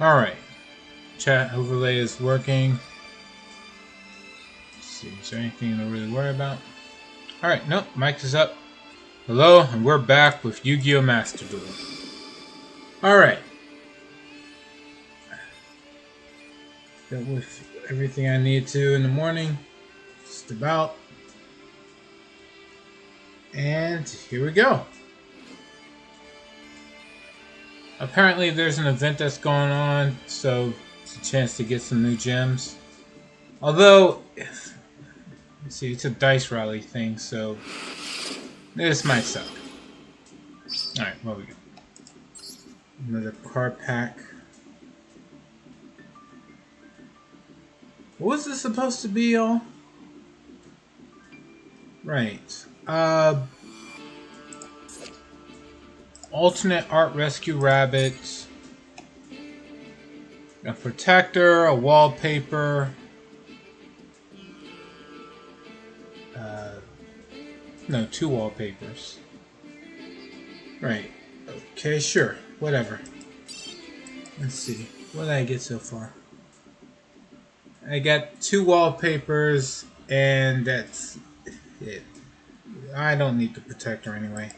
Alright. Chat overlay is working. Let's see, is there anything to really worry about? Alright, nope, mic is up. Hello, and we're back with Yu-Gi-Oh! Master Duel. Alright. Got with everything I need to in the morning. Just about. And here we go. Apparently there's an event that's going on, so it's a chance to get some new gems. Although, let's see, it's a dice rally thing, so this might suck. Alright, what we got? Another card pack. What was this supposed to be, y'all? Right. Alternate art rescue rabbit. A protector, a wallpaper. No, 2 wallpapers. Right. Okay, sure. Whatever. Let's see. What did I get so far? I got 2 wallpapers, and that's it. I don't need the protector anyway.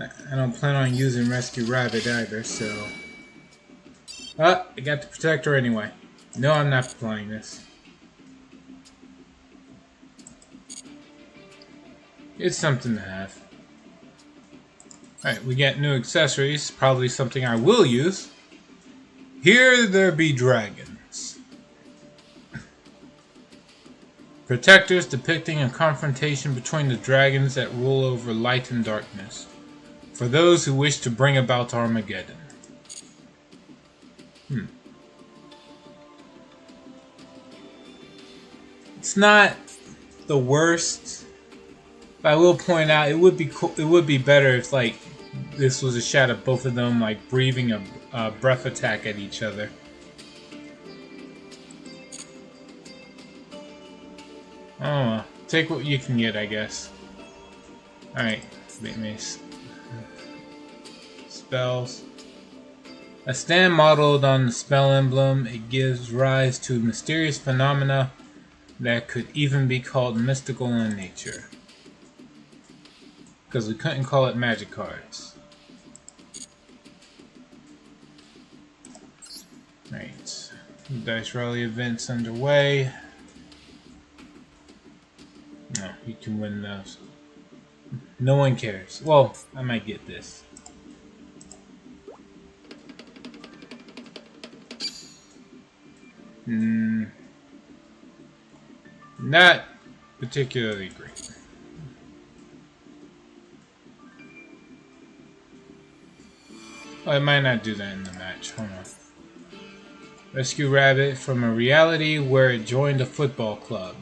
I don't plan on using Rescue Rabbit either, so... I got the protector anyway. No, I'm not applying this. It's something to have. Alright, we get new accessories. Probably something I will use. Here there be dragons. Protectors depicting a confrontation between the dragons that rule over light and darkness. For those who wish to bring about Armageddon. It's not the worst, but I will point out it would be cool. It would be better if like this was a shot of both of them like breathing a breath attack at each other. Oh, take what you can get, I guess. All right, wait a minute. Spells. A stand modeled on the spell emblem, it gives rise to mysterious phenomena that could even be called mystical in nature. Because we couldn't call it magic cards. Right. Dice Rally events underway. No, you can win those. No one cares. Well, I might get this. Not particularly great. Oh, I might not do that in the match. Hold on. Rescue Rabbit from a reality where it joined a football club.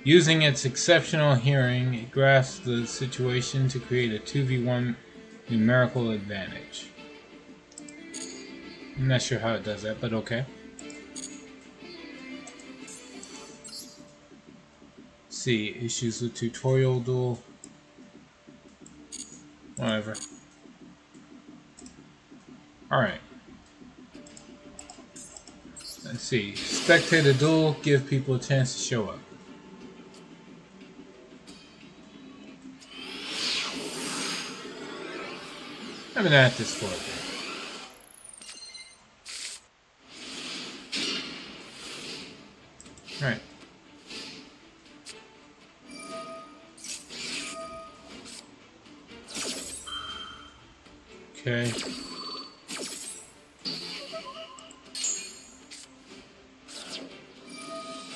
Using its exceptional hearing, it grasps the situation to create a 2v1 numerical advantage. I'm not sure how it does that, but okay. See, issues with tutorial duel. Whatever. Alright. Let's see. Spectator duel, give people a chance to show up. I've been at this for a bit. Alright. Okay.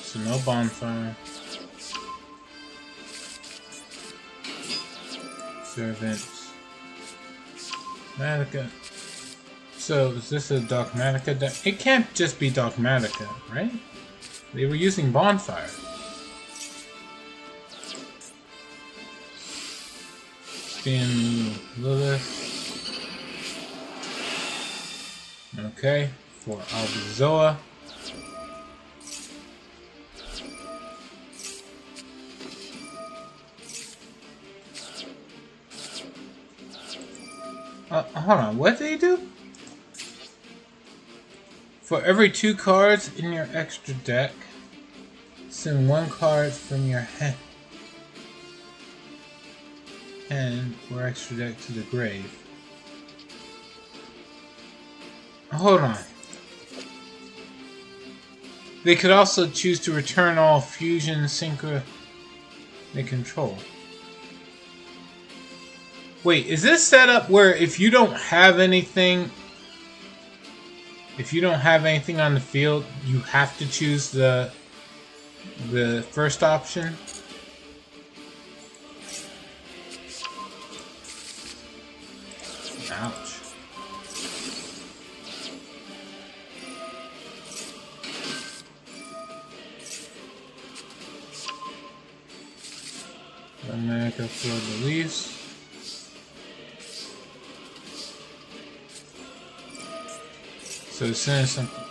So no bonfire. Servants. Dogmatica. So is this a Dogmatica deck? It can't just be Dogmatica, right? They were using bonfire. Spin Lilith. Okay, for Albizoa. Hold on, what did he do? For every 2 cards in your extra deck, send 1 card from your hand or extra deck to the grave. Hold on. They could also choose to return all fusion synchro they control. Wait, is this set up where if you don't have anything on the field, you have to choose the first option? Ouch. America for the leaves. So send something.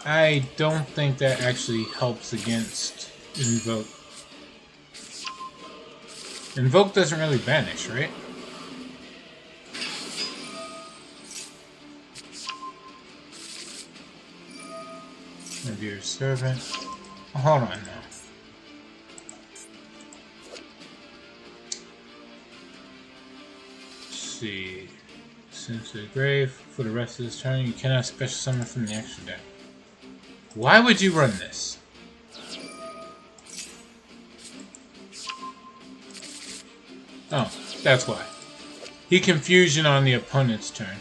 I don't think that actually helps against Invoke. Invoke doesn't really banish, right? Maybe your servant. Oh, hold on now. See, send to the grave for the rest of this turn. You cannot special summon from the extra deck. Why would you run this? Oh, that's why. He confusion on the opponent's turn.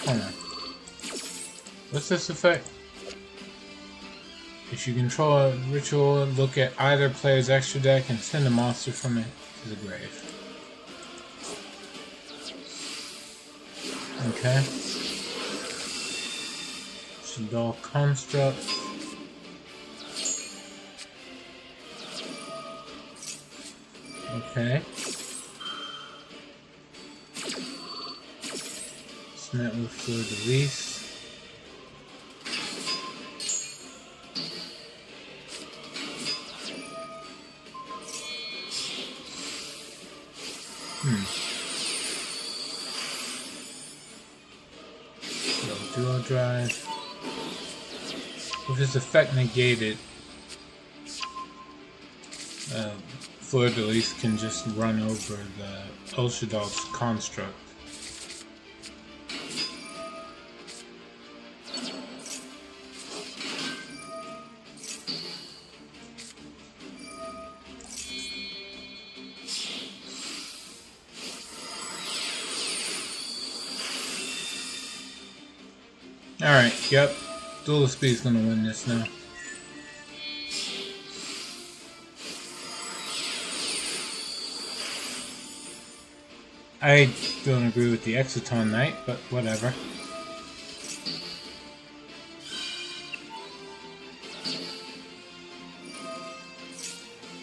Hold on. What's this effect? If you control a ritual, look at either player's extra deck and send a monster from it to the grave. Okay. Shaddoll Construct. Okay. Met with Fleur de Lis. Dual Drive. With his effect negated, Fleur de Lis can just run over the Ulshadol's Construct. Alright, yep. Duelist Speed's gonna win this now. I don't agree with the Exciton Knight, but whatever.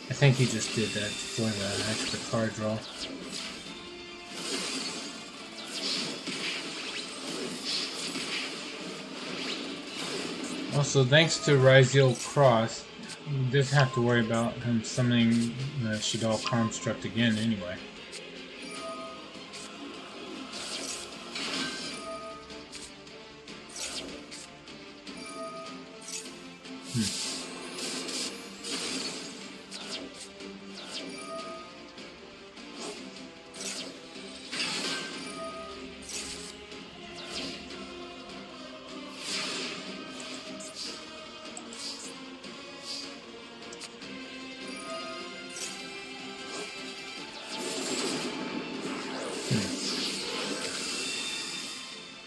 I think he just did that for the extra card draw. Also, thanks to Ryziel Cross, he doesn't have to worry about him summoning the Shaddoll Construct again anyway.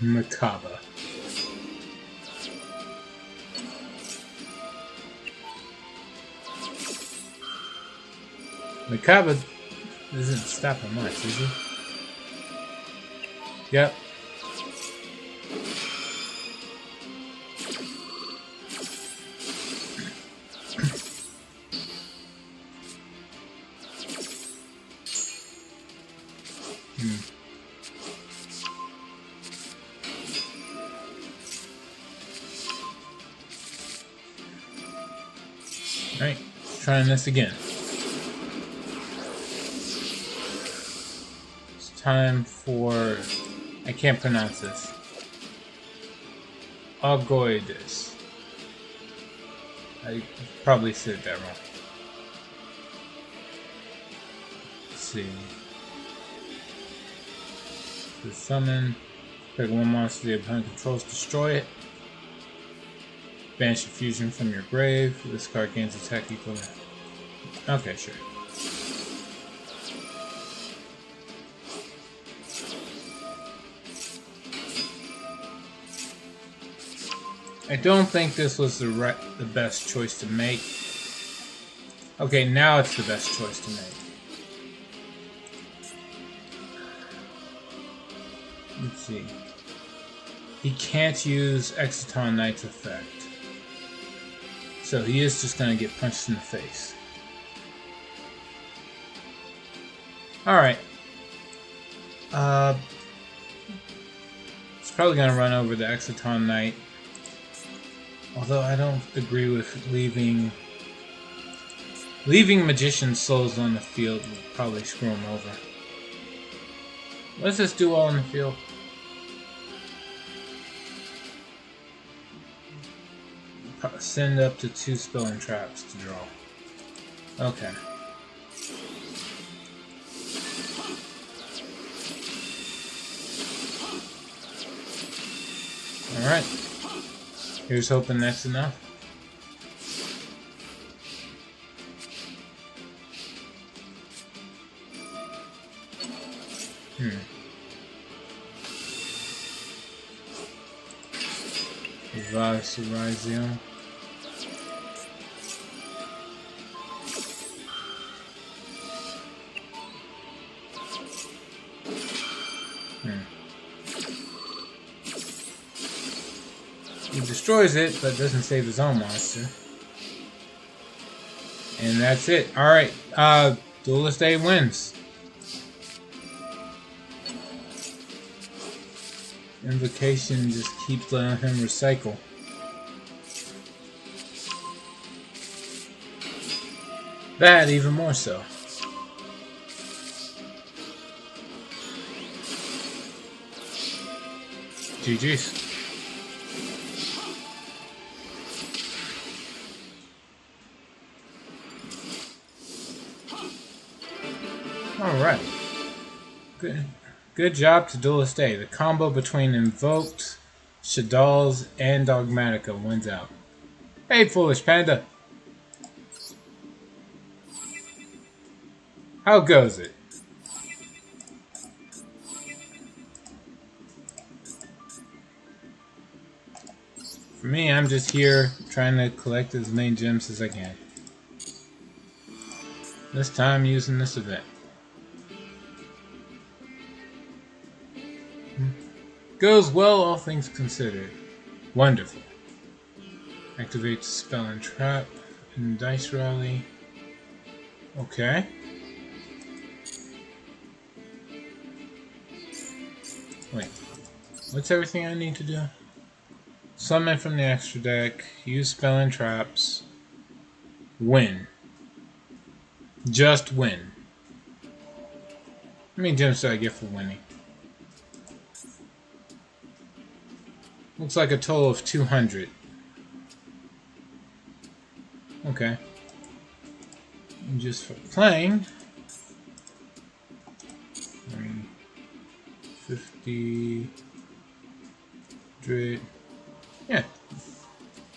Macabre. Macabre doesn't stop him much, is he? Yep. Alright, trying this again. It's time for... I can't pronounce this. Ogoides. I probably said that wrong. Let's see. To summon, pick one monster the opponent controls, destroy it. Banish a fusion from your grave. This card gains attack equal to... Okay, sure. I don't think this was the best choice to make. Okay, now it's the best choice to make. Let's see. He can't use Exciton Knight's effect. So he is just going to get punched in the face. Alright. It's probably going to run over the Exciton Knight. Although I don't agree with leaving Magician's Souls on the field will probably screw him over. Let's just do all in the field. Send up to 2 spell and traps to draw. Okay. Alright. Here's hoping that's enough. Vasarizio. He destroys it, but doesn't save his own monster. And that's it. Alright, Duelist A wins. Invocation just keeps letting him recycle. That even more so. GG's. Alright. Good job to Duelist A. The combo between Invoked, Shadal's, and Dogmatica wins out. Hey, Foolish Panda! How goes it? For me, I'm just here trying to collect as many gems as I can. This time using this event. Goes well, all things considered. Wonderful. Activate Spell and Trap and Dice Rally. Okay. Wait. What's everything I need to do? Summon from the extra deck. Use Spell and Traps. Win. Just win. How many gems do I get for winning? Looks like a total of 200. Okay. And just for playing, 50, 100, yeah,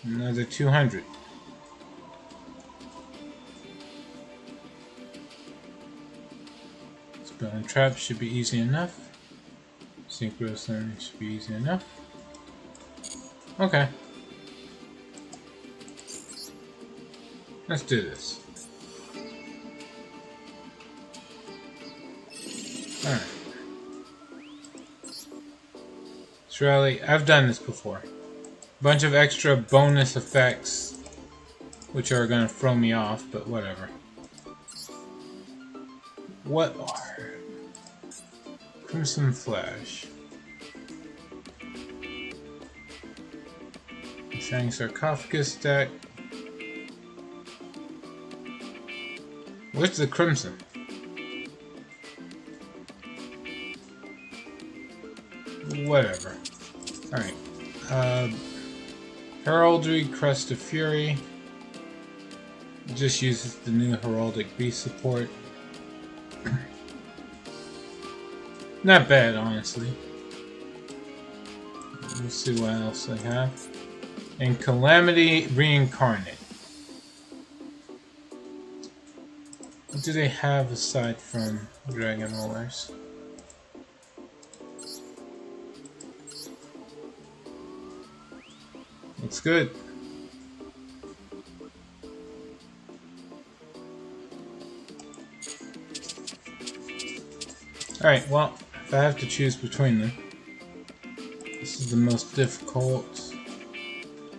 another 200. Spell and Trap should be easy enough. Synchronous Learning should be easy enough. Okay. Let's do this. Alright. Rally, I've done this before. Bunch of extra bonus effects, which are gonna throw me off, but whatever. What are... Crimson Flash. Shining Sarcophagus deck. Where's the crimson? Whatever. Alright. Heraldry, Crest of Fury. Just uses the new Heraldic Beast support. Not bad, honestly. Let's see what else I have. And Calamity Reincarnate. What do they have aside from Dragon Rollers? Looks good. Alright, well, if I have to choose between them, this is the most difficult,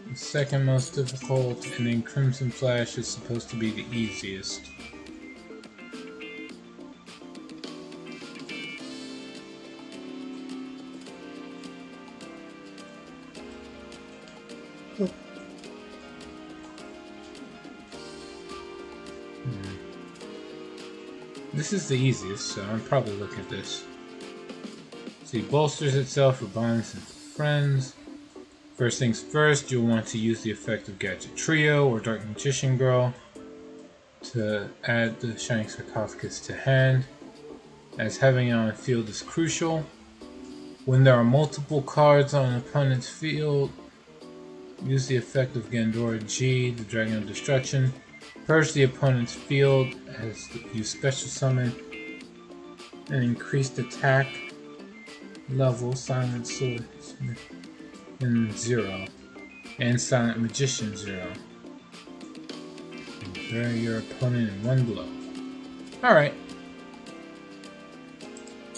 the second most difficult, and then Crimson Flash is supposed to be the easiest. This is the easiest, so I'm probably looking at this. See, bolsters itself for bonds and friends. First things first, you'll want to use the effect of Gadget Trio or Dark Magician Girl to add the Shining Sarcophagus to hand, as having it on the field is crucial. When there are multiple cards on an opponent's field, use the effect of Gandora G, the Dragon of Destruction. Purge the opponent's field as you special summon an increased attack level Silent Swordsmith in 0 and Silent Magician 0. And bury your opponent in one blow. Alright.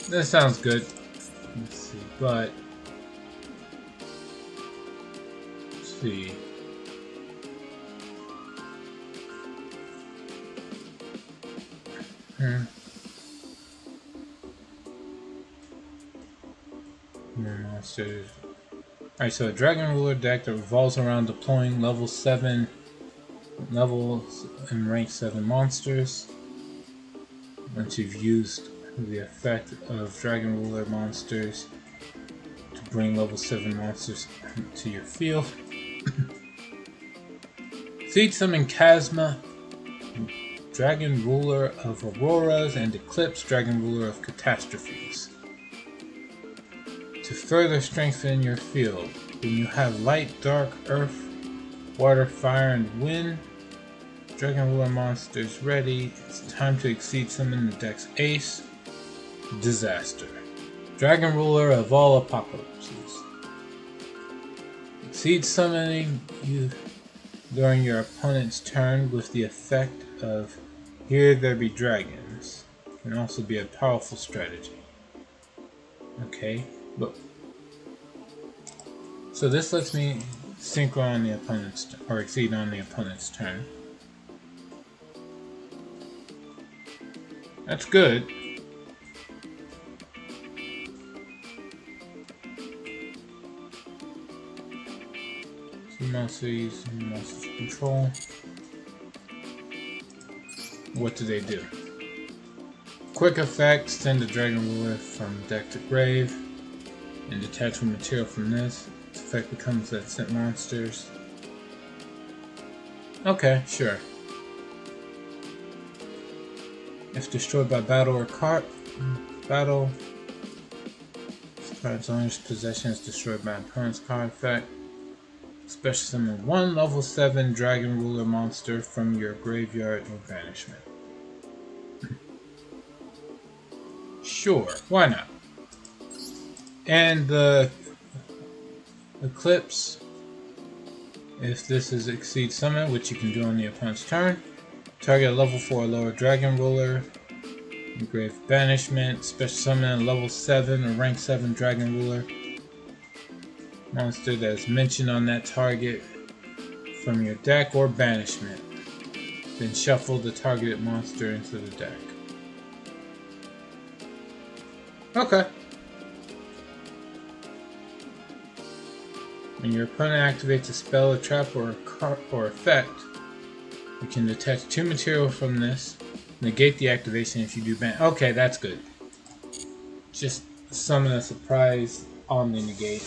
That sounds good. Let's see, but let's see. Monsters. Alright, so a Dragon Ruler deck that revolves around deploying level 7 levels and rank 7 monsters. Once you've used the effect of Dragon Ruler monsters to bring level 7 monsters to your field. Seed Summon Chasma, Dragon Ruler of Auroras, and Eclipse, Dragon Ruler of Catastrophes. To further strengthen your field, when you have Light, Dark, Earth, Water, Fire, and Wind Dragon Ruler monsters ready, it's time to Exceed Summon the deck's Ace, Disaster. Dragon Ruler of all Apocalypses. Exceed summoning you during your opponent's turn with the effect of Here There Be Dragons. Can also be a powerful strategy. Okay, but so this lets me synchro on the opponent's or exceed on the opponent's turn. That's good. Two monsters using monster control. What do they do? Quick effect, send a Dragon Ruler from deck to grave, and detach one material from this. This effect becomes that sent monsters. Okay, sure. If destroyed by battle or battle, this card's owner's possession is destroyed by opponent's card effect. Special summon one level 7 Dragon Ruler monster from your graveyard or banishment. Sure, why not? And the Eclipse, if this is Exceed Summon, which you can do on the opponent's turn, target a level 4 or lower Dragon Ruler, engrave banishment, special summon a level 7 or rank 7 Dragon Ruler monster that is mentioned on that target from your deck or banishment. Then shuffle the targeted monster into the deck. Okay. When your opponent activates a spell, a trap, or effect, you can detach 2 material from this Negate the activation if you do ban. Okay, that's good. Just summon a surprise on the negate.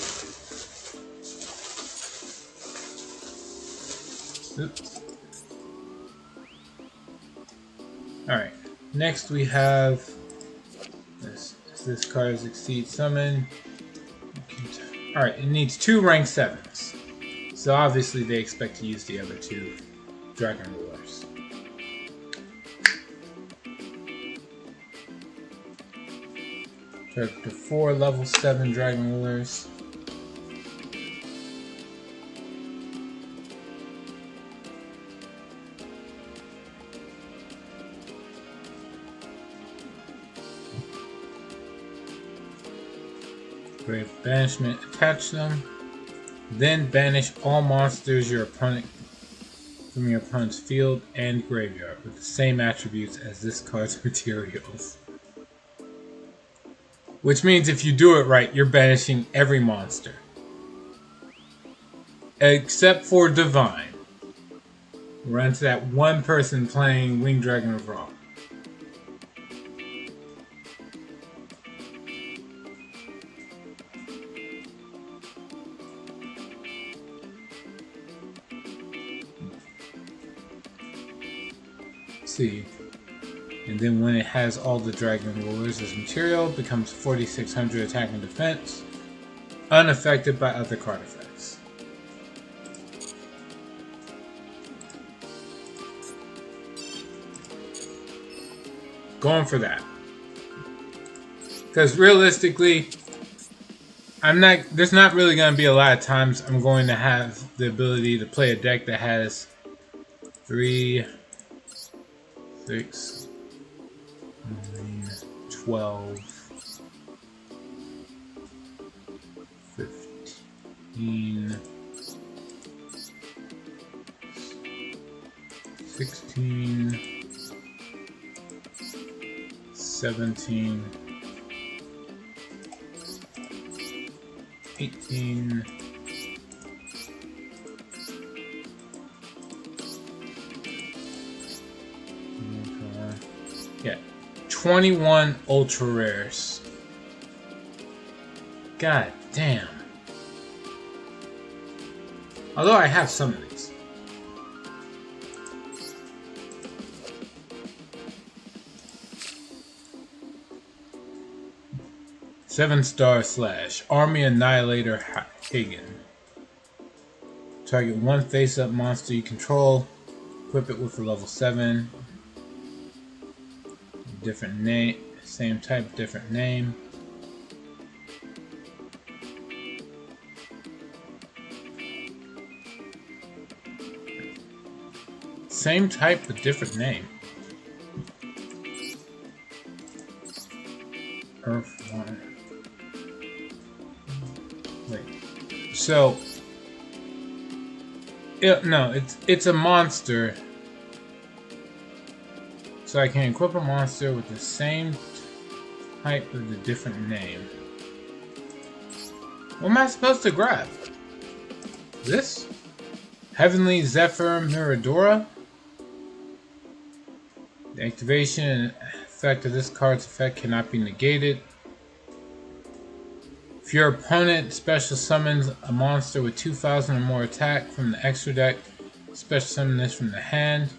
Oops. Alright. Next we have this card is Exceed Summon. Alright, it needs 2 rank 7s. So obviously they expect to use the other 2 Dragon Rulers. Turn to 4 level 7 Dragon Rulers. Grave Banishment, attach them. Then banish all monsters from your opponent's field and graveyard with the same attributes as this card's materials. Which means if you do it right, you're banishing every monster. Except for Divine. We're into that one person playing Winged Dragon of Ra. See, and then when it has all the Dragon Rulers as material, it becomes 4600 attack and defense, unaffected by other card effects. Going for that, because realistically, there's not really going to be a lot of times I'm going to have the ability to play a deck that has 3, 6, 9, 12, 15, 16, 17, 18, yeah, 21 ultra rares. God damn. Although I have some of these. Seven-star slash Army Annihilator Hagen. Target one face-up monster you control. Equip it with a level 7. Different name, same type, different name. Same type, but different name. Earth 1. Wait. So, it's a monster. So I can equip a monster with the same type with a different name. What am I supposed to grab? This? Heavenly Zephyr Miradora? The activation and effect of this card's effect cannot be negated. If your opponent special summons a monster with 2000 or more attack from the extra deck, special summon this from the hand.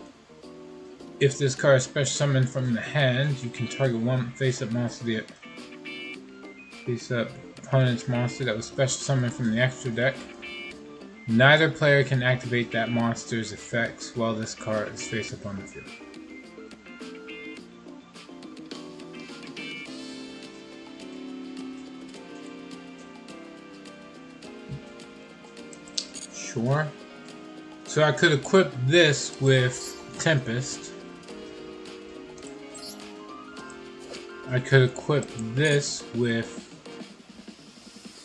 If this card is special summoned from the hand, you can target one face-up monster, face-up opponent's monster that was special summoned from the extra deck. Neither player can activate that monster's effects while this card is face-up on the field. Sure. So I could equip this with Tempest. I could equip this with...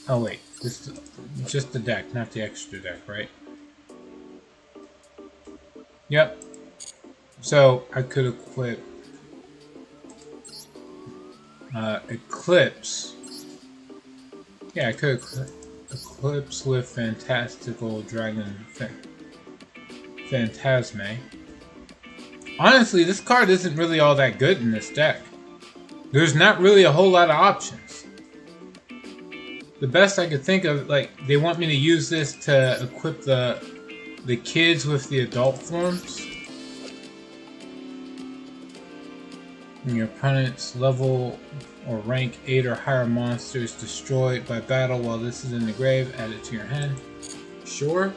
Oh wait, this is just the deck, not the extra deck, right? Yep. So I could equip Eclipse. Yeah, I could Eclipse with Fantastical Dragon Phantasme. Honestly, this card isn't really all that good in this deck. There's not really a whole lot of options. The best I could think of, like, they want me to use this to equip the kids with the adult forms. When your opponent's level or rank 8 or higher monster is destroyed by battle while this is in the grave, add it to your hand. Sure.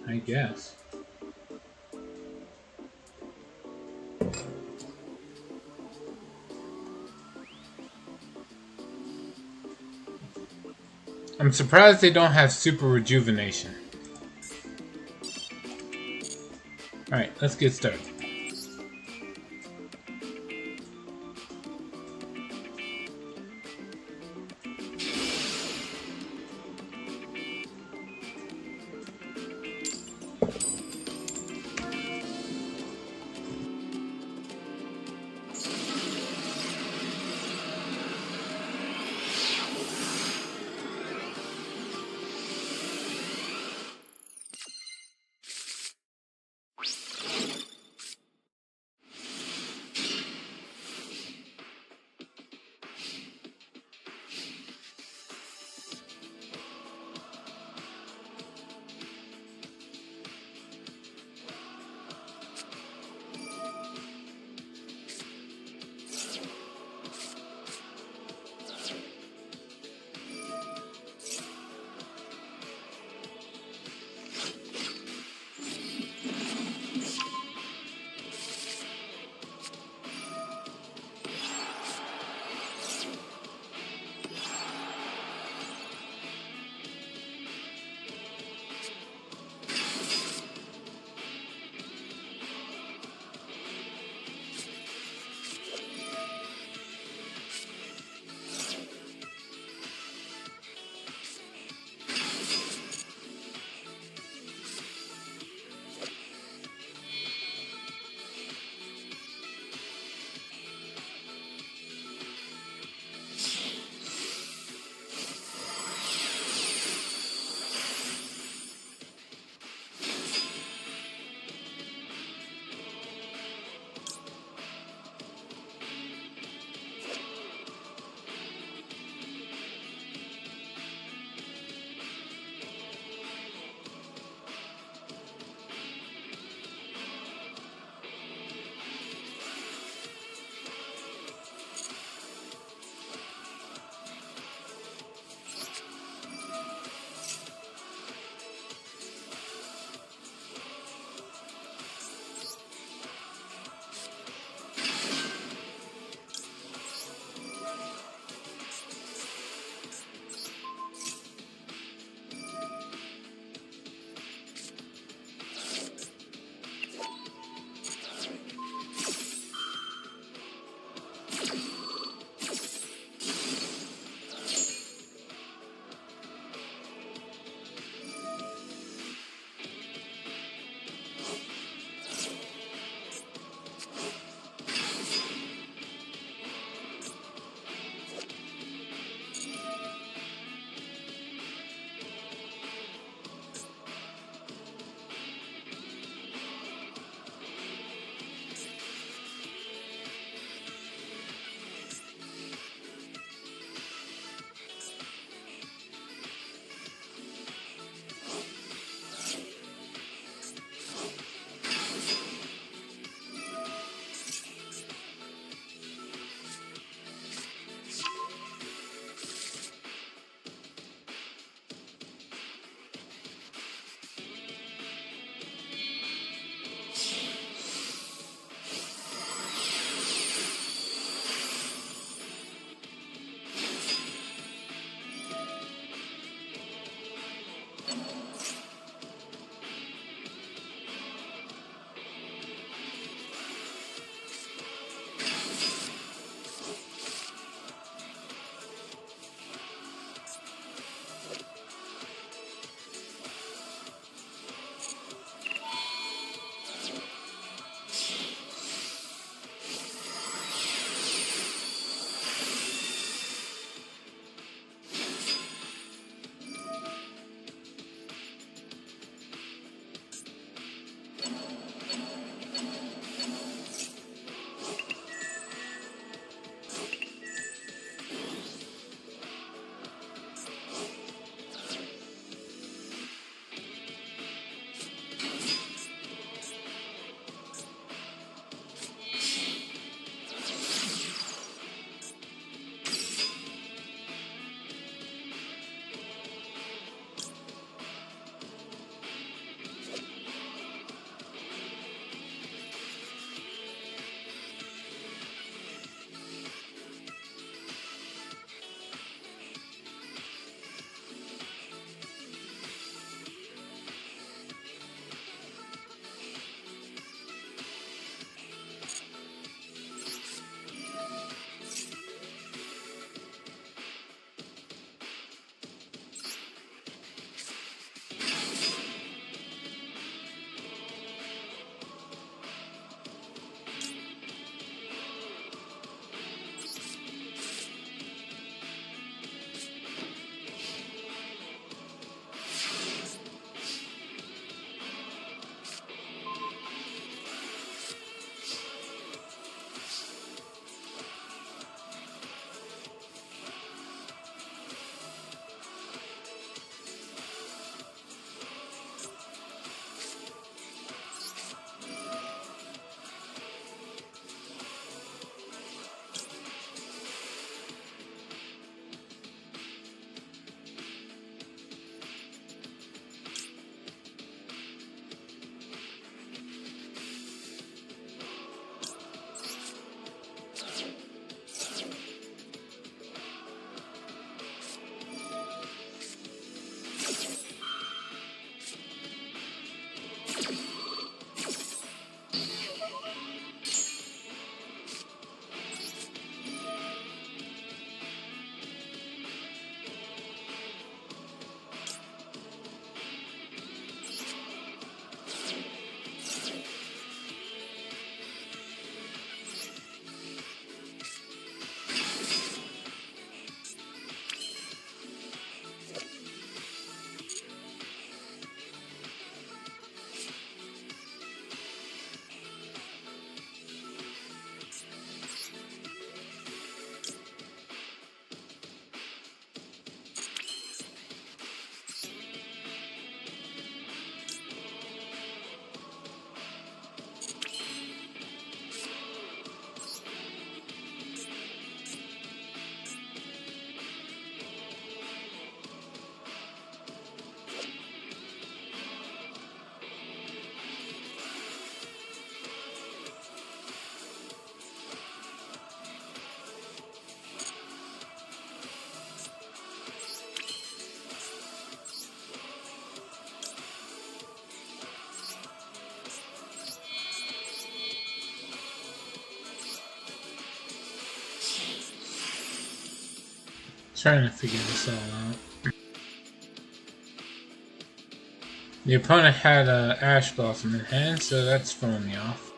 I guess. I'm surprised they don't have super rejuvenation. Alright, let's get started. Trying to figure this all out. The opponent had Ash Blossom in hand, so that's throwing me off.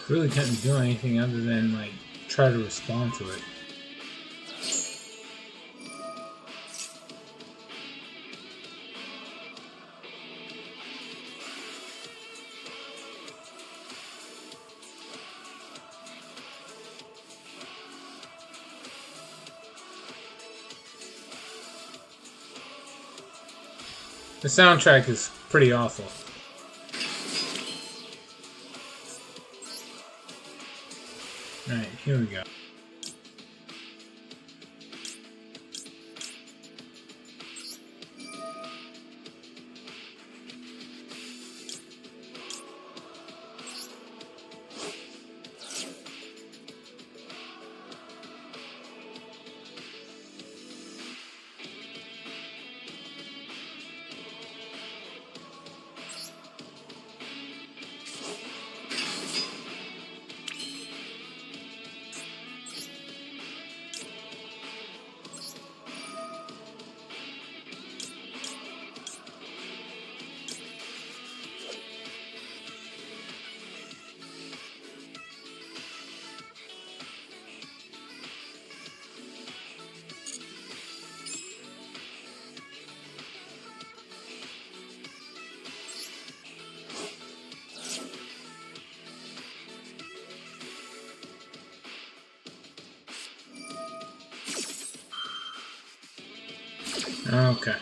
Really couldn't do anything other than like try to respond to it. The soundtrack is pretty awful. Alright, here we go. Okay.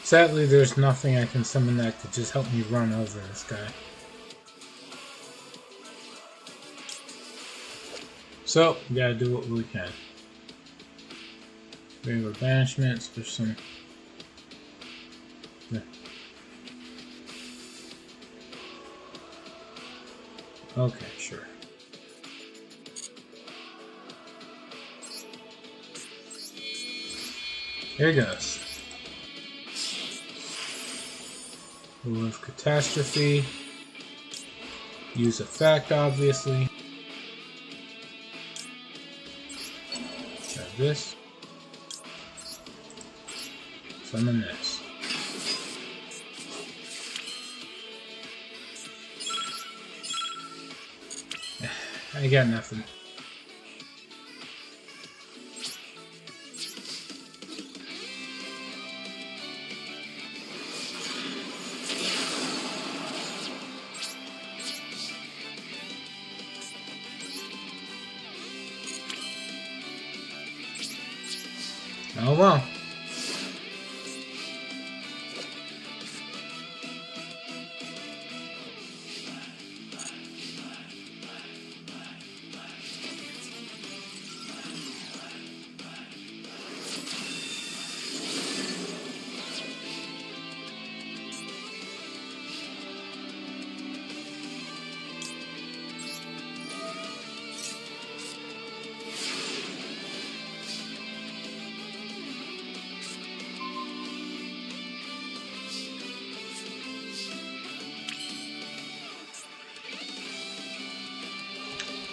Sadly, there's nothing I can summon that could just help me run over this guy. So, we gotta do what we can. Regular banishments, there's some... Yeah. Okay, sure. Here goes. Remove Catastrophe. Use Effect, obviously. Got this. Summon this. I got nothing. Oh well.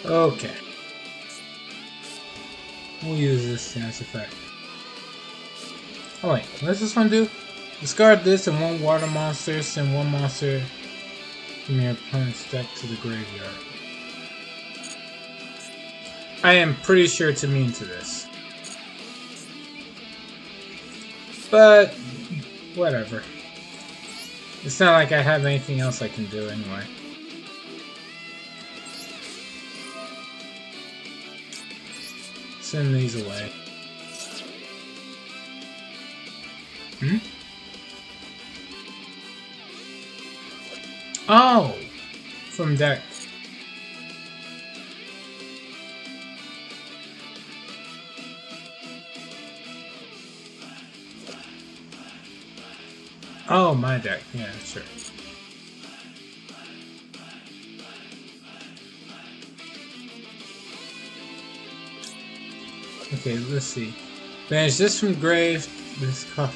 Okay. We'll use this chance effect. Oh wait, what's this one do? Discard this and one water monster, send one monster from your opponent's deck to the graveyard. I am pretty sure it's immune to this. But, whatever. It's not like I have anything else I can do anyway. Send these away. Hmm? Oh! From deck. Oh, my deck. Yeah, sure. Okay, let's see. Banish this from grave. This card.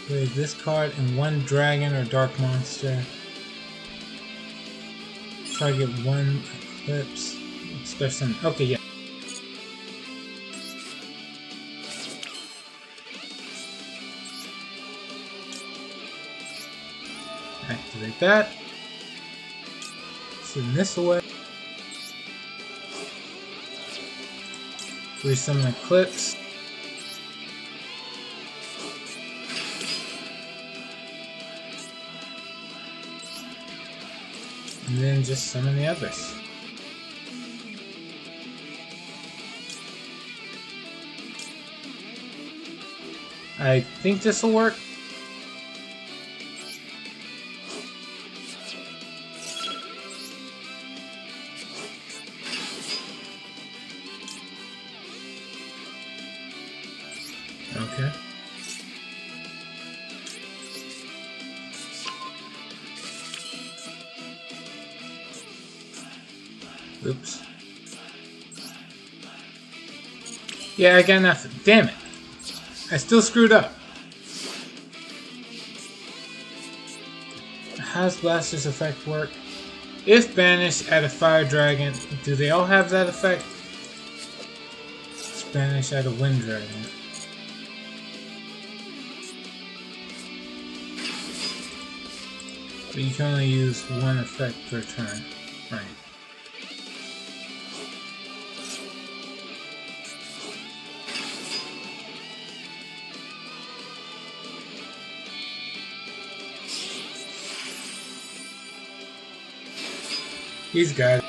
Grave this card and one dragon or dark monster. Target one eclipse. Special. Okay, yeah. Activate that. Send this away. Resummon Eclipse. And then just summon the others. I think this will work. Okay. Oops. Yeah, I got nothing. Damn it. I still screwed up. How does Blaster's effect work? If banished, add a fire dragon. Do they all have that effect? Let's banish, add a wind dragon. But you can only use one effect per turn. Right. He's got it.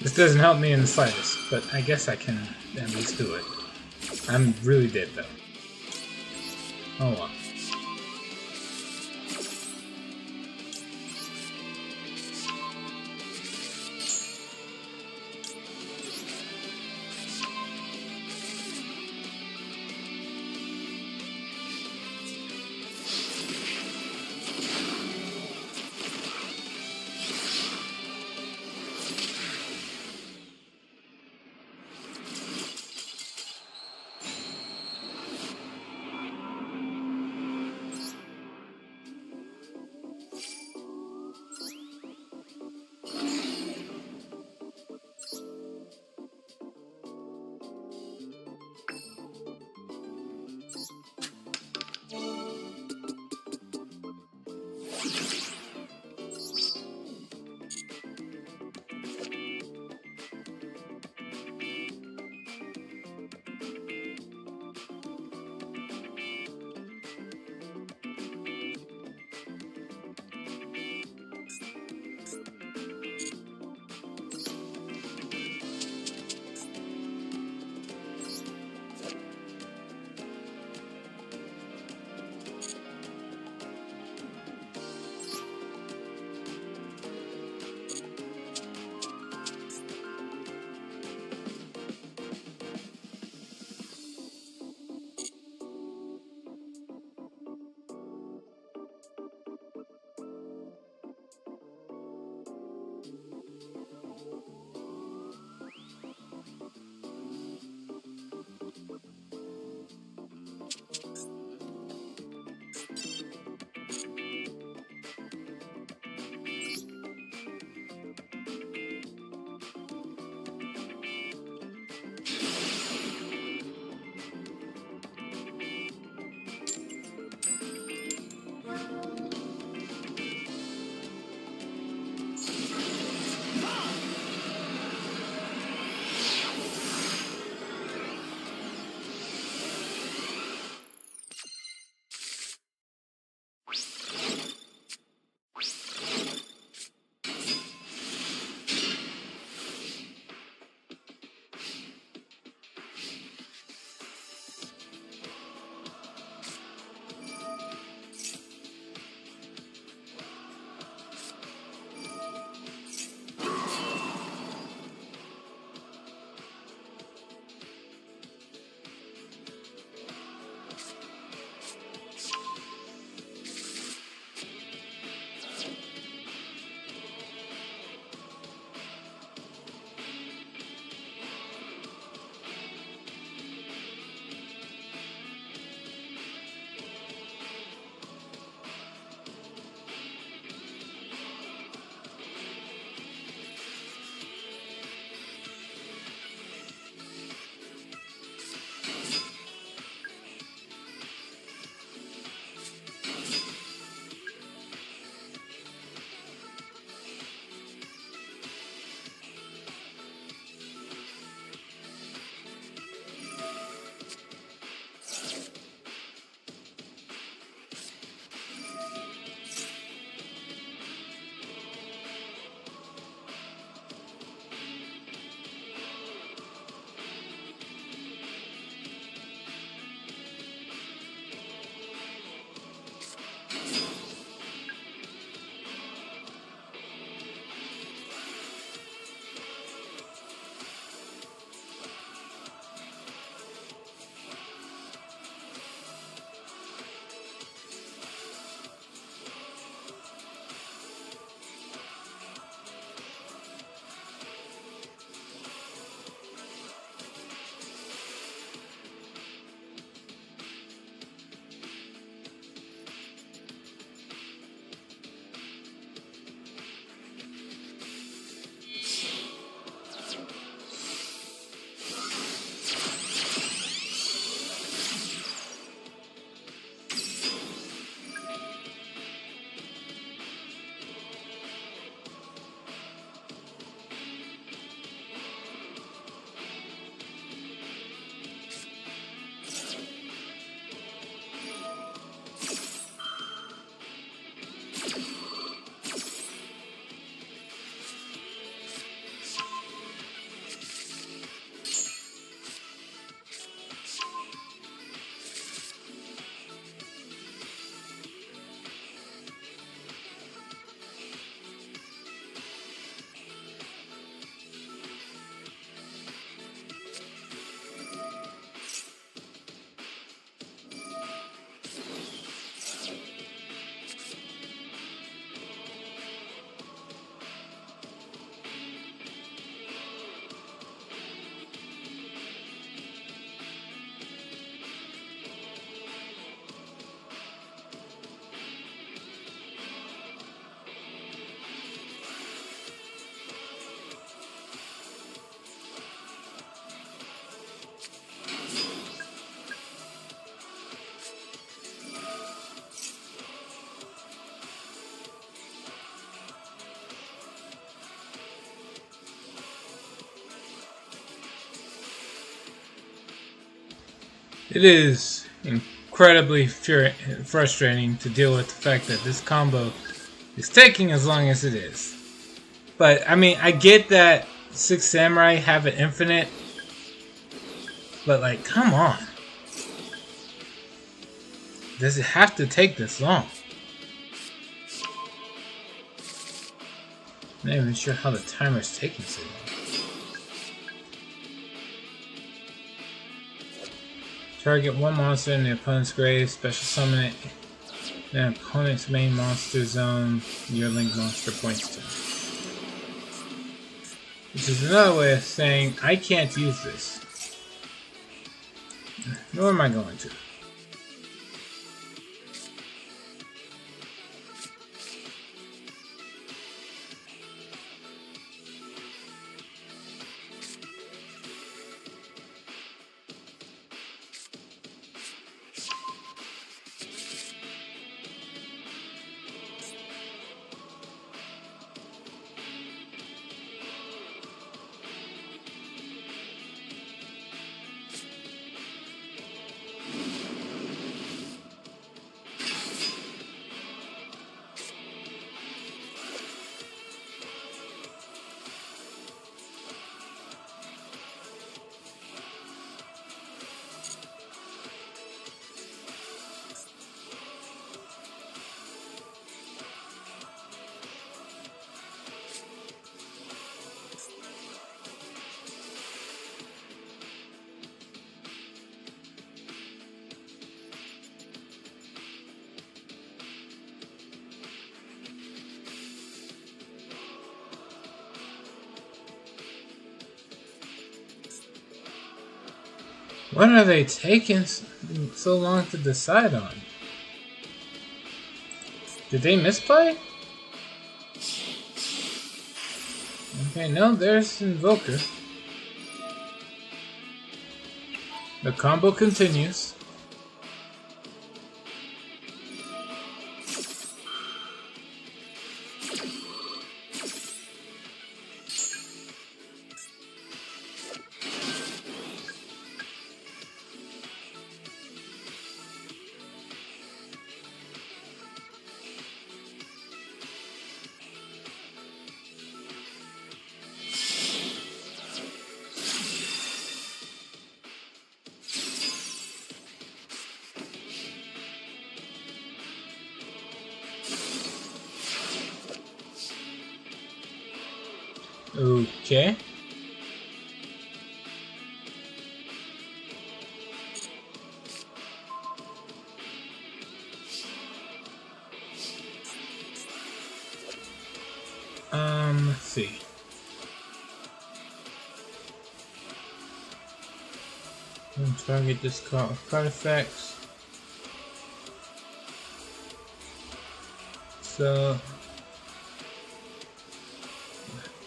This doesn't help me in the slightest, but I guess I can at least do it. I'm really dead though. Oh well. It is incredibly frustrating to deal with the fact that this combo is taking as long as it is. But, I mean, I get that 6 Samurai have an infinite, but, like, come on. Does it have to take this long? I'm not even sure how the timer's taking so long. Target one monster in the opponent's grave, special summon it in the opponent's main monster zone your link monster points to. Which is another way of saying I can't use this. Nor am I going to. What are they taking so long to decide on? Did they misplay? Okay, no, there's Invoker. The combo continues. Okay. Let's see. Target this card with card effects. So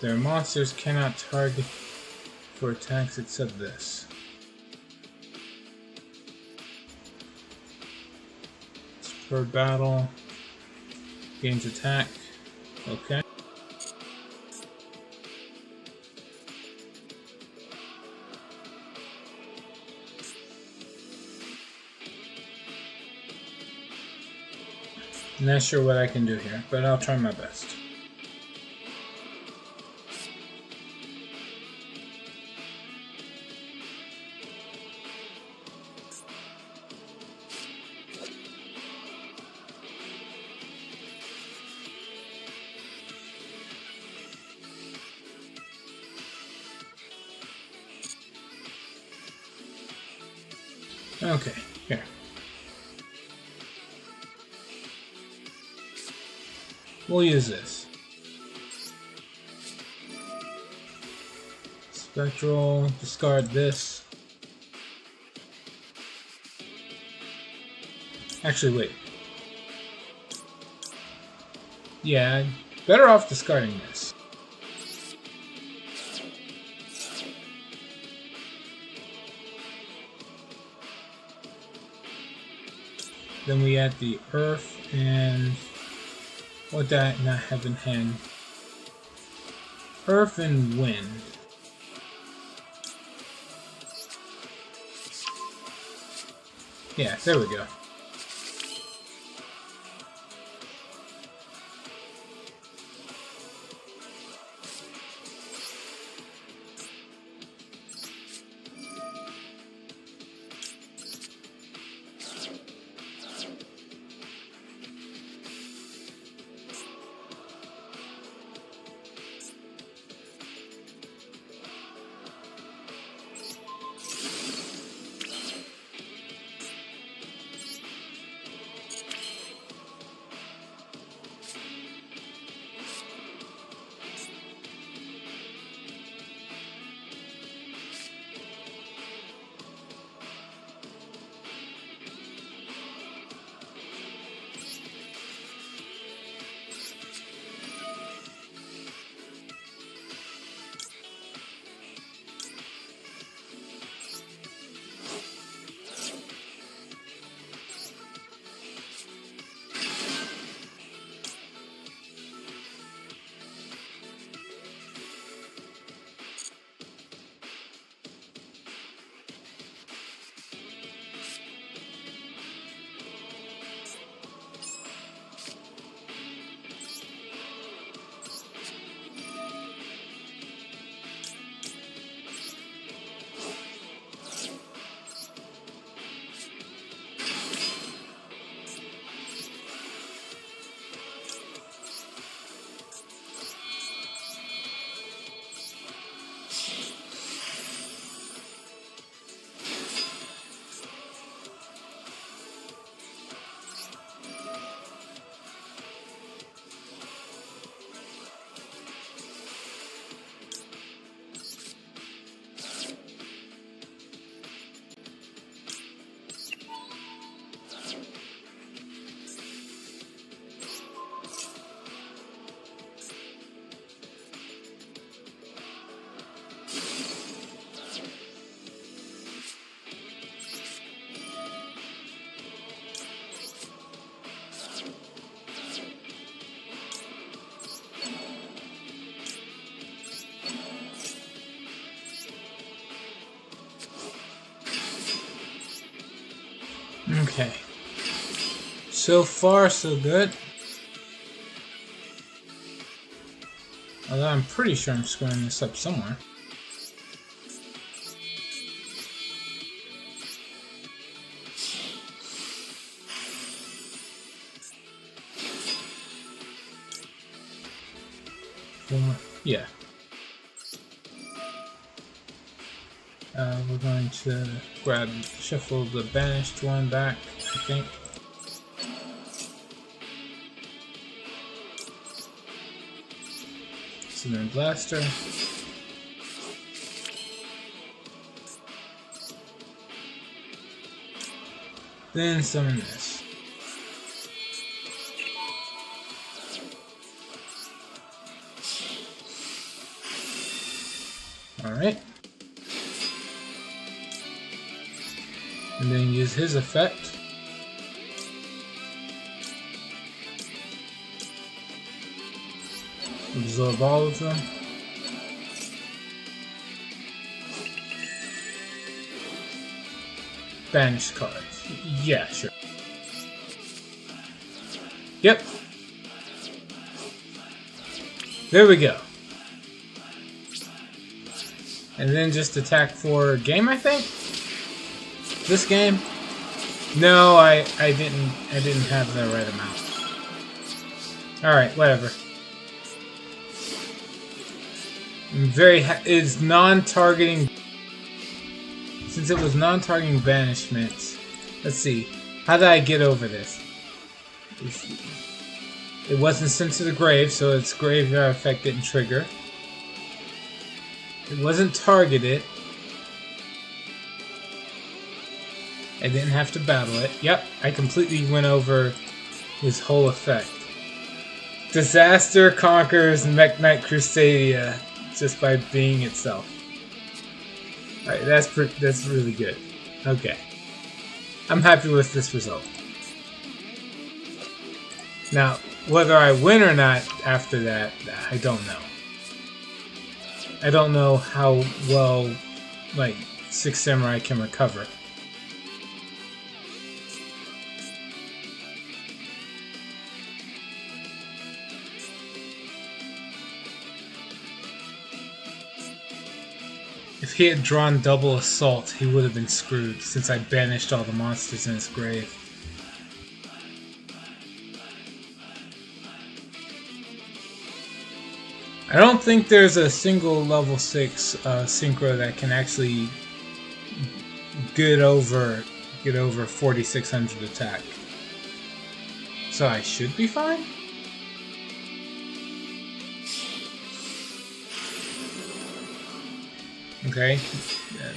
their monsters cannot target for attacks except this. It's per battle. Gains attack. Okay. Not sure what I can do here, but I'll try my best. Okay, here. We'll use this. Spectral, discard this. Actually, wait. Yeah, better off discarding this. Then we add the earth and what did I not have in hand? Earth and wind. Yeah, there we go. Okay. So far, so good. Although I'm pretty sure I'm screwing this up somewhere. Yeah. We're going to shuffle the banished one back, I think. Summon Blaster. Then summon this. Alright. And then use his effect. Absorb all of them. Banish cards. Yeah, sure. Yep. There we go. And then just attack for game, I think? This game? No, I didn't have the right amount. Alright, whatever. It's non-targeting. Since it was non-targeting banishments. Let's see. How did I get over this? It wasn't sent to the grave, so its graveyard effect didn't trigger. It wasn't targeted. I didn't have to battle it. Yep, I completely went over his whole effect. Disaster conquers Mech Knight Crusadia just by being itself. Alright, that's really good. Okay. I'm happy with this result. Now, whether I win or not after that, I don't know. I don't know how well, like, Six Samurai can recover. If he had drawn double assault, he would have been screwed, since I banished all the monsters in his grave. I don't think there's a single level 6 synchro that can actually get over 4600 attack. So I should be fine? Okay,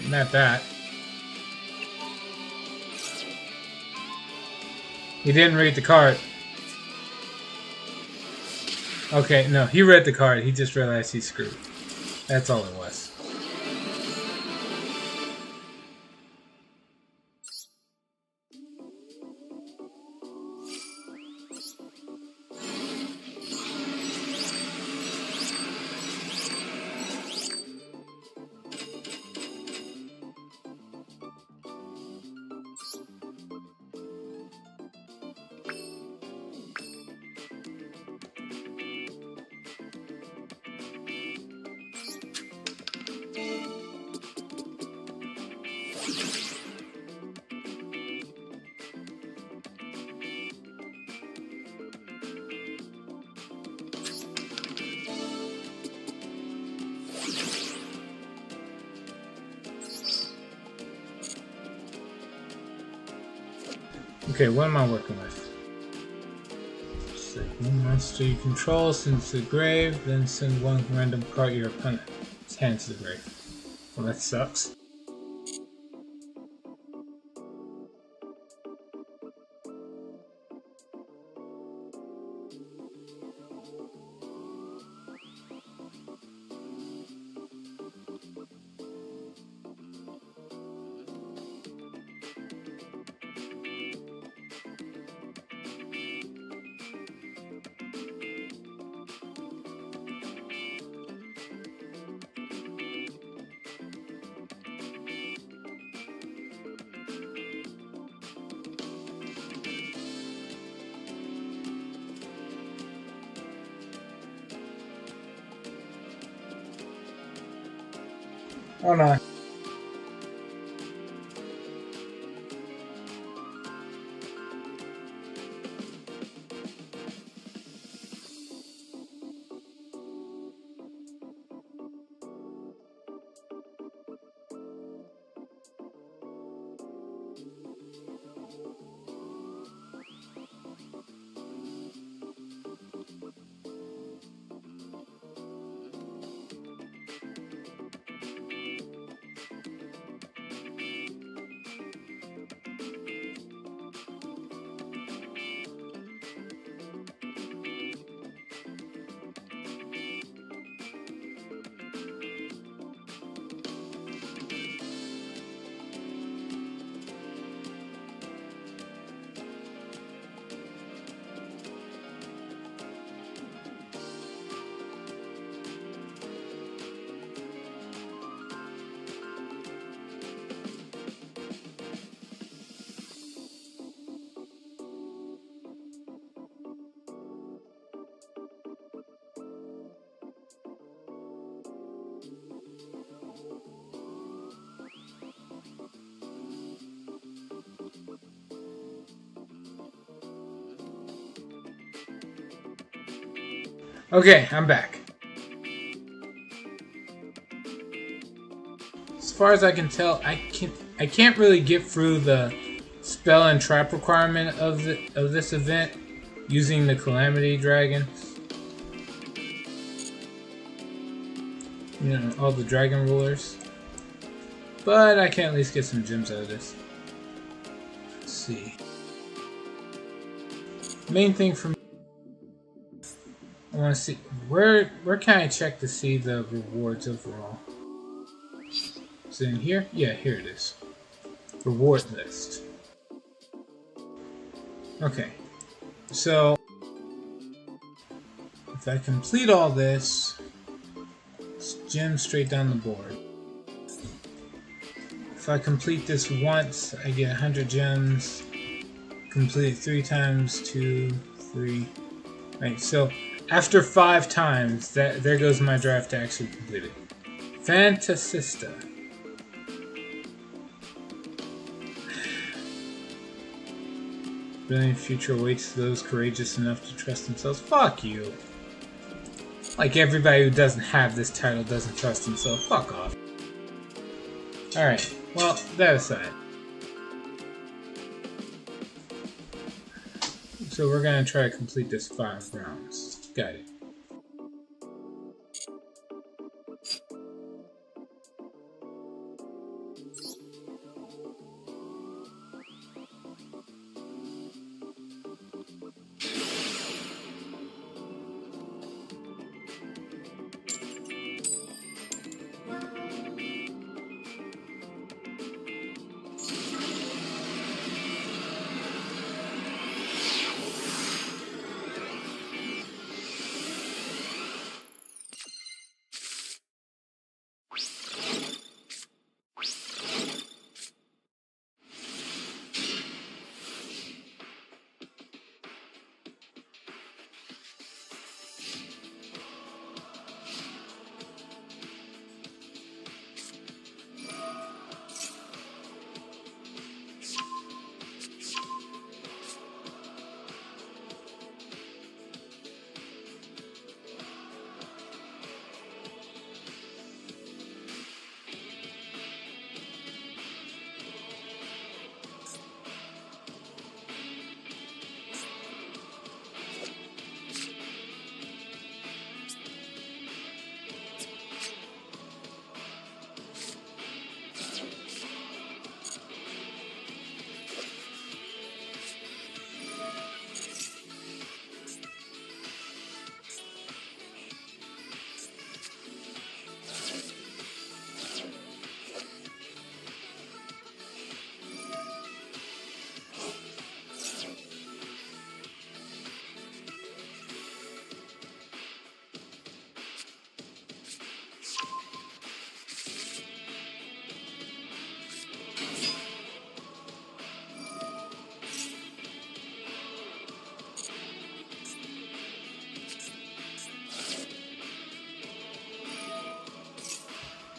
not that. He didn't read the card. Okay, no, he read the card. He just realized he's screwed. That's all it was. Okay, what am I working with? Select one monster you control, send to the grave, then send one random card your opponent's hand to the grave. Well, that sucks. Oh no. Okay, I'm back. As far as I can tell, I can't really get through the spell and trap requirement of this event using the Calamity Dragon. You know, all the dragon rulers. But I can at least get some gems out of this. Let's see. Main thing for me, I want to see where can I check to see the rewards overall. Is it in here? Yeah, here it is. Reward list. Okay, so if I complete all this, it's gems straight down the board. If I complete this once, I get 100 gems. Complete it 3 times, 2, 3. Right, so after 5 times, there goes my drive to actually complete it. Fantasista. brilliant future awaits those courageous enough to trust themselves. Fuck you. Like everybody who doesn't have this title doesn't trust himself. Fuck off. Alright, well, that aside. So we're gonna try to complete this 5 rounds. Got it.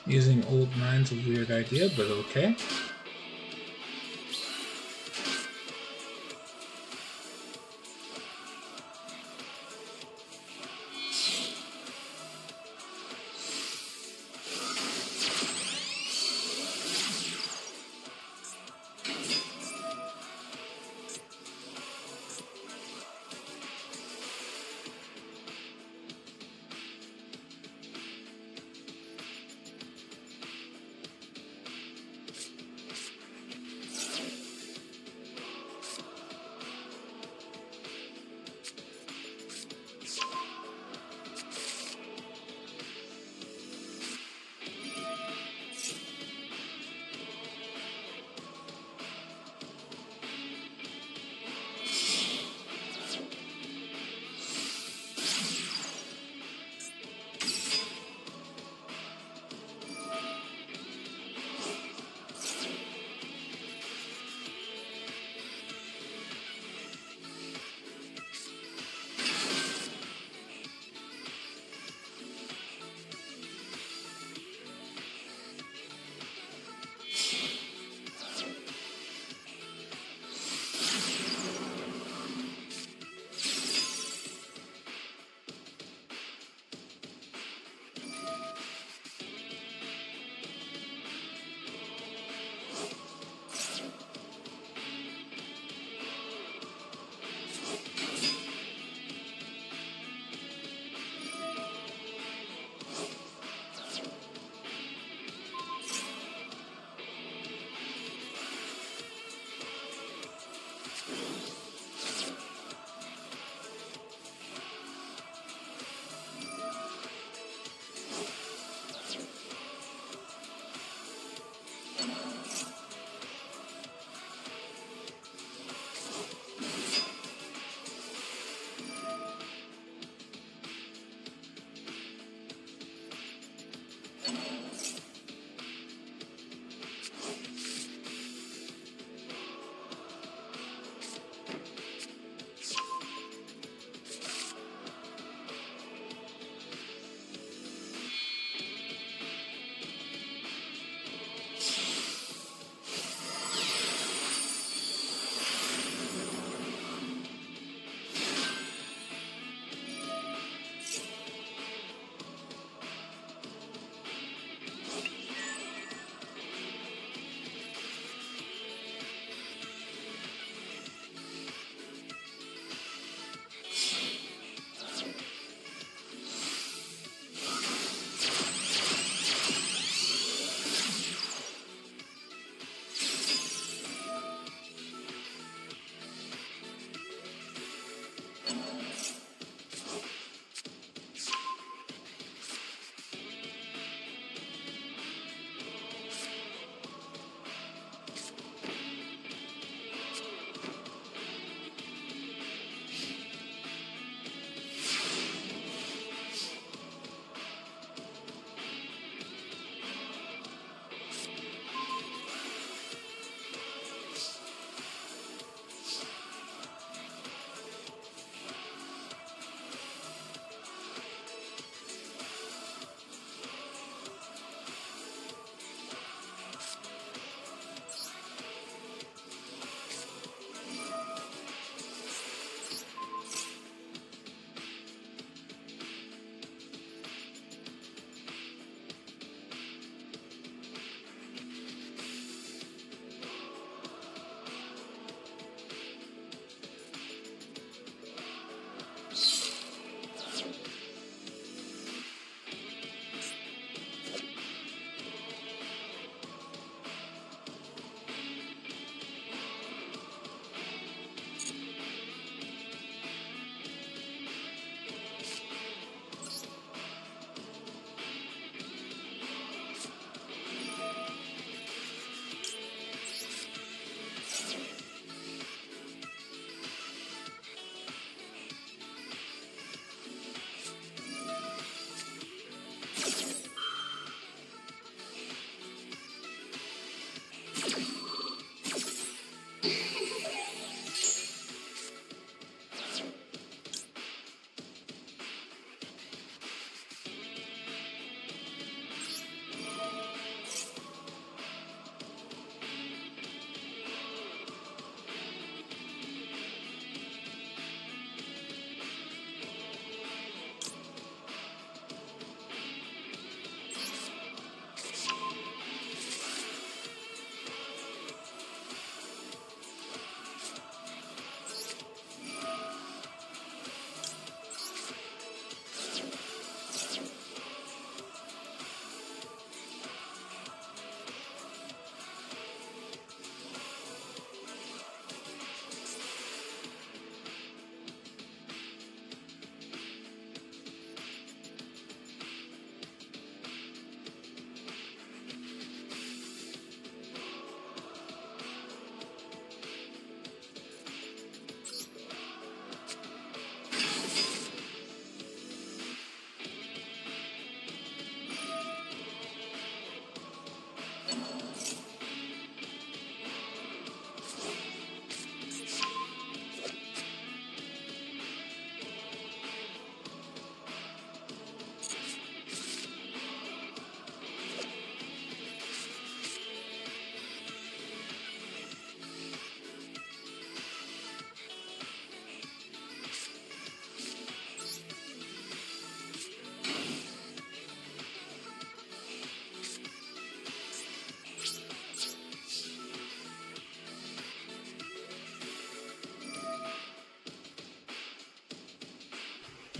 Using old mine's a weird idea, but okay.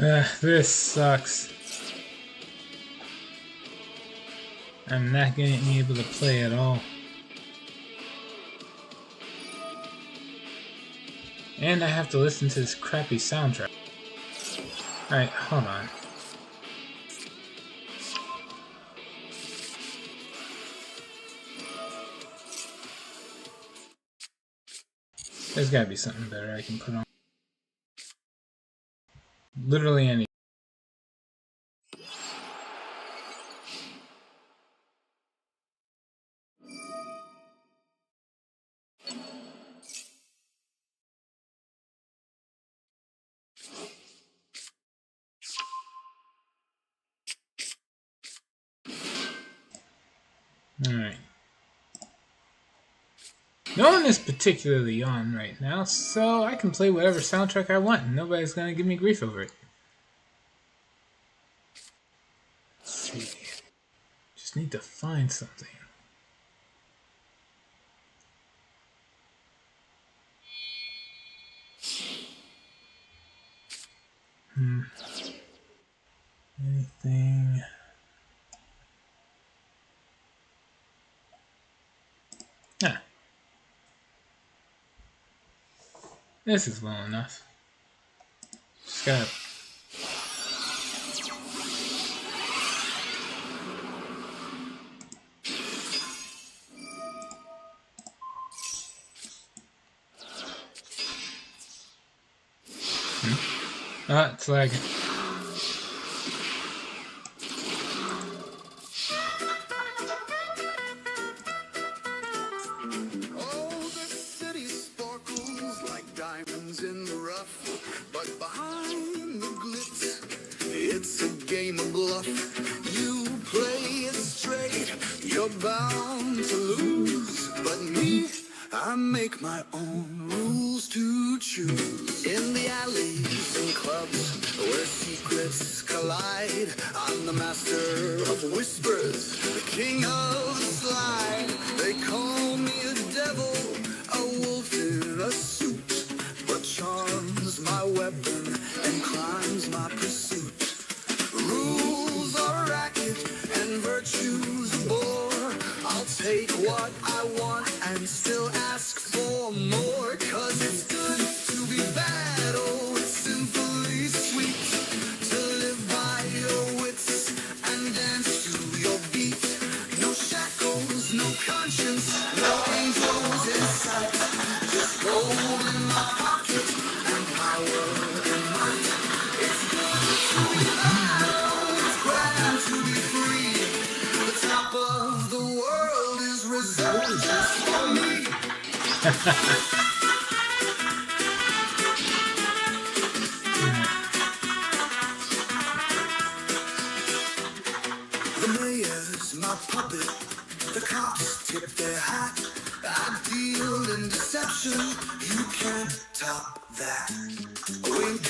This sucks. I'm not getting able to play at all. And I have to listen to this crappy soundtrack. Alright, hold on. There's gotta be something better I can put on. Literally any. Alright. No one is particularly on right now, so I can play whatever soundtrack I want and nobody's gonna give me grief over it. Let's see. Just need to find something. Anything? Ah. This is well enough. Just gotta... Ah, it's lagging. In the rough, but behind the glitz, it's a game of bluff. You play it straight, you're bound to lose. But me, I make my own rules to choose. In the alleys and clubs where secrets collide, I'm the master of whispers, the king of the slide. They call me a devil, a wolf in a suit. Charms my weapon and crime's my pursuit. Rules are racket and virtue's a bore. I'll take what I want and still ask for more. 'Cause it's good to be bad, oh, it's simply sweet to live by your wits and dance to your beat. No shackles, no conscience, no angels in sight. Just gold in my pocket and power in might. It's good to be loud, it's grand to be free. The top of the world is reserved just for me. The mayor's my puppet, the cops tip their hat. I deal in deception, you can't top that. A wink,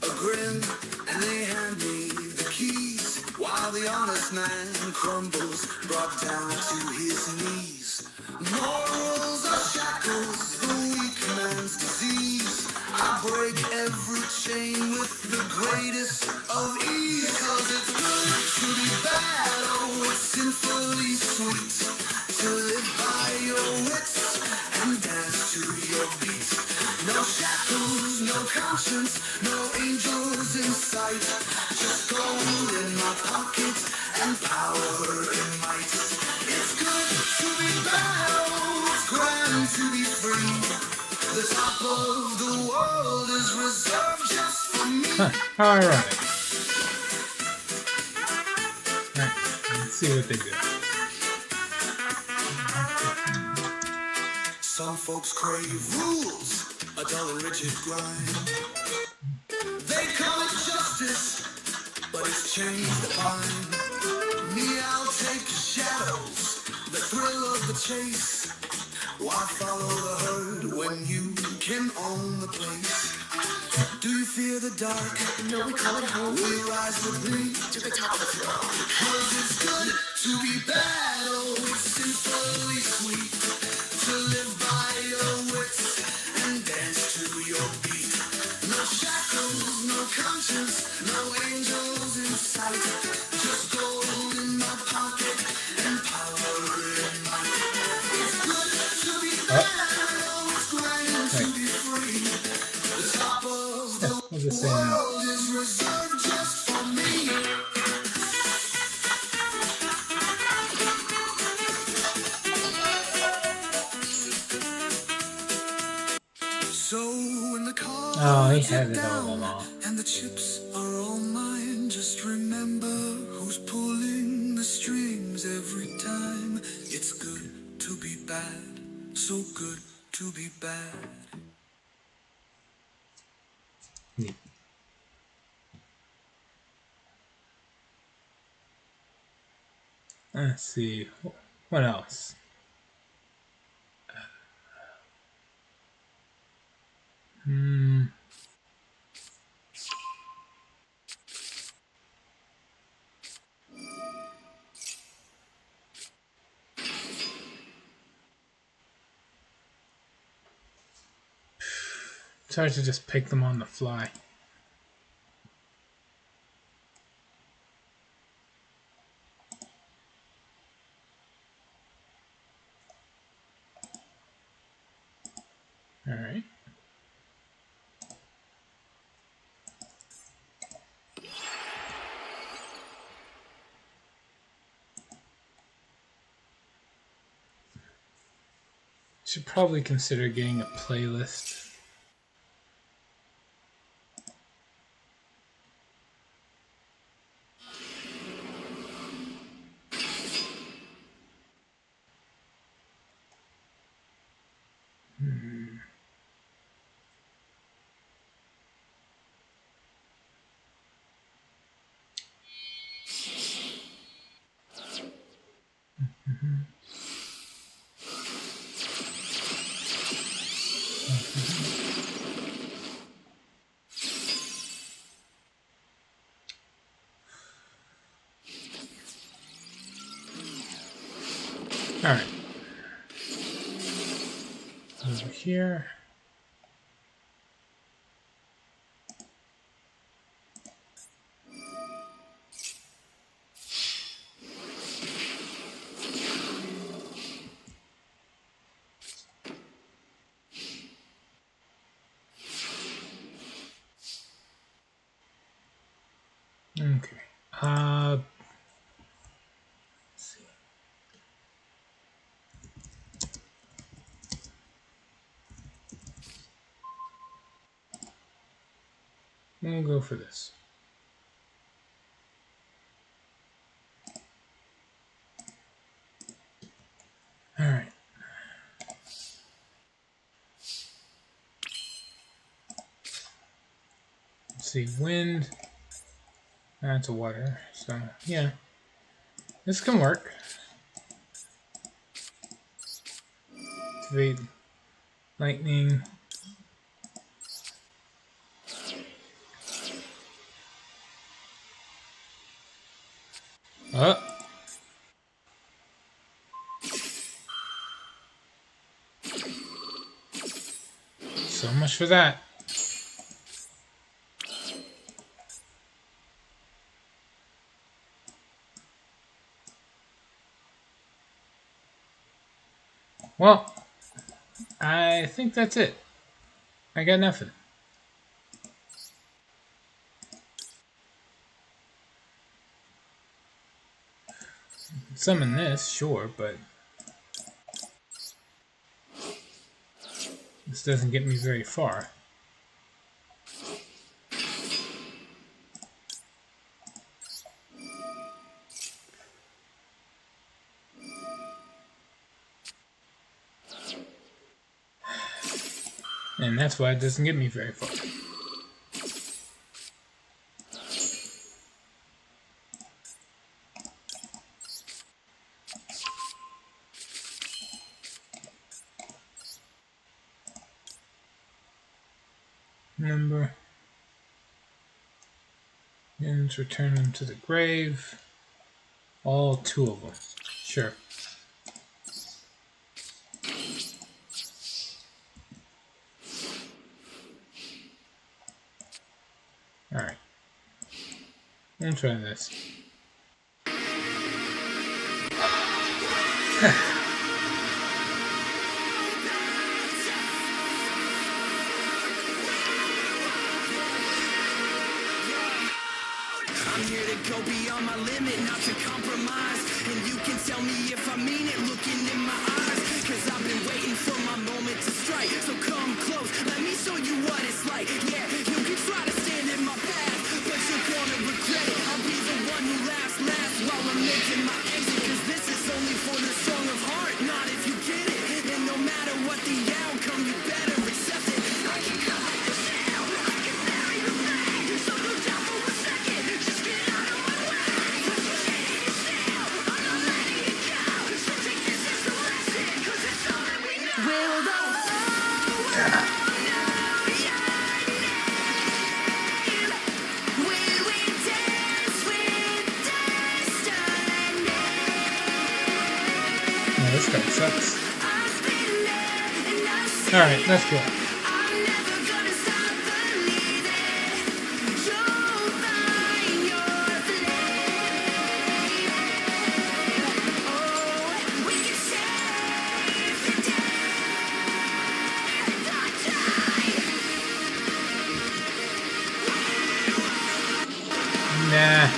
a grin, and they hand me the keys, while the honest man crumbles, brought down to his knees. Morals are shackles, the weak man's disease. I break every chain with the greatest of ease. 'Cause it's good to be bad, oh, it's sinfully sweet to live by your wits and dance to your beat. No shackles, no conscience, no angels in sight. Just gold in my pocket and power in might. It's good to be bad, oh, it's grand to be free. The top of the world is reserved just for me. Alright. Let's see what they do. Some folks crave rules, a dull and rigid grind. They call it justice, but it's changed the mind. Me, I'll take shadows, the thrill of the chase. Why follow the herd when you can own the place? Do you fear the dark? No, we call it home. Will you rise with me To the top of the floor. 'Cause it's good to be bad, oh, it's simply sweet to live by your wits and dance to your beat. No shackles, no conscience, no Oh, he cards had are it all down along. and the chips are all mine. Just remember who's pulling the strings every time. It's good to be bad, so good to be bad. Neat. Let's see. What else? Hmm. It's hard to just pick them on the fly. All right. Should probably consider getting a playlist. All right. Over here. Okay. Let's see. We'll go for this. All right. Let's see. Wind. That's a water. So yeah, this can work. Activate lightning. Oh. So much for that. Well, I think that's it. I got nothing. Summon this, sure, but this doesn't get me very far. And that's why it doesn't get me very far. Number. And return them to the grave. All two of them. Sure. Alright. I'll try this. I'm here to go beyond my limit, not to compromise. And you can tell me if I mean it, looking in my eyes. Cause I've been waiting for my moment to strike. So come close, let me show you what it's like. Yeah. this guy sucks. Alright, let's go. Nah.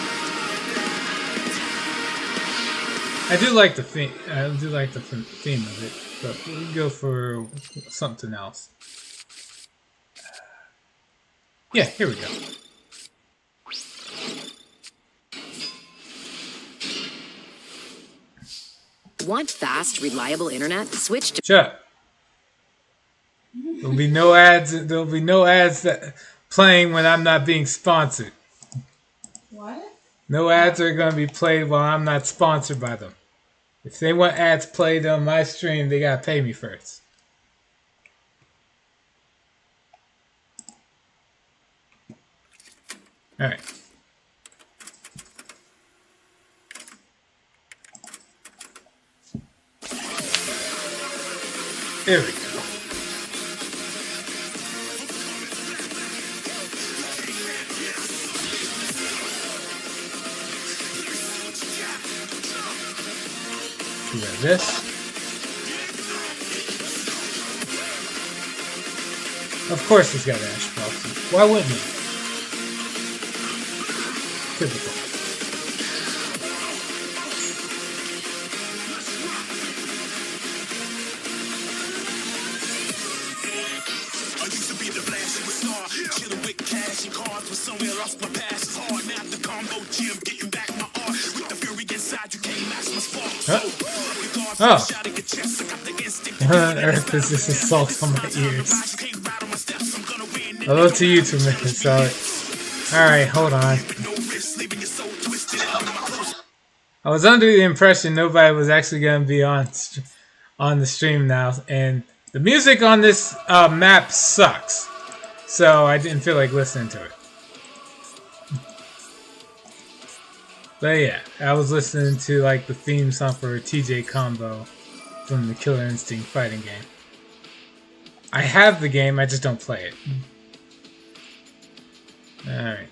I do like the theme. I do like the theme of it, but we'll go for something else. Yeah, here we go. Want fast, reliable internet? Switch to Shut up. There'll be no ads. There'll be no ads that playing when I'm not being sponsored. What? No ads are going to be played while I'm not sponsored by them. If they want ads played on my stream, they got to pay me first. Alright. There we go. We got this. Of course it's got Ash Blossom. Why wouldn't it? Typical. I used to be the flash of a star, chilling with cash and cards, but somewhere else my past is hard. Now the combo gym, getting back my art. With the fury inside, you can't match my spark. Oh. Earth is this assault on my ears. Hello to you too, Mr. Solid. Alright, hold on. I was under the impression nobody was actually going to be on the stream now, and the music on this map sucks, so I didn't feel like listening to it. But yeah, I was listening to like the theme song for TJ Combo from the Killer Instinct fighting game. I have the game, I just don't play it. Alright.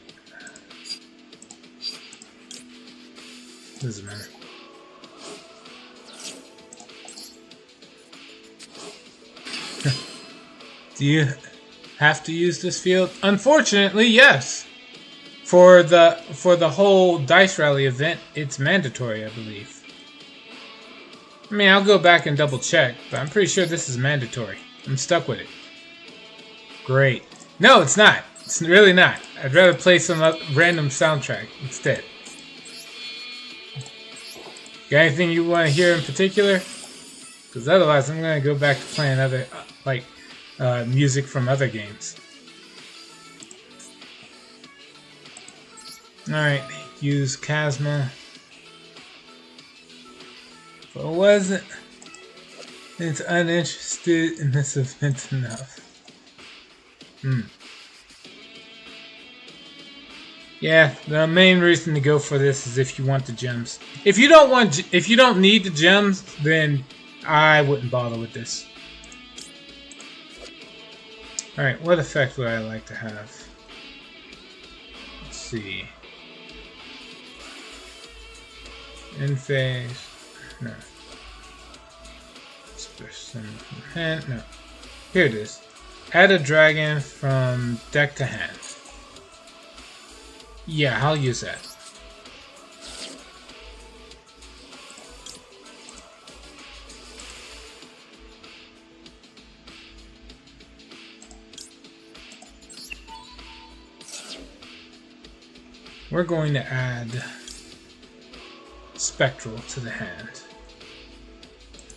Doesn't matter. Do you have to use this field? Unfortunately, yes. For the whole Dice Rally event, it's mandatory, I believe. I mean, I'll go back and double check, but I'm pretty sure this is mandatory. I'm stuck with it. Great. No, it's not. It's really not. I'd rather play some random soundtrack instead. Got anything you want to hear in particular? Because otherwise, I'm going to go back to playing other, music from other games. Alright, use Chasma. But wasn't it's uninterested in this event enough. Yeah, the main reason to go for this is if you want the gems. If you don't need the gems, then I wouldn't bother with this. Alright, what effect would I like to have? Let's see. In phase. No. Special hand. No. Here it is. Add a dragon from deck to hand. Yeah, I'll use that. We're going to add Spectral to the hand.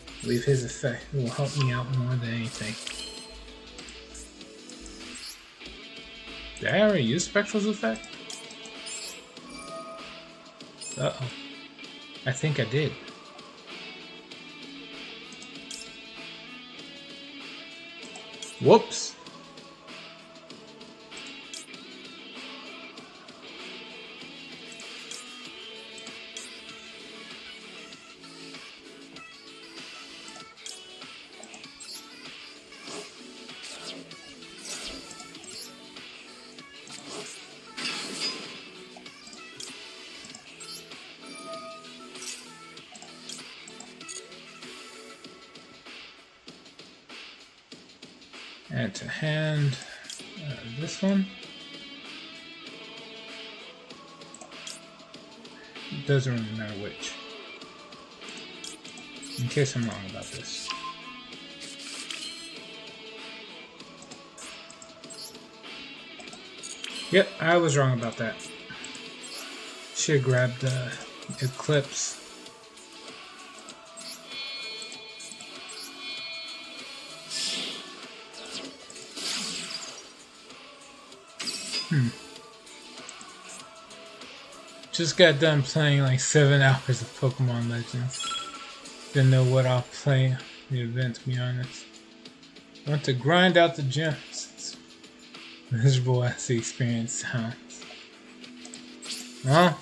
I believe his effect will help me out more than anything. Did I already use Spectral's effect? Uh-oh. I think I did. Whoops. Add to hand. This one. It doesn't really matter which. In case I'm wrong about this. Yep, I was wrong about that. Should have grabbed the Eclipse. Just got done playing like 7 hours of Pokemon Legends. Didn't know what I'll play in the event, to be honest. I want to grind out the gems. It's miserable as the experience sounds. Well,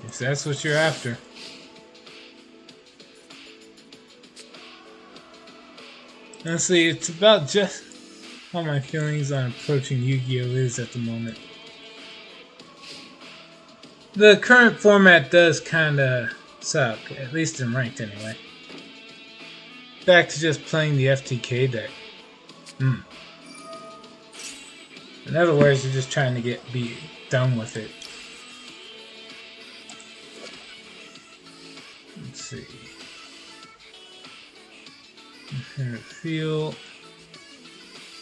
if that's what you're after. Honestly, it's about just how my feelings on approaching Yu-Gi-Oh! Is at the moment. The current format does kinda suck, at least in ranked anyway. Back to just playing the FTK deck. In other words, you're just trying to be done with it. Let's see. In the field.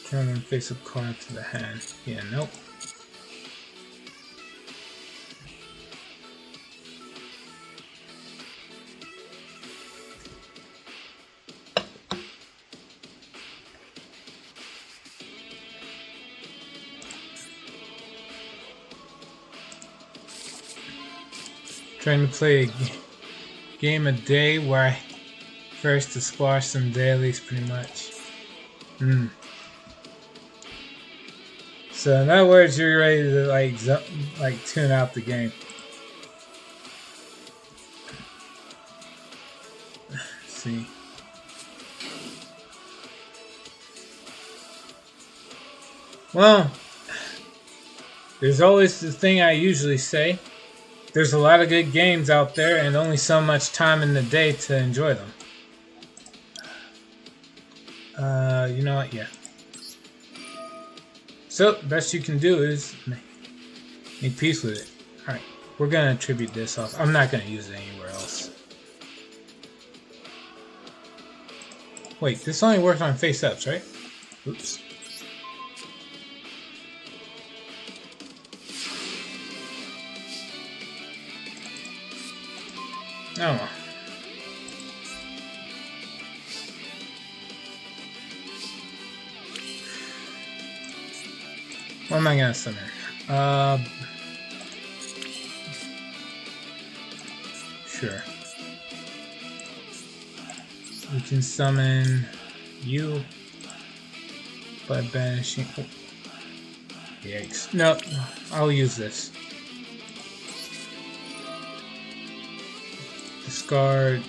Turn and face up card to the hand. Yeah, nope. Trying to play a game a day where I first to squash some dailies pretty much. So in other words, you're ready to like tune out the game. Let's see. Well, there's always the thing I usually say. There's a lot of good games out there and only so much time in the day to enjoy them. You know what? Yeah. So, best you can do is make peace with it. Alright, we're going to attribute this off. I'm not going to use it anywhere else. Wait, this only works on face-ups, right? Oops. Oh. What am I gonna summon? Sure. We can summon you by banishing. Oh. Yikes. No, I'll use this. Discard.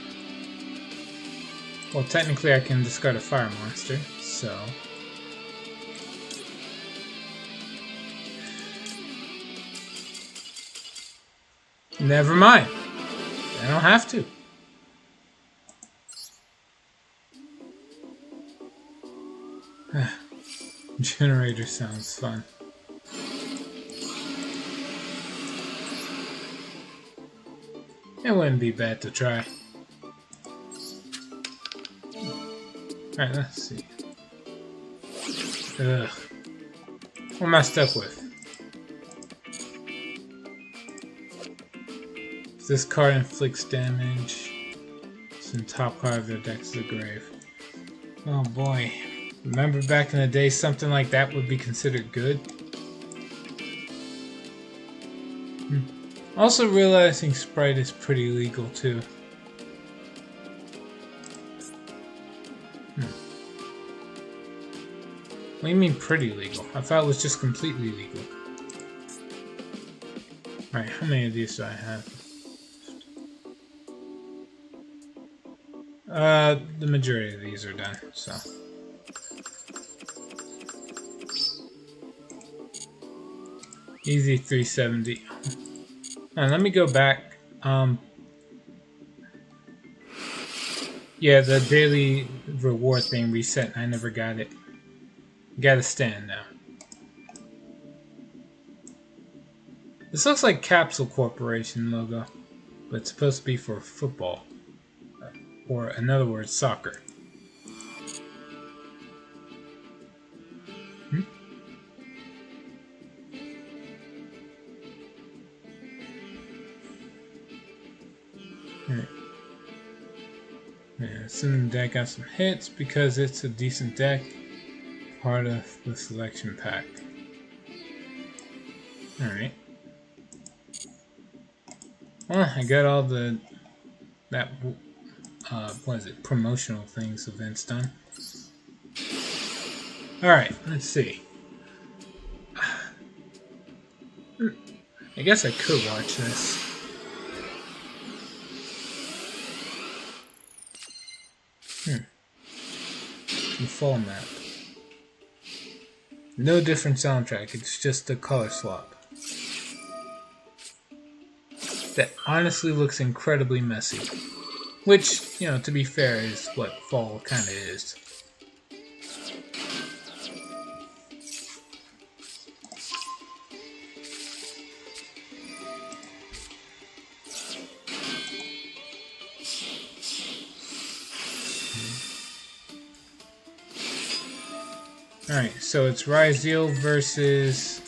Well, technically I can discard a fire monster, so. Never mind. I don't have to. Generator sounds fun. It wouldn't be bad to try. Alright, let's see. Ugh. What am I stuck with? This card inflicts damage. It's in top card of the deck to the grave. Oh boy. Remember back in the day something like that would be considered good? Also realizing Sprite is pretty legal too. What do you mean pretty legal? I thought it was just completely legal. Alright, how many of these do I have? The majority of these are done, so. Easy 370. Now let me go back. Yeah, the daily reward thing reset. I never got it. Gotta stand now. This looks like Capsule Corporation logo, but it's supposed to be for football. Or, in other words, soccer. Alright. Yeah, assuming the deck got some hits because it's a decent deck. Part of the selection pack. Alright. Well, I got all what is it, promotional things, events done. Alright, let's see. I guess I could watch this. The fall map. No different soundtrack, it's just a color swap. That honestly looks incredibly messy. Which, you know, to be fair, is what fall kinda is. Alright, so it's Ryzeal versus...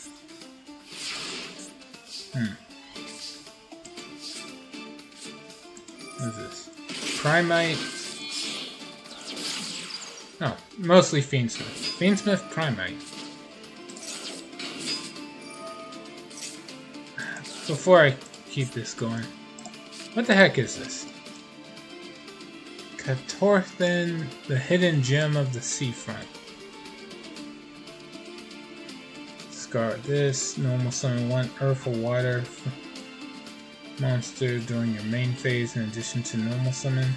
What is this? Primite... Oh, mostly Fiendsmith. Fiendsmith, Primite. Before I keep this going, what the heck is this? Catorthan, the hidden gem of the seafront. Discard this. Normal summon 1 earth or water monster during your main phase in addition to normal summon.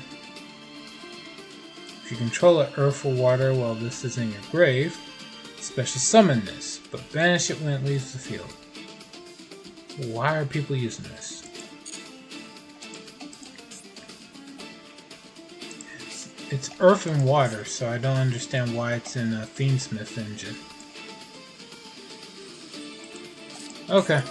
If you control an earth or water while this is in your grave, special summon this, but banish it when it leaves the field. Why are people using this? It's earth and water, so I don't understand why it's in a Fiendsmith engine. Okay.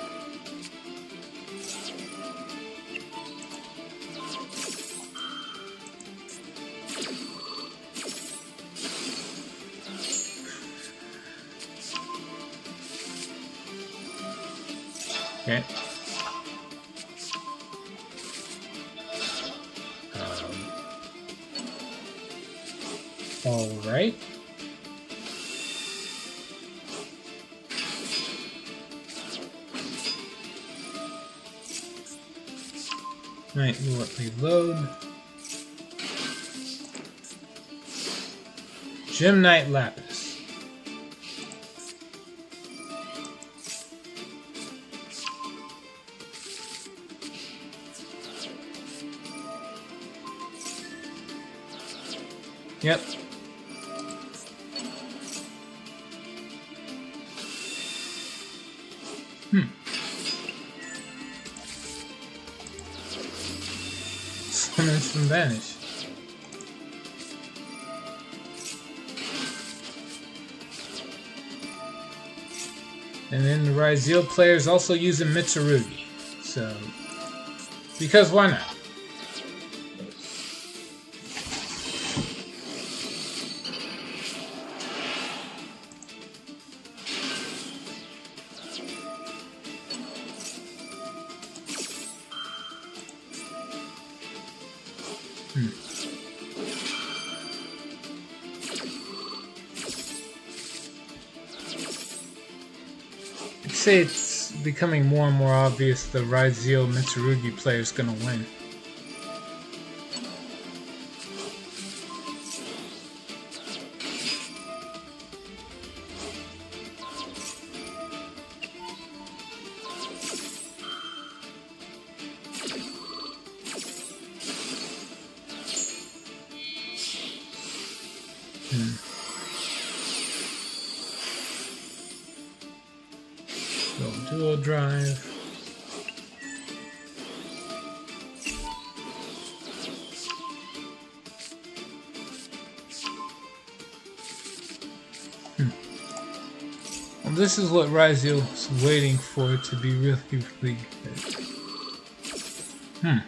Okay. All right. Right, reload. Gem Knight Lapis. Yep. Summons from Vanish. And then the Ryzeal players also using Mitsurugi. So, because why not? I'd say it's becoming more and more obvious the Ryzeal Mitsurugi player is going to win. Go dual drive. Well, this is what Raziel's waiting for to be really, really good.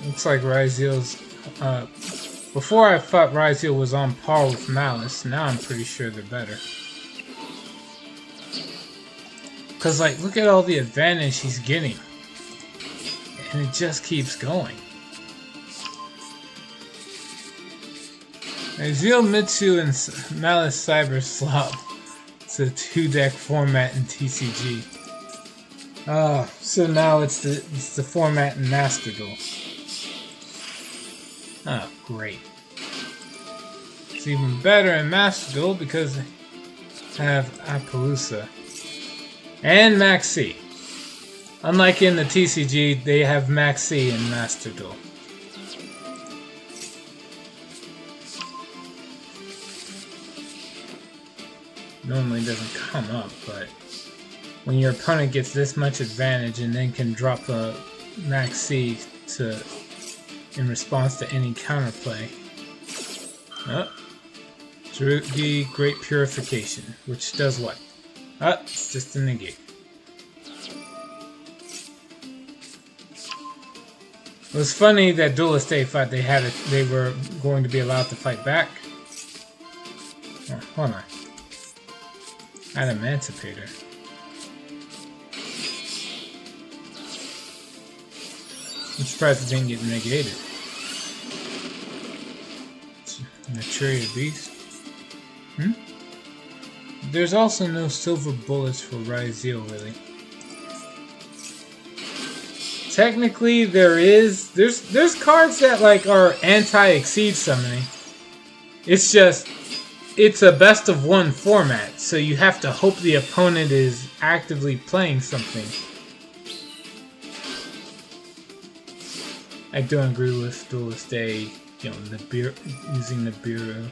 Looks like Raziel's... before I thought Raziel was on par with Malice, now I'm pretty sure they're better. Cause like, look at all the advantage he's getting. And it just keeps going. Raziel, Mitsu, and Malice Cyber Slop. It's a 2-deck format in TCG. So now it's the format in Master Duel. Oh, great. It's even better in Master Duel because I have Appaloosa. And Maxi. Unlike in the TCG, they have Maxi in Master Duel. Normally doesn't come up, but when your opponent gets this much advantage and then can drop a Maxi in response to any counterplay. Oh. Tsurugi Great Purification, which does what? It's just a negate. It was funny that Duelist A thought they were going to be allowed to fight back. Oh, hold on. Adamantipator. I'm surprised it didn't get negated. Maturia Beast. There's also no silver bullets for Raziel, really. Technically, there's cards that like are anti-exceed summoning. It's just it's a best of one format, so you have to hope the opponent is actively playing something. I do agree with Duelist A, using the Bureau.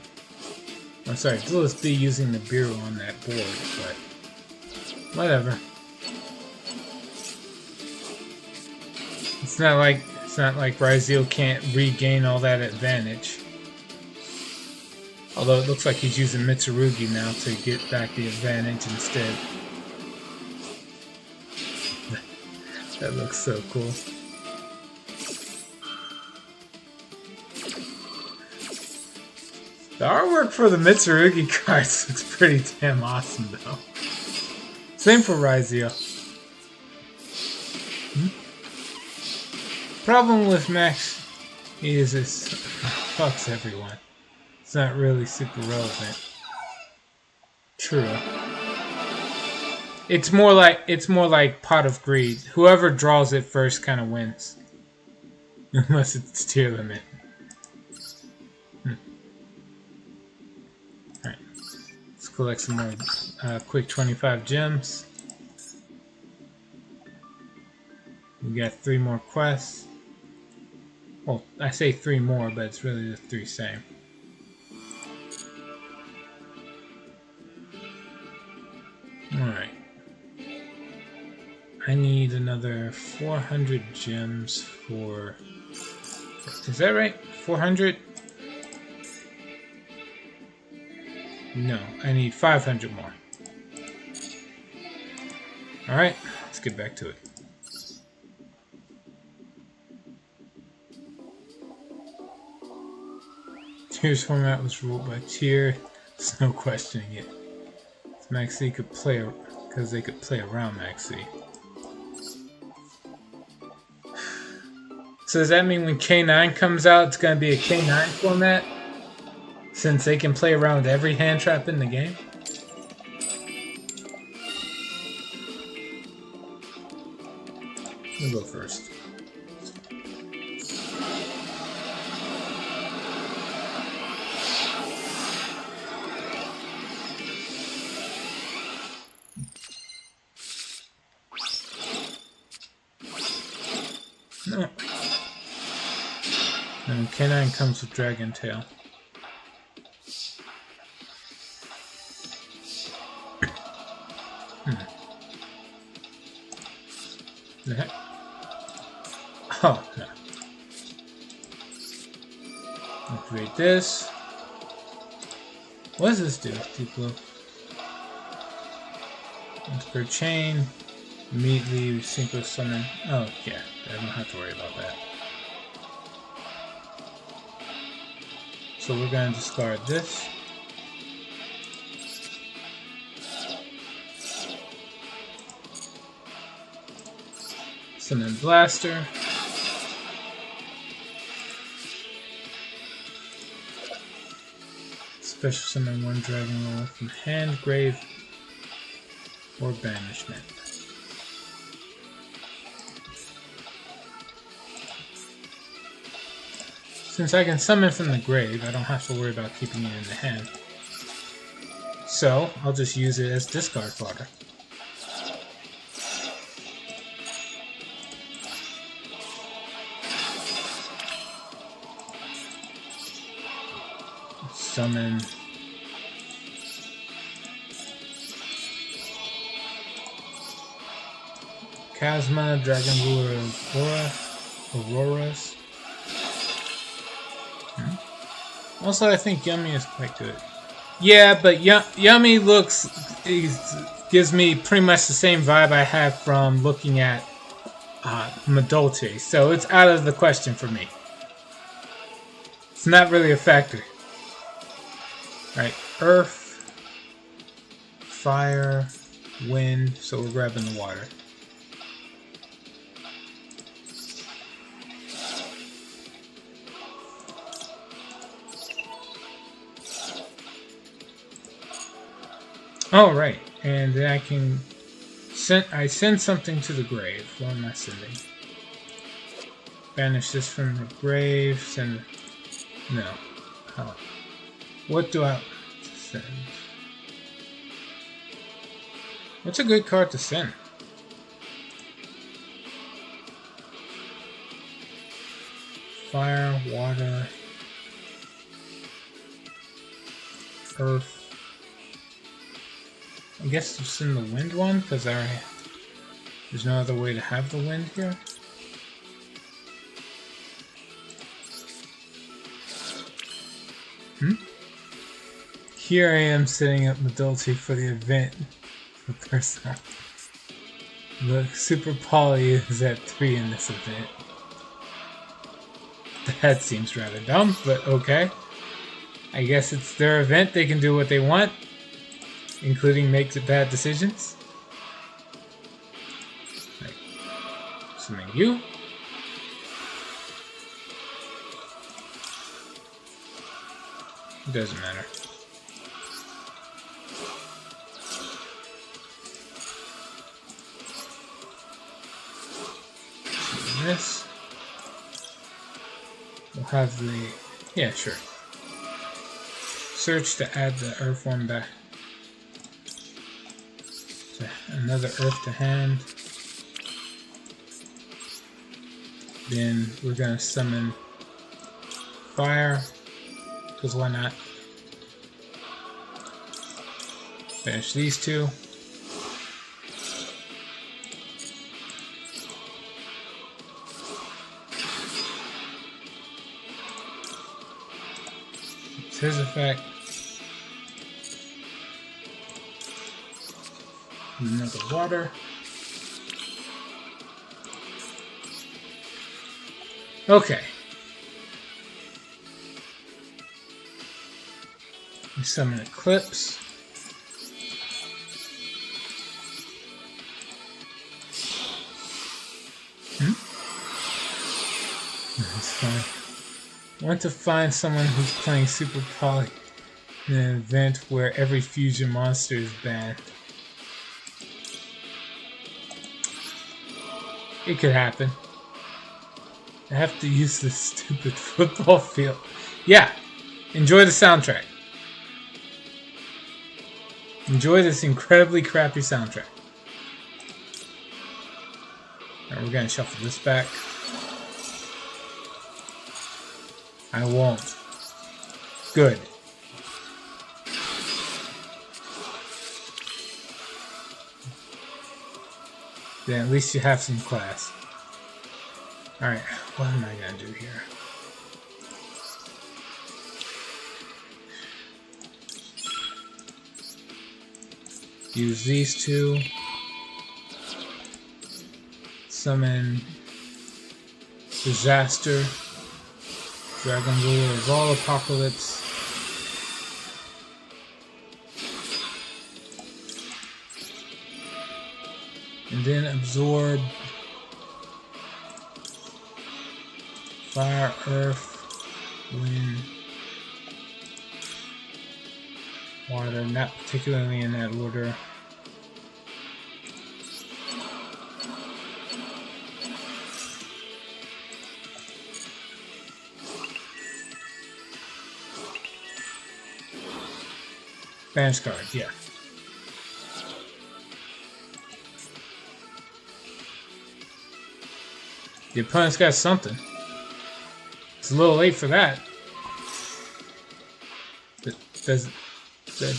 I'm sorry, Duelist B using the Bureau on that board, but whatever. It's not like Raziel can't regain all that advantage. Although it looks like he's using Mitsurugi now to get back the advantage instead. That looks so cool. The artwork for the Mitsurugi cards looks pretty damn awesome though. Same for Raziel. Problem with Max is it fucks everyone. It's not really super relevant. True. It's more like Pot of Greed. Whoever draws it first kind of wins. Unless it's tier limit. Alright. Let's collect some more quick 25 gems. We got 3 more quests. Well, I say 3 more, but it's really the 3 same. Alright. I need another 400 gems for... Is that right? 400? No, I need 500 more. Alright, let's get back to it. Tier's format was ruled by tier. There's no questioning it. Maxi could play because they could play around Maxi. So does that mean when K9 comes out, it's going to be a K9 format? Since they can play around with every hand trap in the game? We'll go first. No. And K9 comes with Dragon Tail. The heck? Oh, no. Activate this. What does this do? Deep blue. Once per chain. Immediately synchro summon. Oh yeah, I don't have to worry about that. So we're gonna discard this. Summon Blaster. Special summon one Dragon Roll from hand, grave, or banishment. Since I can summon from the grave, I don't have to worry about keeping it in the hand. So, I'll just use it as discard fodder. Summon Chasma, Dragon Ruler, Auroras. Also, I think Yummy is quite good. Yeah, but Yummy gives me pretty much the same vibe I have from looking at Madolche, so it's out of the question for me. It's not really a factor. Right, Earth, Fire, Wind, so we're grabbing the water. Oh, right, and then I can send something to the grave. What am I sending? Banish this from the grave, send... No. Oh. What do I send? What's a good card to send? Fire, water, earth. I guess to send the wind one, because there's no other way to have the wind here. Here I am setting up Madolche for the event for personal. Look, Super Poly is at 3 in this event. That seems rather dumb, but okay. I guess it's their event, they can do what they want, including make bad decisions. Right. Assuming you. It doesn't matter. This. We'll have the... Yeah, sure. Search to add the earth one back. So another earth to hand. Then we're gonna summon fire. Because why not? Finish these two. It's his effect. Another water. Okay. We summon Eclipse. That's fine. I want to find someone who's playing Super Poly in an event where every fusion monster is banned. It could happen. I have to use this stupid football field. Yeah, enjoy the soundtrack. Enjoy this incredibly crappy soundtrack. Alright, we're gonna shuffle this back. I won't. Good. Then at least you have some class. Alright, what am I gonna do here? Use these two. Summon Disaster. Dragon Ruler of all Apocalypse. And then absorb Fire, Earth, Wind, Water, not particularly in that order. Banish card, yeah. The opponent's got something. It's a little late for that. That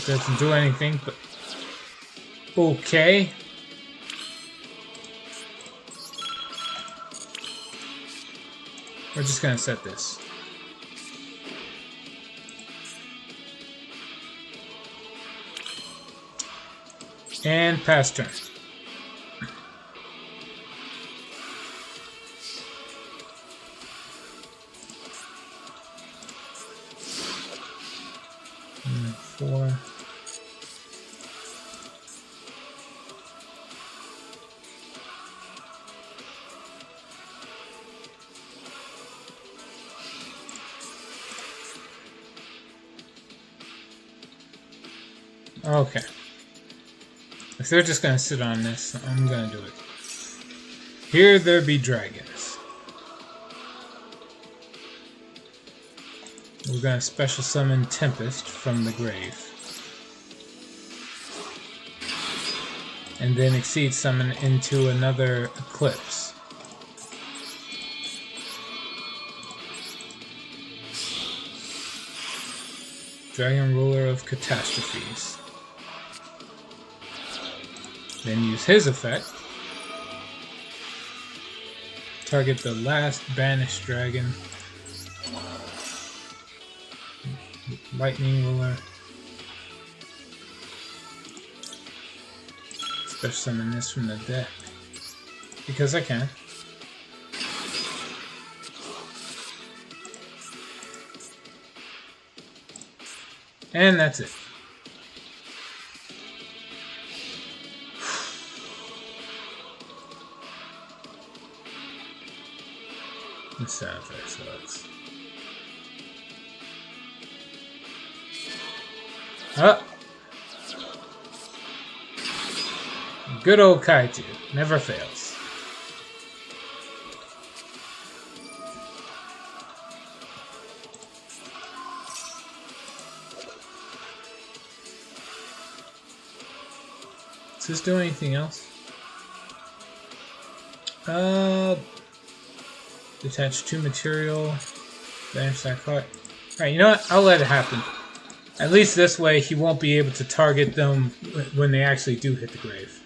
doesn't do anything, but okay. We're just gonna set this. And pass turn. Four. Okay. If they're just gonna sit on this, I'm gonna do it. Here there be dragons. We're gonna special summon Tempest from the grave. And then Exceed summon into another Eclipse. Dragon Ruler of Catastrophes. Then use his effect. Target the last banished dragon. Lightning Ruler. Special summon this from the deck. Because I can. And that's it. This sound effect sucks. Oh! Good old Kaiju. Never fails. Does this do anything else? Detach 2 material. Banish that card. Alright, you know what? I'll let it happen. At least this way he won't be able to target them when they actually do hit the grave.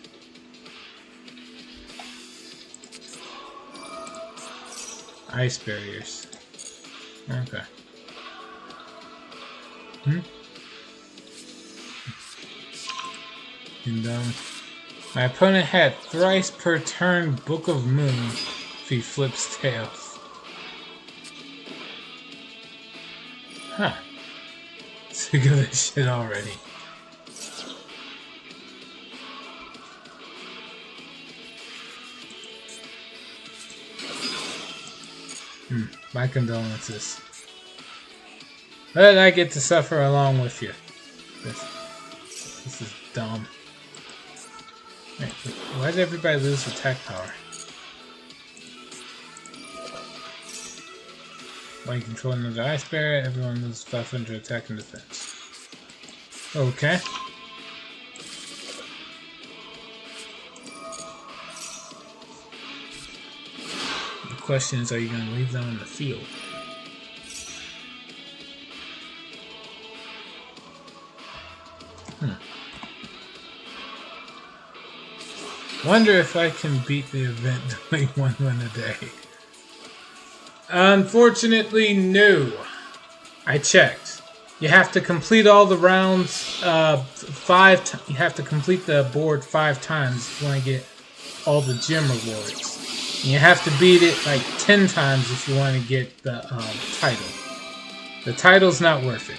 Ice barriers. Okay. And my opponent had thrice per turn Book of Moon if he flips tails. Huh. Sick of this shit already. My condolences. But I get to suffer along with you. This is dumb. Wait, why did everybody lose attack power? While you control another ice barrier, everyone loses 500 attack and defense. Okay. The question is, are you going to leave them in the field? Wonder if I can beat the event doing 1 win a day. Unfortunately, no. I checked. You have to complete all the rounds you have to complete the board 5 times if you want to get all the gym rewards. And you have to beat it like 10 times if you want to get the title. The title's not worth it.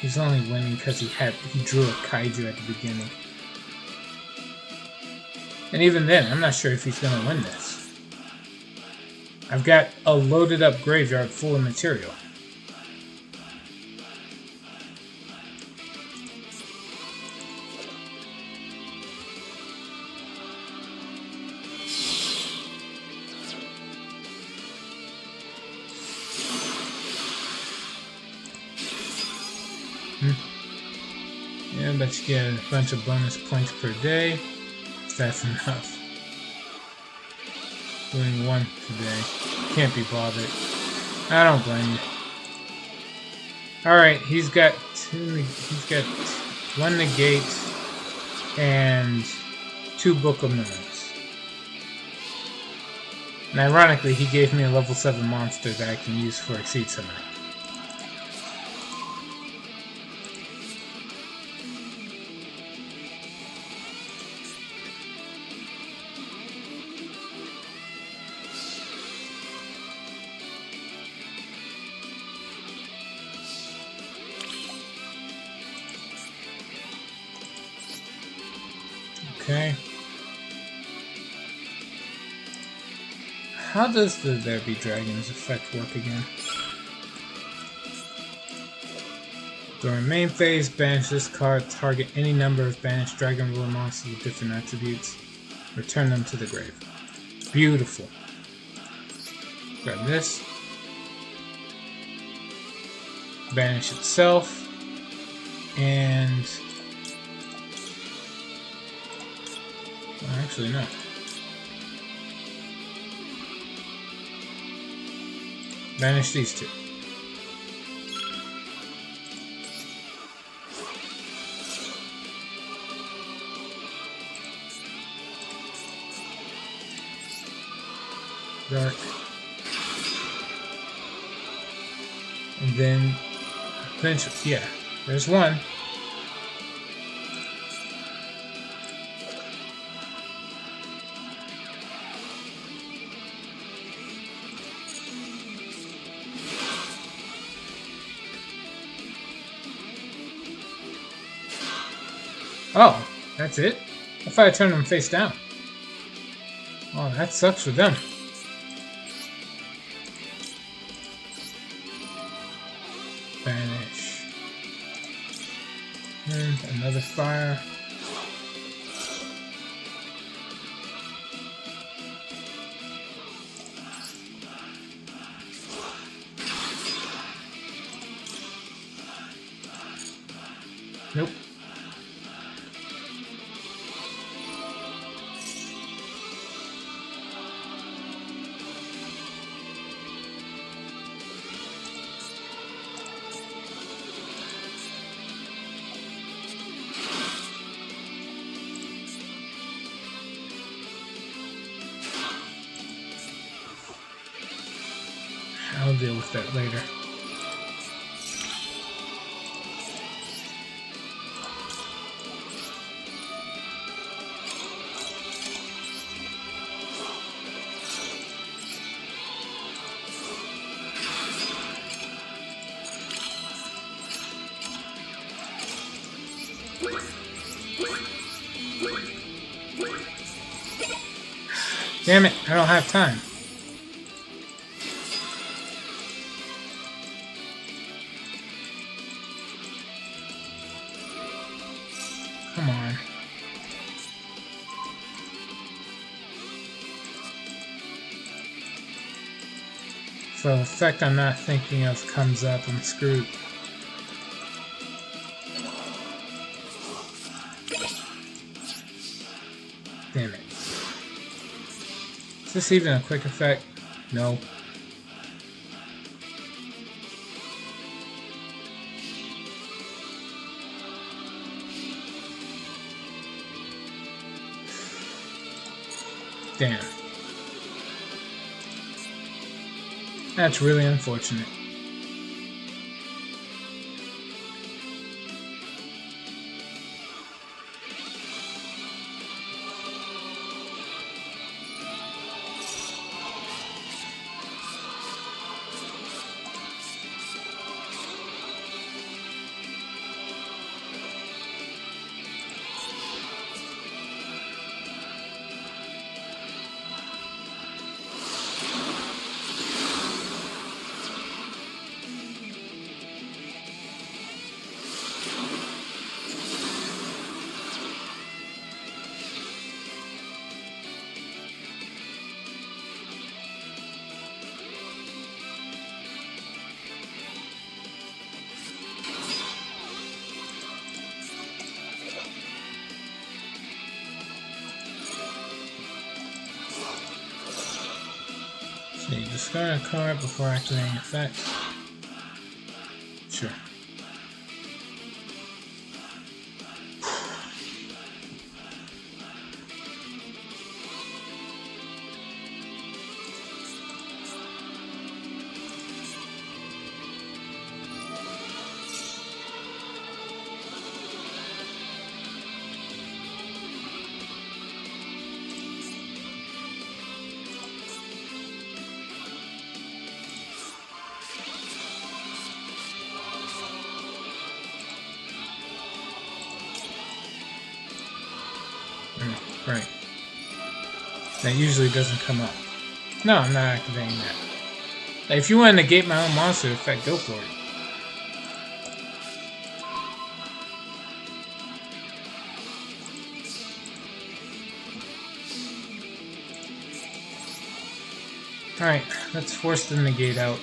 He's only winning because he drew a kaiju at the beginning. And even then, I'm not sure if he's going to win this. I've got a loaded up graveyard full of material. Yeah, but you get a bunch of bonus points per day. If that's enough. Doing 1 today. Can't be bothered. I don't blame you. Alright, he's got 1 negate and 2 Book of Memories. And ironically, he gave me a level 7 monster that I can use for Exceed Summon. Okay. How does the There Be Dragons effect work again? During main phase, banish this card, target any number of banished Dragon Ruler monsters with different attributes. Return them to the grave. Beautiful. Grab this. Banish itself. And... well, actually, no. Banish these 2. Dark. And then, yeah, there's 1. Oh, that's it? I thought I turned them face down. Oh, that sucks for them. Banish. And another fire. Nope. I'll deal with that later. Damn it, I don't have time. Come on. So the effect I'm not thinking of comes up, I'm screwed. Damn it. Is this even a quick effect? No. Damn. That's really unfortunate. So you discard a card before activating effects. Sure. Right. That usually doesn't come up. No, I'm not activating that. Like, if you want to negate my own monster effect, go for it. Alright, let's force the negate out.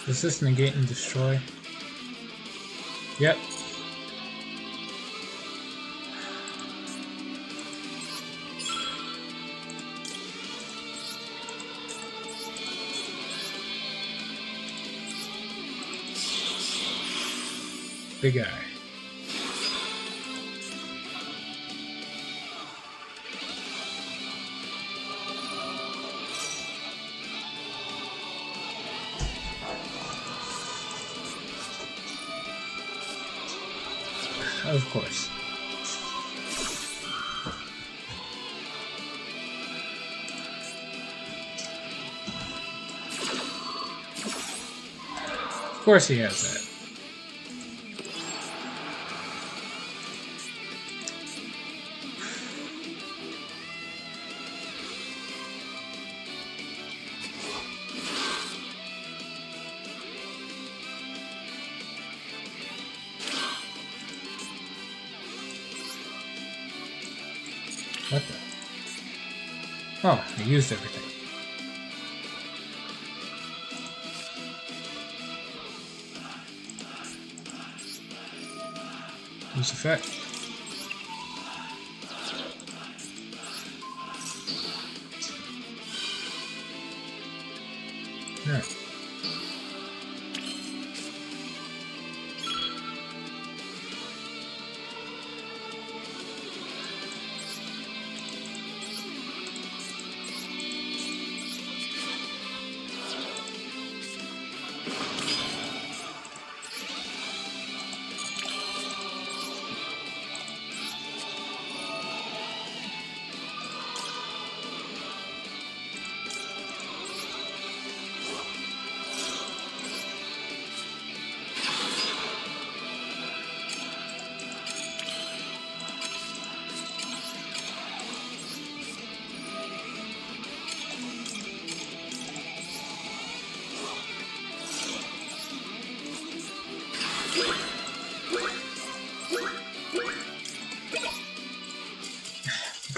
Does this negate and destroy? Yep. Big eye. Of course. Of course he has that. What the? Oh, I used everything. Use effect. Yeah.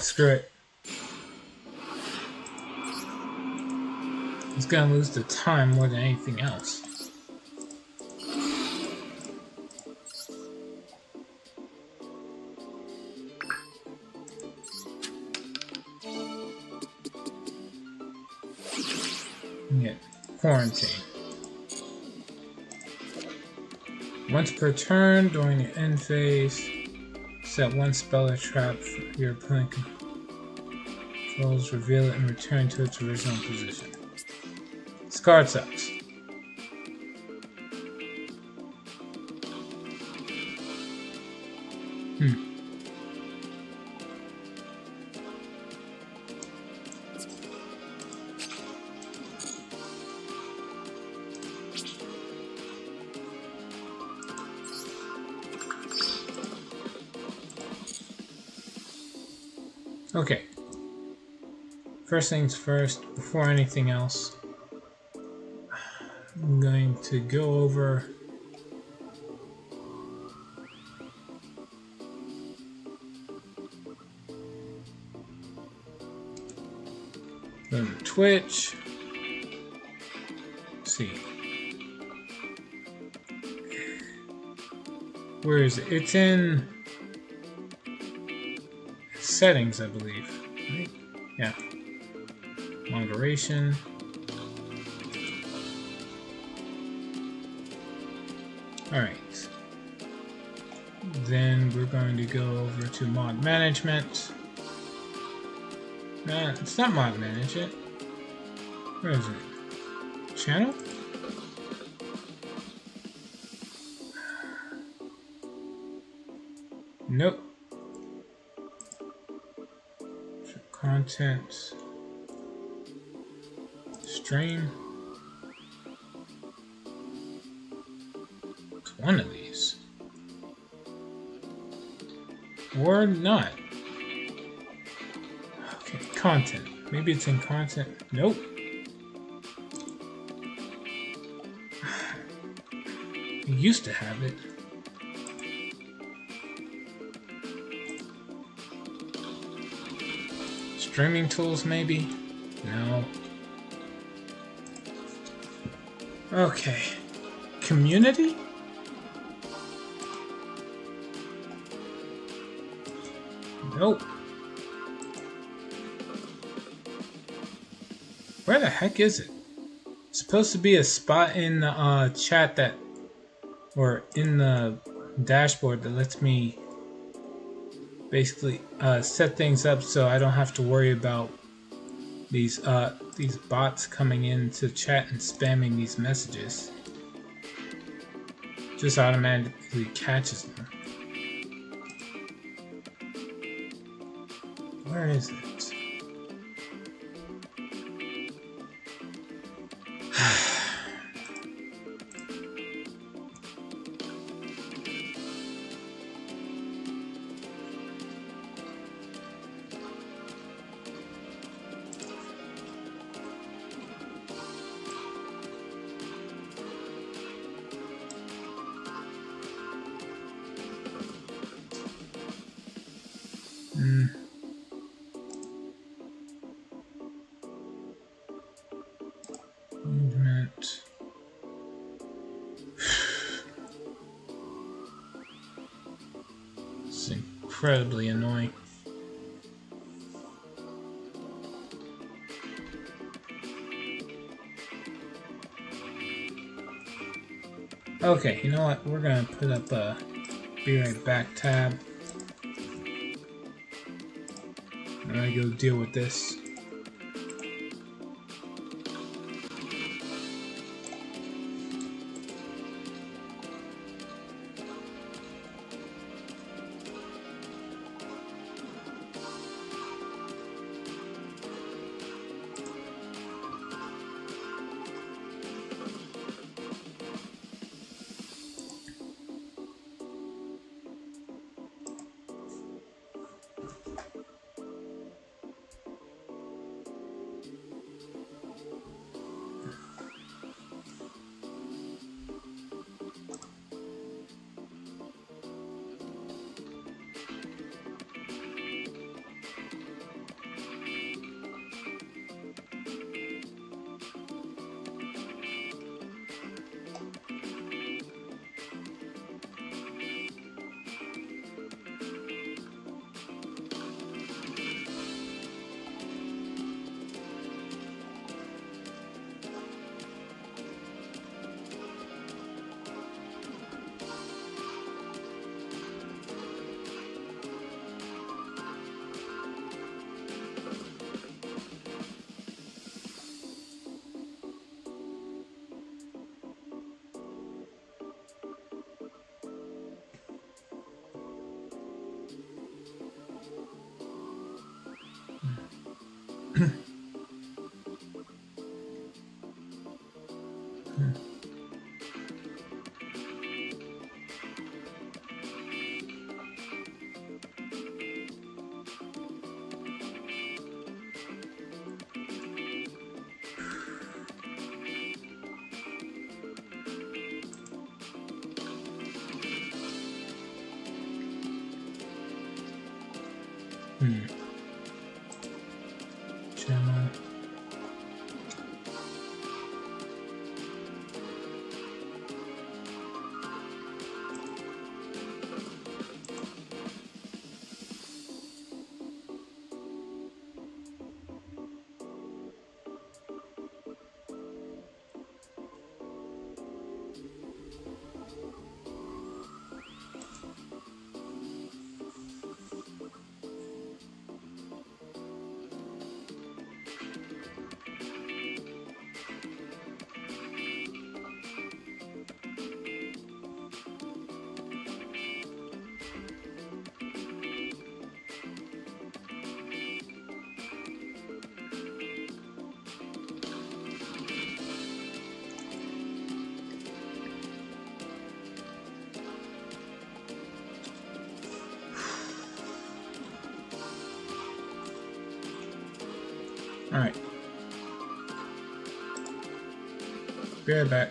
Screw it. gonna lose the time more than anything else. Yeah, quarantine. Once per turn during the end phase, set one spell or trap for your opponent controls, reveal it, and return to its original position. This card sucks. Okay. First things first, before anything else, I'm going to go over Twitch. Let's see. Where is it? It's in settings, I believe. Right? Yeah. Moderation. Alright. Then we're going to go over to mod management. It's not mod management. Where is it? Channel? Nope. Content. Stream. It's one of these. Or not. Okay, content. Maybe it's in content. Nope. I used to have it. Streaming tools, maybe? No. Okay. Community? Nope. Where the heck is it? It's supposed to be a spot in the chat that, or in the dashboard that lets me basically set things up so I don't have to worry about these bots coming into chat and spamming these messages. Just automatically catches them. Where is it? Movement. It's incredibly annoying. Okay, you know what? We're gonna put up a be right back tab. I'm gonna go deal with this. Channel. Alright. Be right back.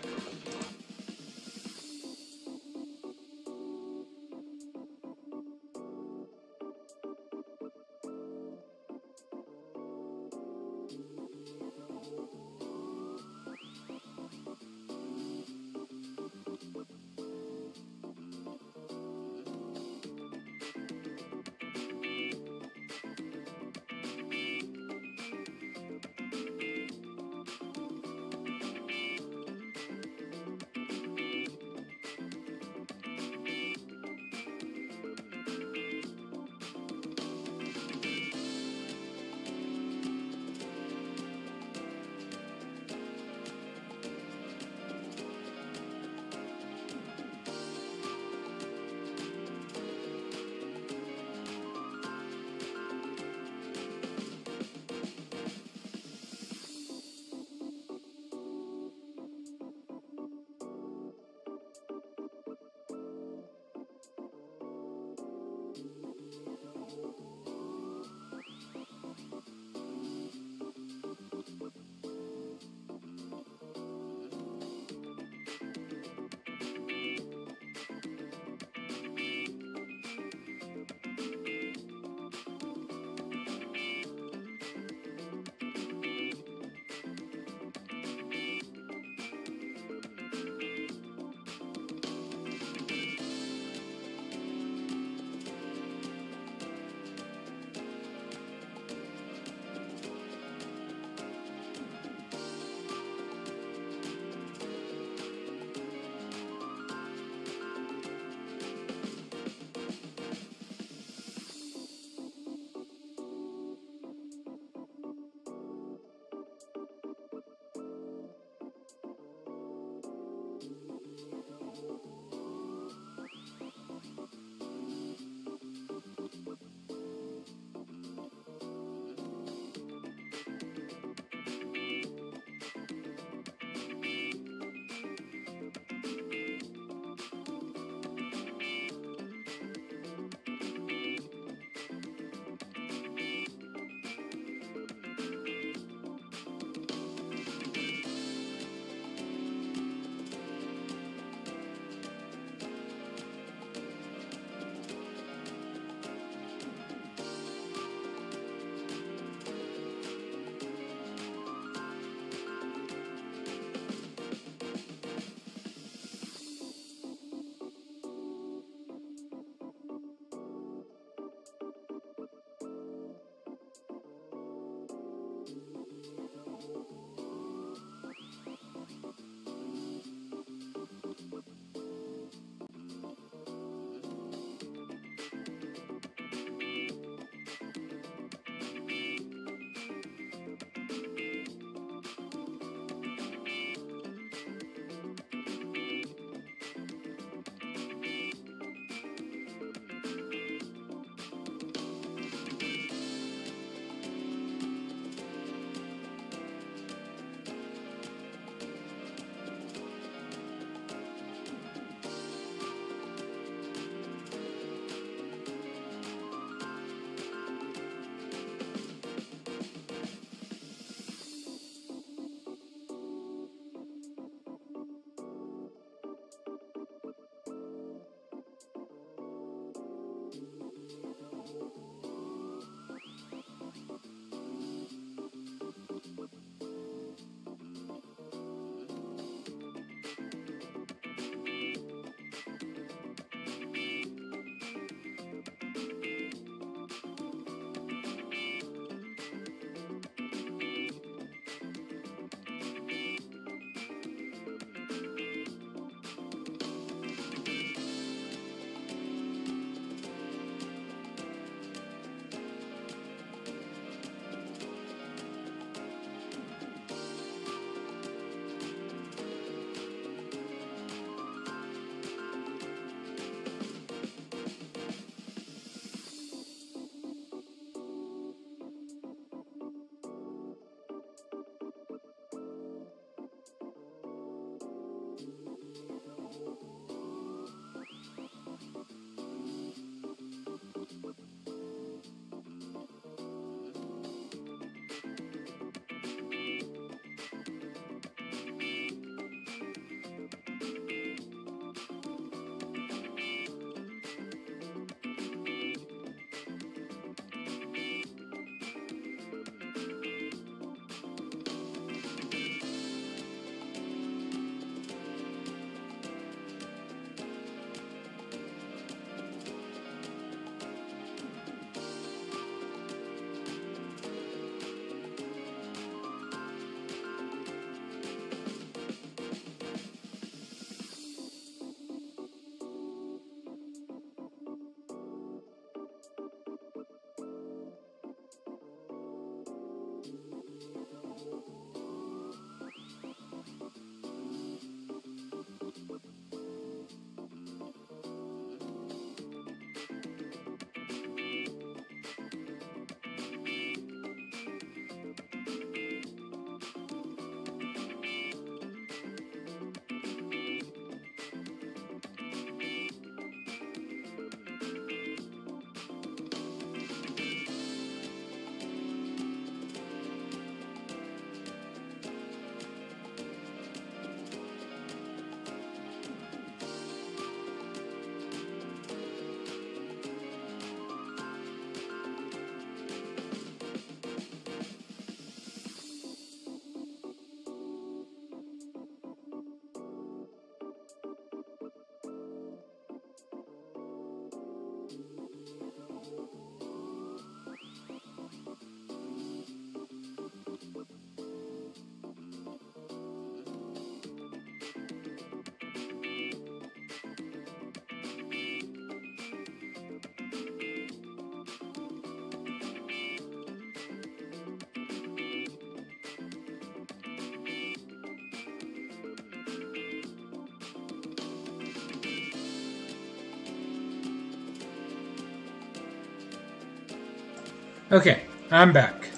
Okay, I'm back.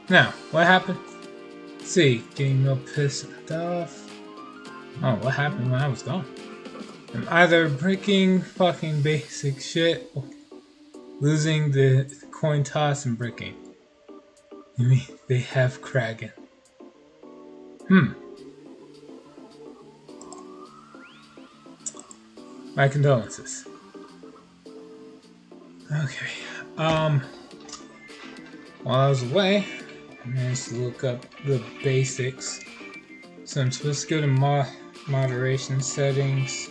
Now, what happened? Let's see, getting real pissed off. Oh, what happened when I was gone? I'm either breaking fucking basic shit, or losing the coin toss and bricking. I mean, they have Kraken. My condolences. Okay. While I was away, I managed to look up the basics. So I'm supposed to go to moderation settings.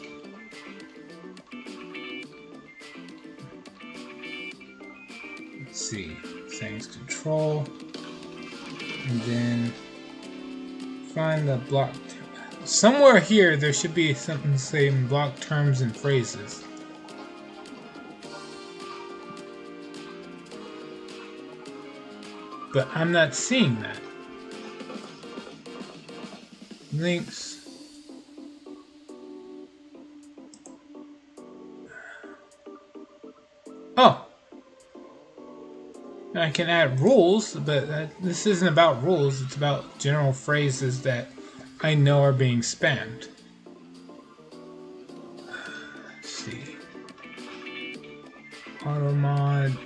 Let's see. Settings control. And then find the block. Somewhere here there should be something saying block terms and phrases. But I'm not seeing that. Links. Oh! I can add rules, but this isn't about rules, it's about general phrases that I know are being spammed. Let's see. Automod.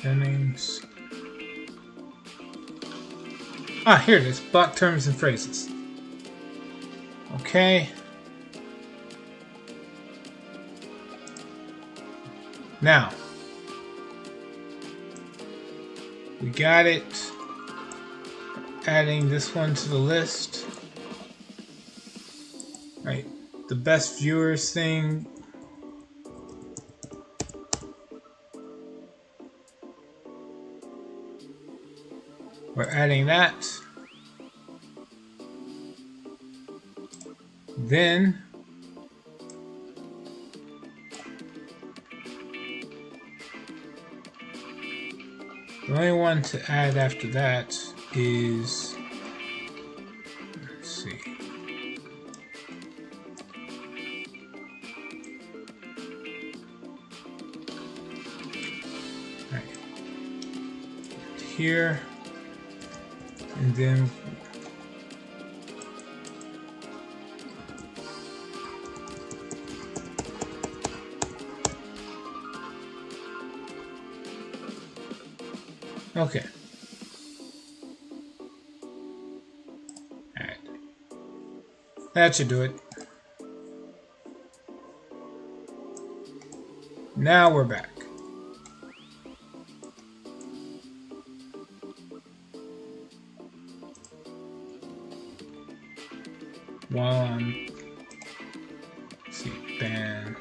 Settings. Ah, here it is. Block terms and phrases. Okay. Now, we got it. Adding this one to the list. Right. The best viewers thing. We're adding that. Then the only one to add after that is, let's see. Right. Here. And then okay. Alright. That should do it. Now we're back. While I'm, let's see, ban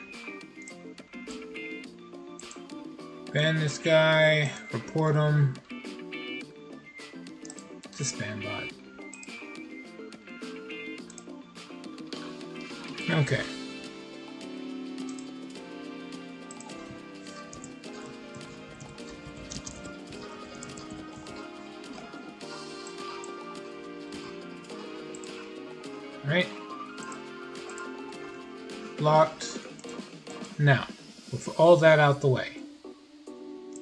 this guy, report him. It's a spam bot. Okay. Right. Blocked. Now, with all that out the way,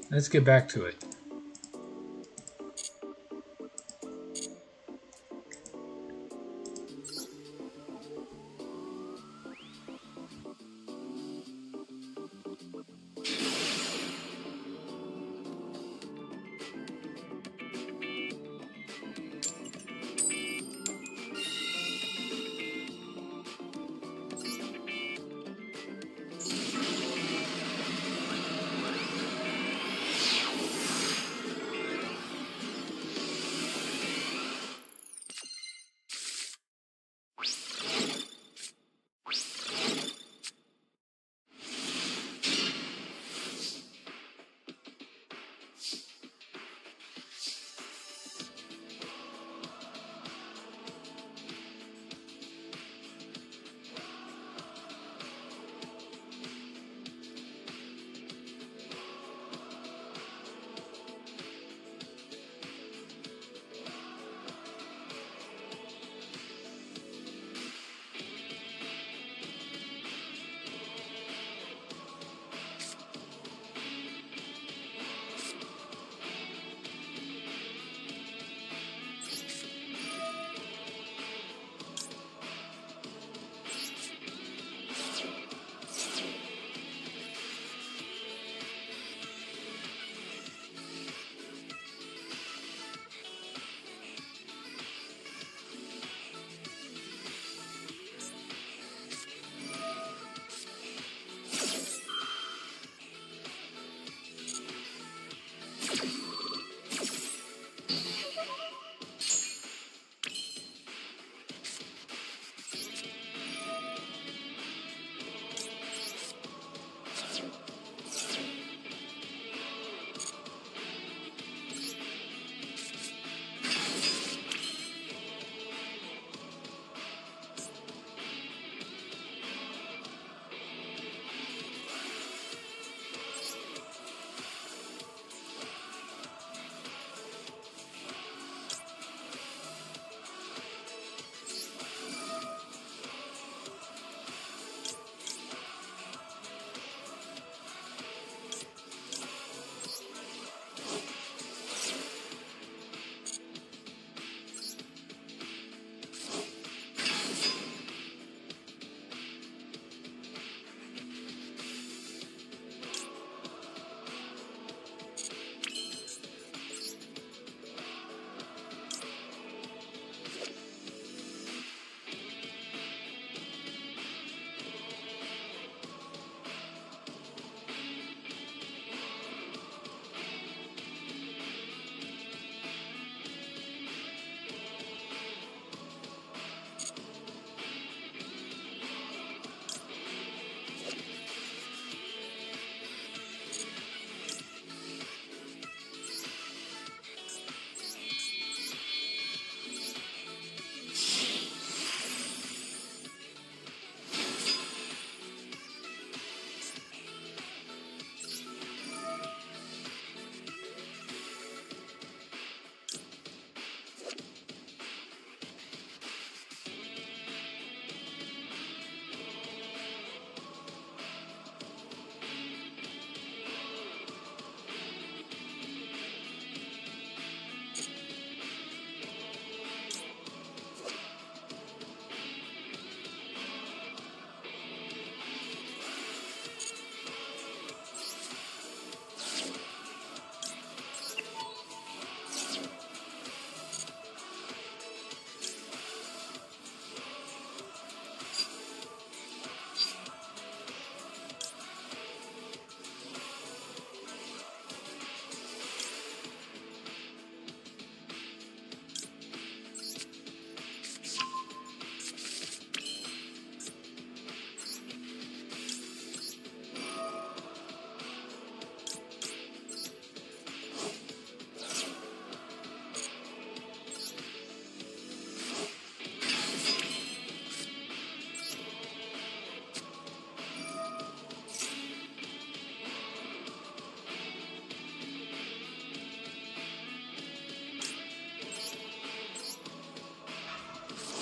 let's get back to it.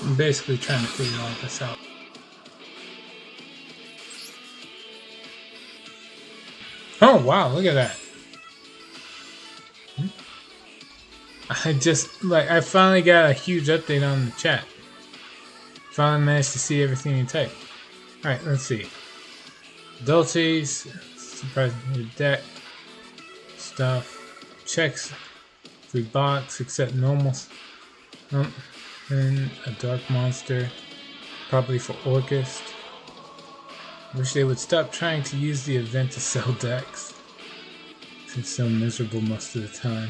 I'm basically trying to figure all this out. Oh wow, look at that. I finally got a huge update on the chat. Finally managed to see everything you type. Alright, let's see. Dolces, surprisingly deck, stuff, checks, free box, except normals. And a dark monster, probably for Orcust. Wish they would stop trying to use the event to sell decks. It's so miserable most of the time.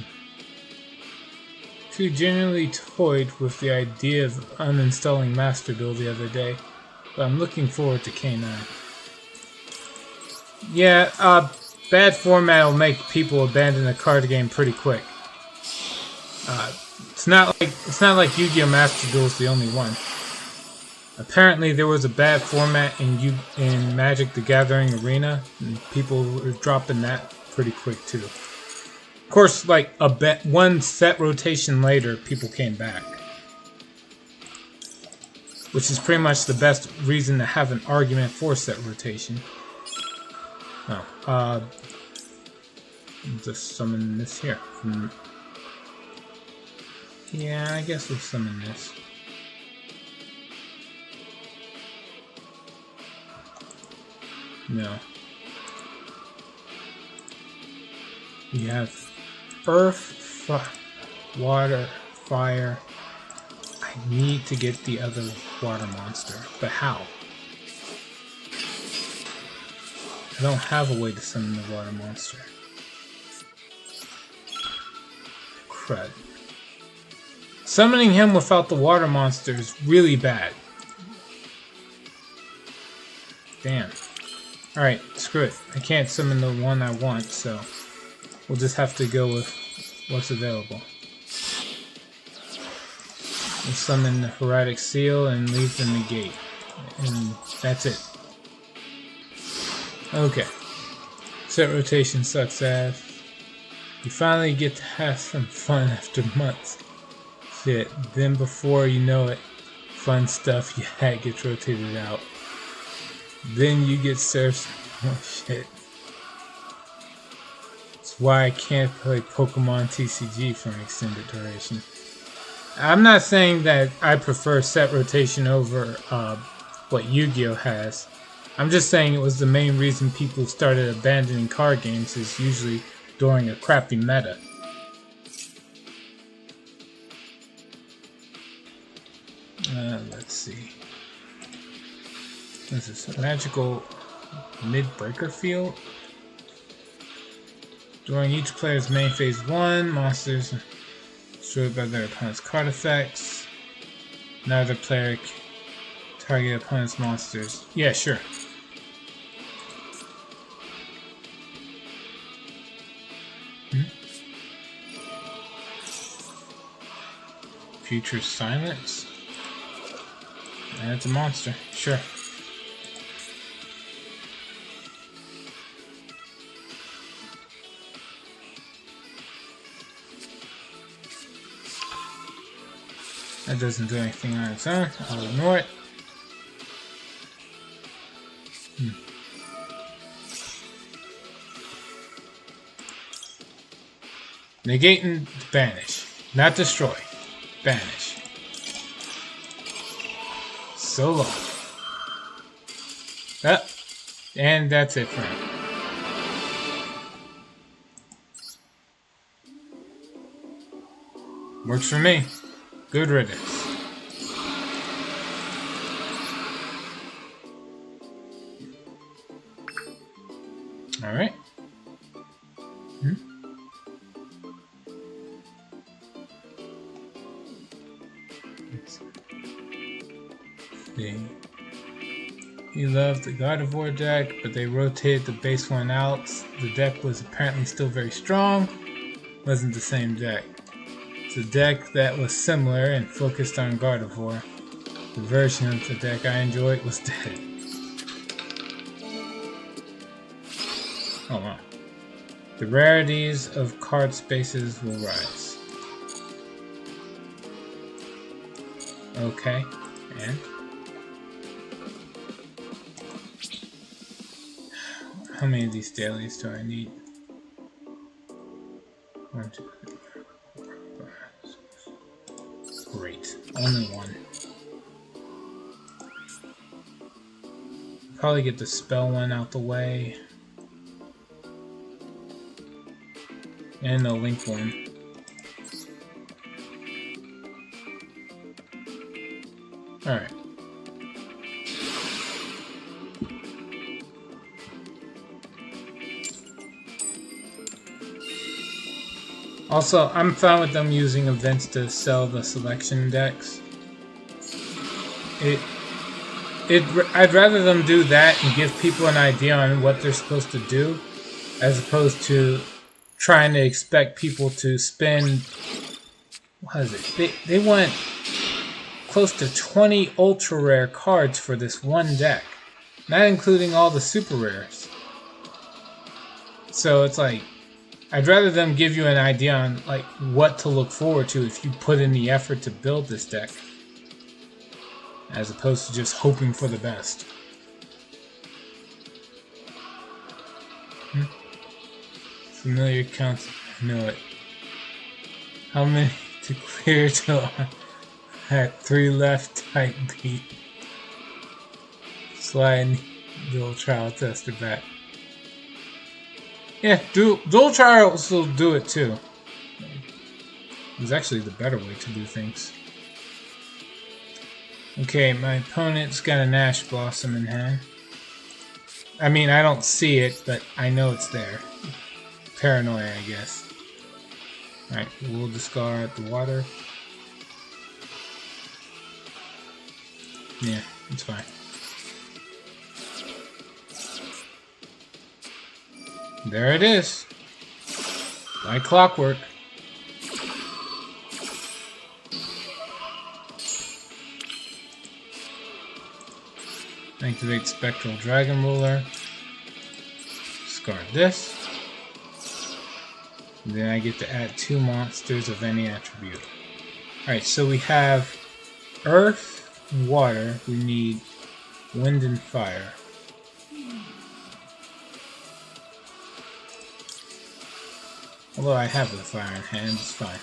She genuinely toyed with the idea of uninstalling Master Duel the other day, but I'm looking forward to K9. Yeah, bad format will make people abandon a card game pretty quick. It's not like Yu-Gi-Oh! Master Duel is the only one. Apparently, there was a bad format in Magic: The Gathering Arena, and people were dropping that pretty quick too. Of course, like one set rotation later, people came back, which is pretty much the best reason to have an argument for set rotation. Oh, just summon this here. Yeah, I guess we'll summon this. No. We have Earth, Water, Fire. I need to get the other water monster, but how? I don't have a way to summon the water monster. Crud. Summoning him without the water monster is really bad. Damn. Alright, screw it. I can't summon the one I want, so we'll just have to go with what's available. We'll summon the Heraldic Seal and leave the negate. And that's it. Okay. Set rotation sucks ass. You finally get to have some fun after months. Shit, then before you know it, fun stuff you had gets rotated out. Then you get served oh shit. That's why I can't play Pokemon TCG for an extended duration. I'm not saying that I prefer set rotation over what Yu-Gi-Oh! Has. I'm just saying it was the main reason people started abandoning card games is usually during a crappy meta. Let's see. This is a magical mid-breaker field. During each player's main phase 1, monsters destroyed by their opponent's card effects. Neither player can target opponent's monsters. Yeah, sure. Future silence. And it's a monster. Sure. That doesn't do anything on its own. I'll ignore it. Negate and banish. Not destroy. Banish. So long. And that's it for him. Works for me. Good riddance. Alright. Let's see. He loved the Gardevoir deck, but they rotated the base one out. The deck was apparently still very strong. Wasn't the same deck. It's a deck that was similar and focused on Gardevoir. The version of the deck I enjoyed was dead. Oh wow. The rarities of card spaces will rise. Okay. And how many of these dailies do I need? 1, 2, 3, 4, 5, 6. Great. Only one. Probably get the spell one out the way. And the link one. Alright. Also, I'm fine with them using events to sell the selection decks. I'd rather them do that and give people an idea on what they're supposed to do, as opposed to trying to expect people to spend, what is it? They want close to 20 ultra rare cards for this one deck, not including all the super rares. So it's like, I'd rather them give you an idea on like what to look forward to if you put in the effort to build this deck, as opposed to just hoping for the best. Familiar counts. I know it. How many to clear till I had 3 left? Type B. Slide dual trial tester back. Yeah, dual trials will do it too. It's actually the better way to do things. Okay, my opponent's got a Nash Blossom in hand. I mean, I don't see it, but I know it's there. Paranoia, I guess. Alright, we'll discard the water. Yeah, it's fine. There it is. Like clockwork. Activate Spectral Dragon Ruler. Discard this. And then I get to add 2 monsters of any attribute. Alright, so we have Earth and Water. We need Wind and Fire. Although I have the fire in hand, it's fine.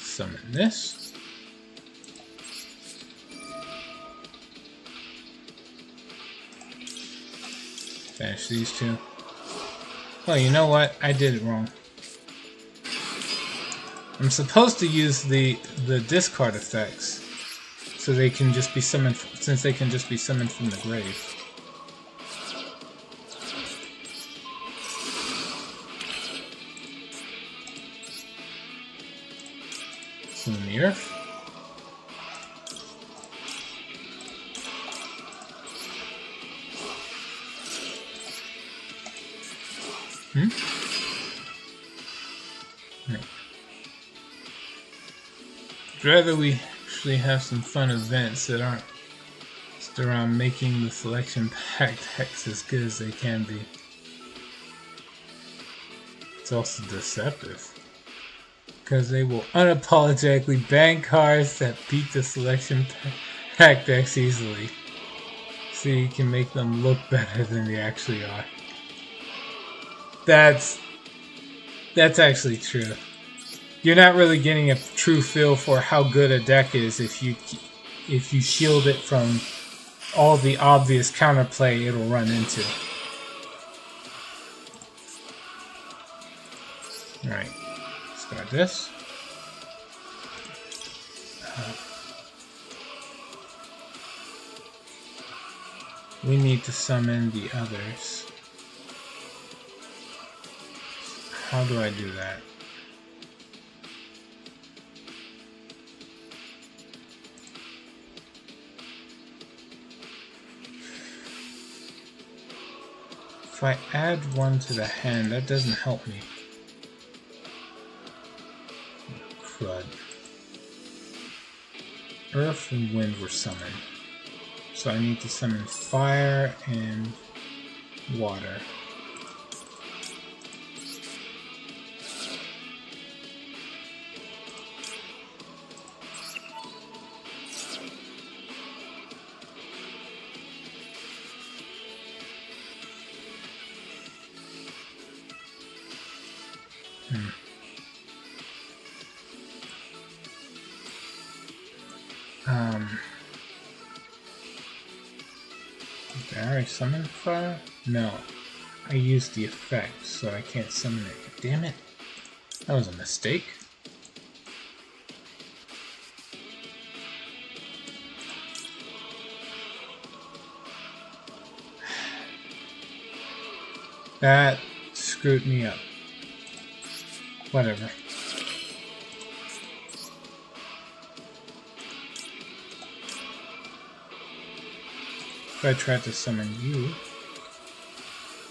Summon this. Finish these 2. Well, you know what? I did it wrong. I'm supposed to use the discard effects. So they can just be summoned, since they can just be summoned from the grave. Summon the Earth. Right. I'd rather we actually have some fun events that aren't just around making the selection pack decks as good as they can be. It's also deceptive, because they will unapologetically ban cards that beat the selection pack decks easily, so you can make them look better than they actually are. That's actually true. You're not really getting a true feel for how good a deck is if you shield it from all the obvious counterplay it'll run into. Alright, start this. We need to summon the others. How do I do that? If I add 1 to the hand, that doesn't help me. Crud. Earth and Wind were summoned. So I need to summon Fire and Water. Did I already summon fire? No. I used the effect, so I can't summon it. Damn it. That was a mistake. That screwed me up. Whatever. If I tried to summon you...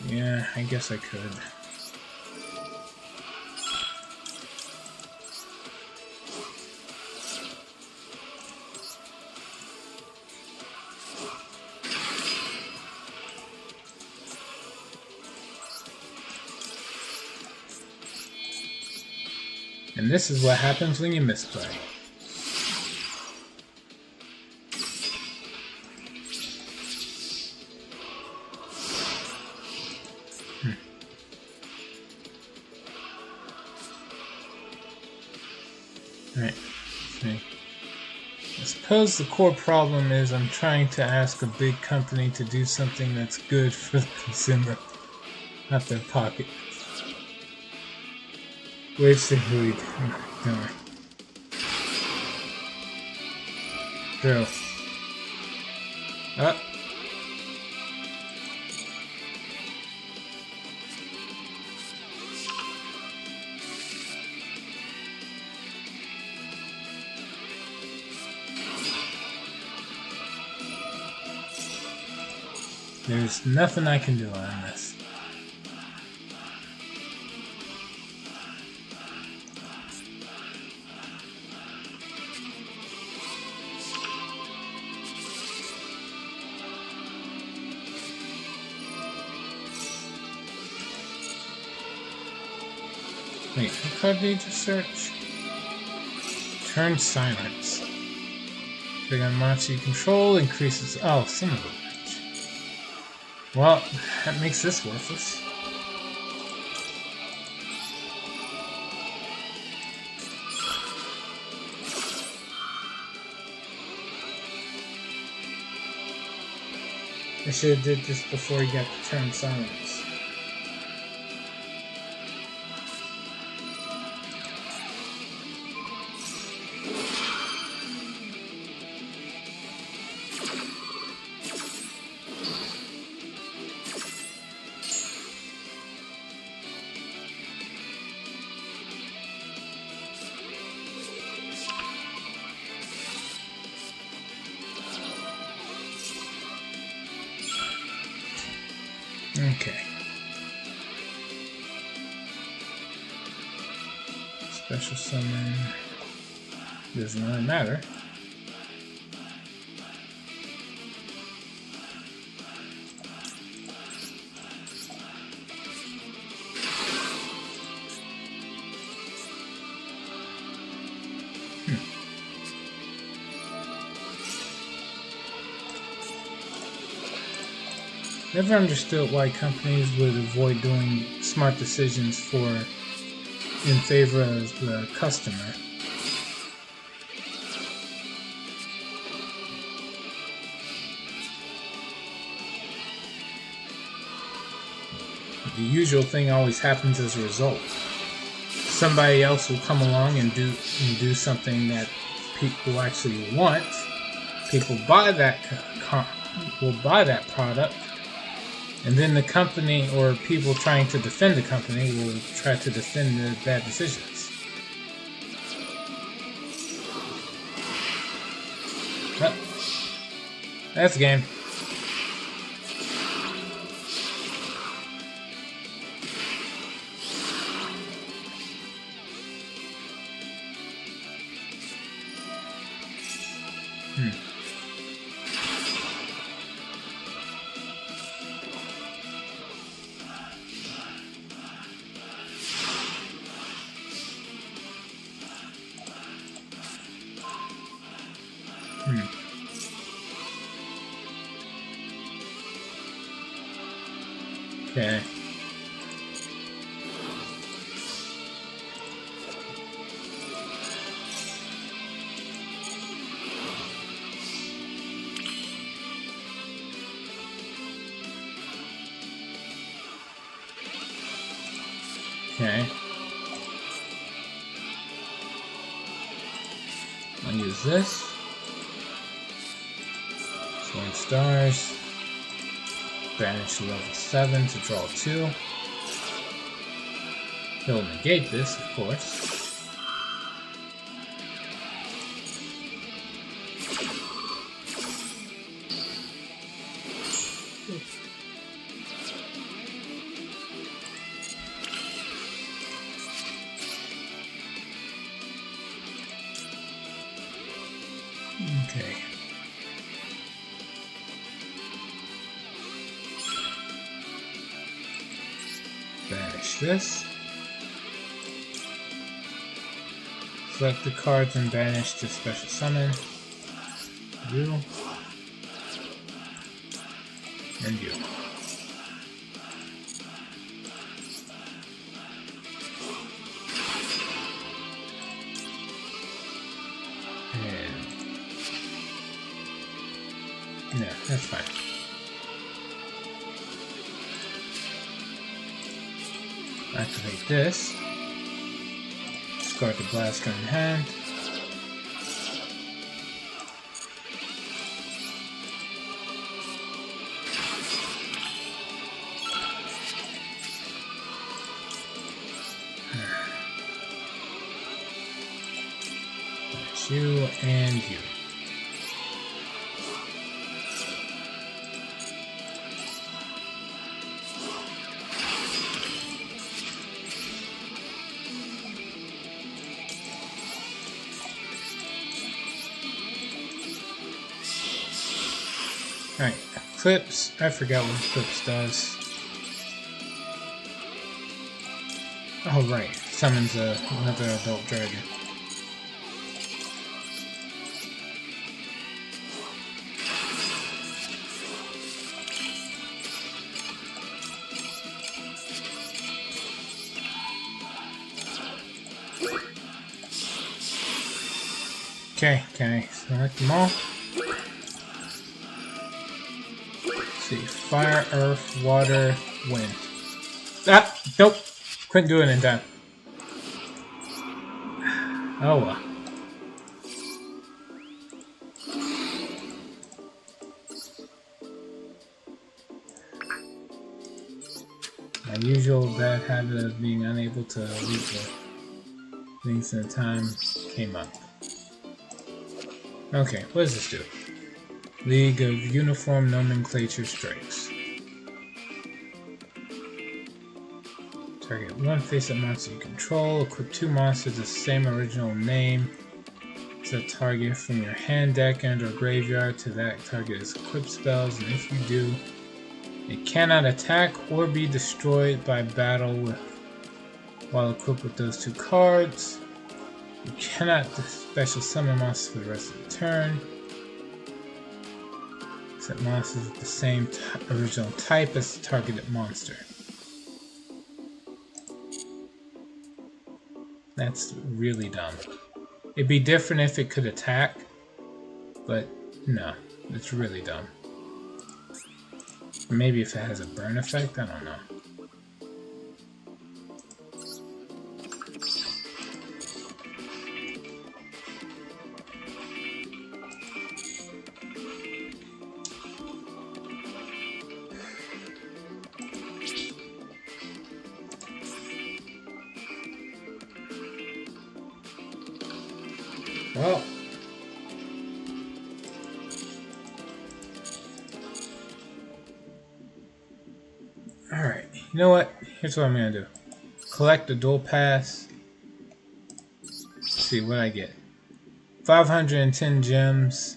Yeah, I guess I could. And this is what happens when you misplay. Right. Okay. I suppose the core problem is I'm trying to ask a big company to do something that's good for the consumer, not their pocket. Which they really don't. Drill. Up. There's nothing I can do on this. Wait, what card did you just search? Turn silence. Trigger on monster you control increases. Oh, some of it. Well, that makes this worthless. I should have did this before he got to turn silence. Okay. Special summon doesn't really matter. Never understood why companies would avoid doing smart decisions in favor of the customer. The usual thing always happens as a result. Somebody else will come along and do something that people actually want. People buy that will buy that product. And then the company or people trying to defend the company will try to defend the bad decisions. Well, that's the game. Okay. Okay. I'll use this. Swing stars. Banish to level 7 to draw 2. He'll negate this, of course. Okay. Banish this. Select the cards and banish to special summon. You. And you. No, that's fine. Activate this. Discard the blast gun in hand. That's you and you. Alright, Eclipse. I forgot what Eclipse does. Oh, right. Summons another adult dragon. Okay, can I select them all? See, fire, earth, water, wind. Ah, nope, couldn't do it in time. Oh well. My usual bad habit of being unable to read the things in time came up. Okay, what does this do? League of Uniform Nomenclature Strikes. Target one face-up monster you control. Equip 2 monsters with the same original name. Set a target from your hand, deck, and or graveyard to that target as equipped spells, and if you do, it cannot attack or be destroyed by battle while equipped with those 2 cards. You cannot special summon monsters for the rest of the turn. Set monsters with the same original type as the targeted monster. That's really dumb. It'd be different if it could attack, but no, it's really dumb. Or maybe if it has a burn effect, I don't know. Well, alright, you know what? Here's what I'm gonna do. Collect the dual pass. Let's see what I get. 510 gems,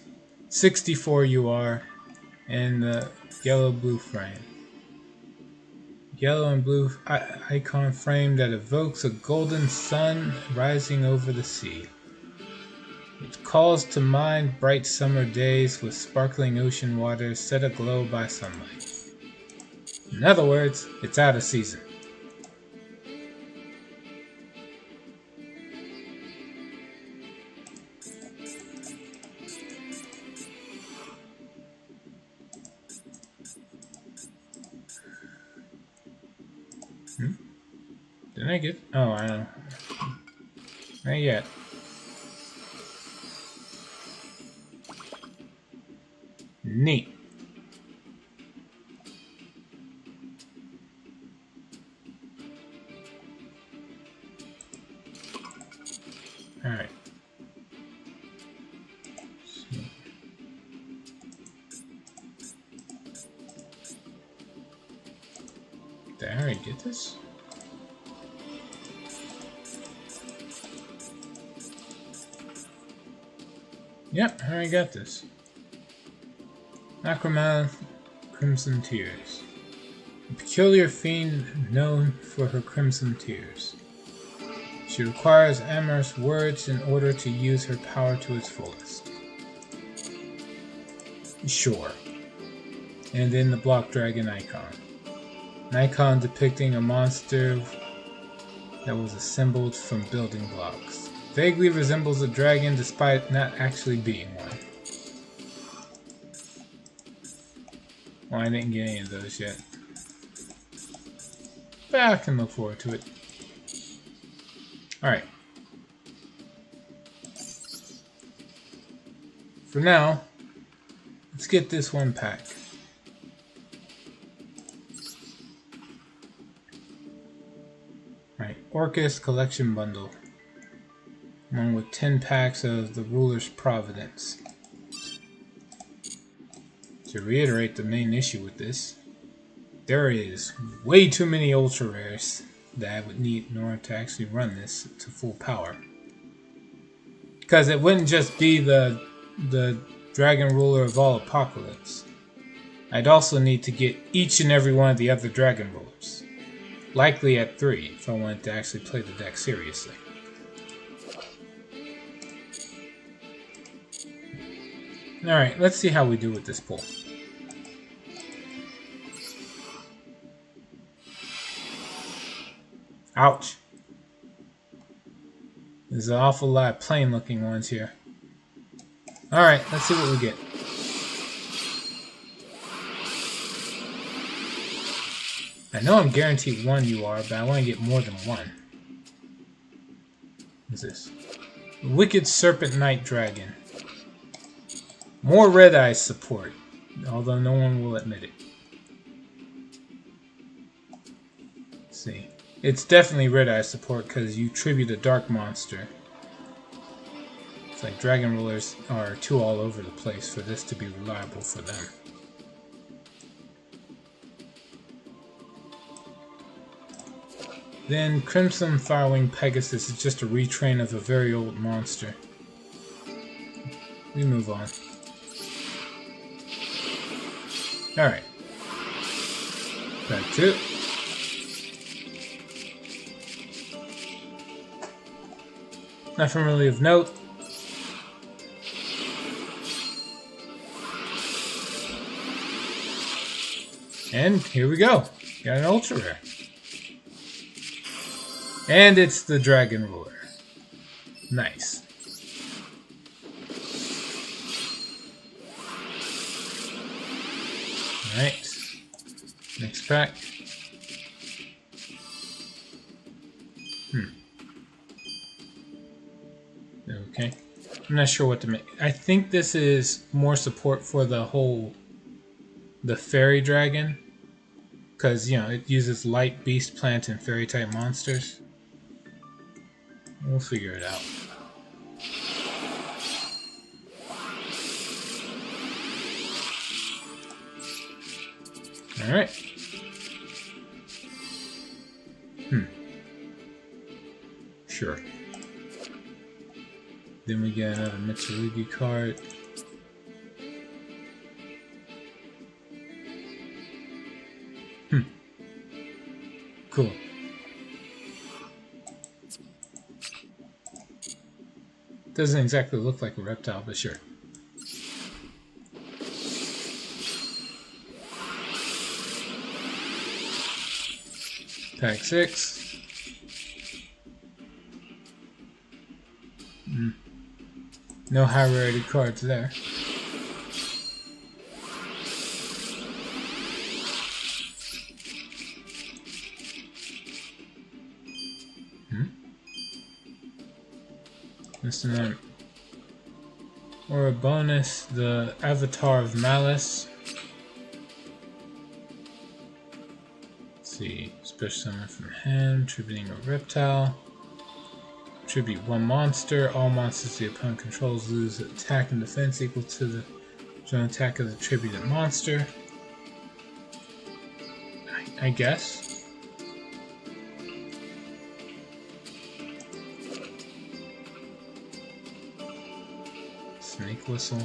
64 UR, and the yellow-blue frame. Yellow and blue icon frame that evokes a golden sun rising over the sea. It calls to mind bright summer days with sparkling ocean waters set aglow by sunlight. In other words, it's out of season. Didn't I get? Oh, I don't know. Not yet. Neat. Alright. Did I already get this? Yep, I already got this. Akramana Crimson Tears. A peculiar fiend known for her crimson tears. She requires amorous words in order to use her power to its fullest. Sure. And then the block dragon icon. An icon depicting a monster that was assembled from building blocks. Vaguely resembles a dragon despite not actually being one. Well, I didn't get any of those yet. But I can look forward to it. Alright. For now, let's get this one pack. Alright, Orcus Collection Bundle. Along with 10 packs of the Ruler's Providence. To reiterate the main issue with this, there is way too many ultra rares that I would need in order to actually run this to full power. Because it wouldn't just be the Dragon Ruler of all Apocalypse. I'd also need to get each and every one of the other Dragon Rulers. Likely at 3 if I wanted to actually play the deck seriously. Alright, let's see how we do with this pull. Ouch. There's an awful lot of plain looking ones here. Alright, let's see what we get. I know I'm guaranteed 1 UR, but I want to get more than 1. What's this? Wicked Serpent Knight Dragon. More Red Eyes support, although no one will admit it. Let's see. It's definitely Red Eye support because you tribute a dark monster. It's like Dragon Rulers are too all over the place for this to be reliable for them. Then Crimson Firewing Pegasus is just a retrain of a very old monster. We move on. Alright. Back 2. Nothing really of note. And here we go. Got an ultra rare. And it's the Dragon Ruler. Nice. Alright. Next pack. Okay. I'm not sure what to make. I think this is more support for the fairy dragon. Because, you know, it uses light, beast, plant, and fairy type monsters. We'll figure it out. Alright. Sure. Then we get another Mitsurugi card. Cool. Doesn't exactly look like a reptile, but sure. Pack 6. No high rarity cards there. Missing them. Or a bonus, the Avatar of Malice. Let's see, special summon from hand, tributing a reptile. Tribute one monster. All monsters the opponent controls lose attack and defense equal to the joint attack of the tributed monster. I guess. Snake whistle.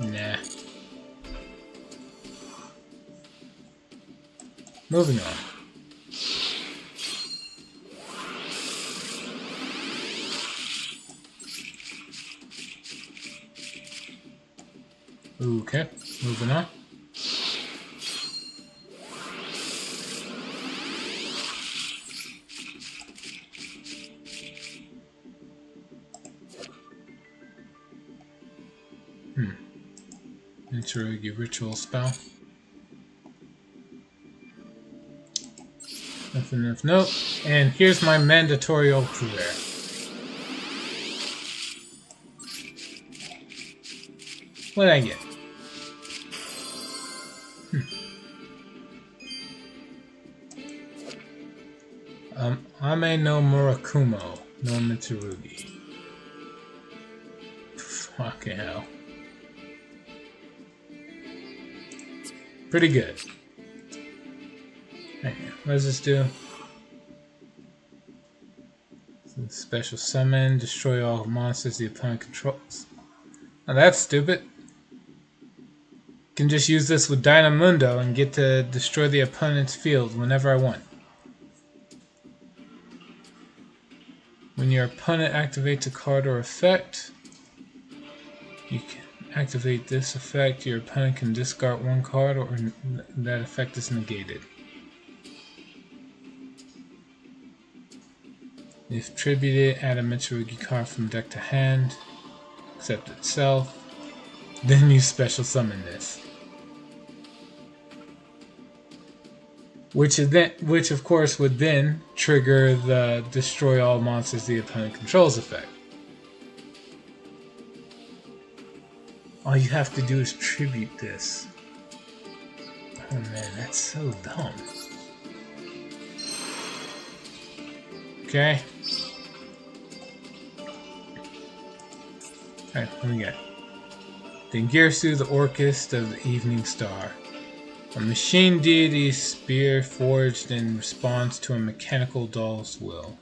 Nah. Moving on. Okay, moving on. Mitsurugi ritual spell. Nothing of note. And here's my mandatory ultra rare. What'd I get? Ame no Murakumo no Mitsurugi. Fucking hell. Pretty good. Right, what does this do? Special summon, destroy all monsters the opponent controls. Now that's stupid. Can just use this with Dynamundo and get to destroy the opponent's field whenever I want. When your opponent activates a card or effect, you can activate this effect. Your opponent can discard one card or that effect is negated. If tributed, add a Mitsurugi card from deck to hand, except itself. Then you special summon this. Which of course would then trigger the destroy all monsters the opponent controls effect. All you have to do is tribute this. Oh man, that's so dumb. Okay. Alright, what do we got? Dengirsu, the Orchis of the Evening Star. A machine deity's spear forged in response to a mechanical doll's will.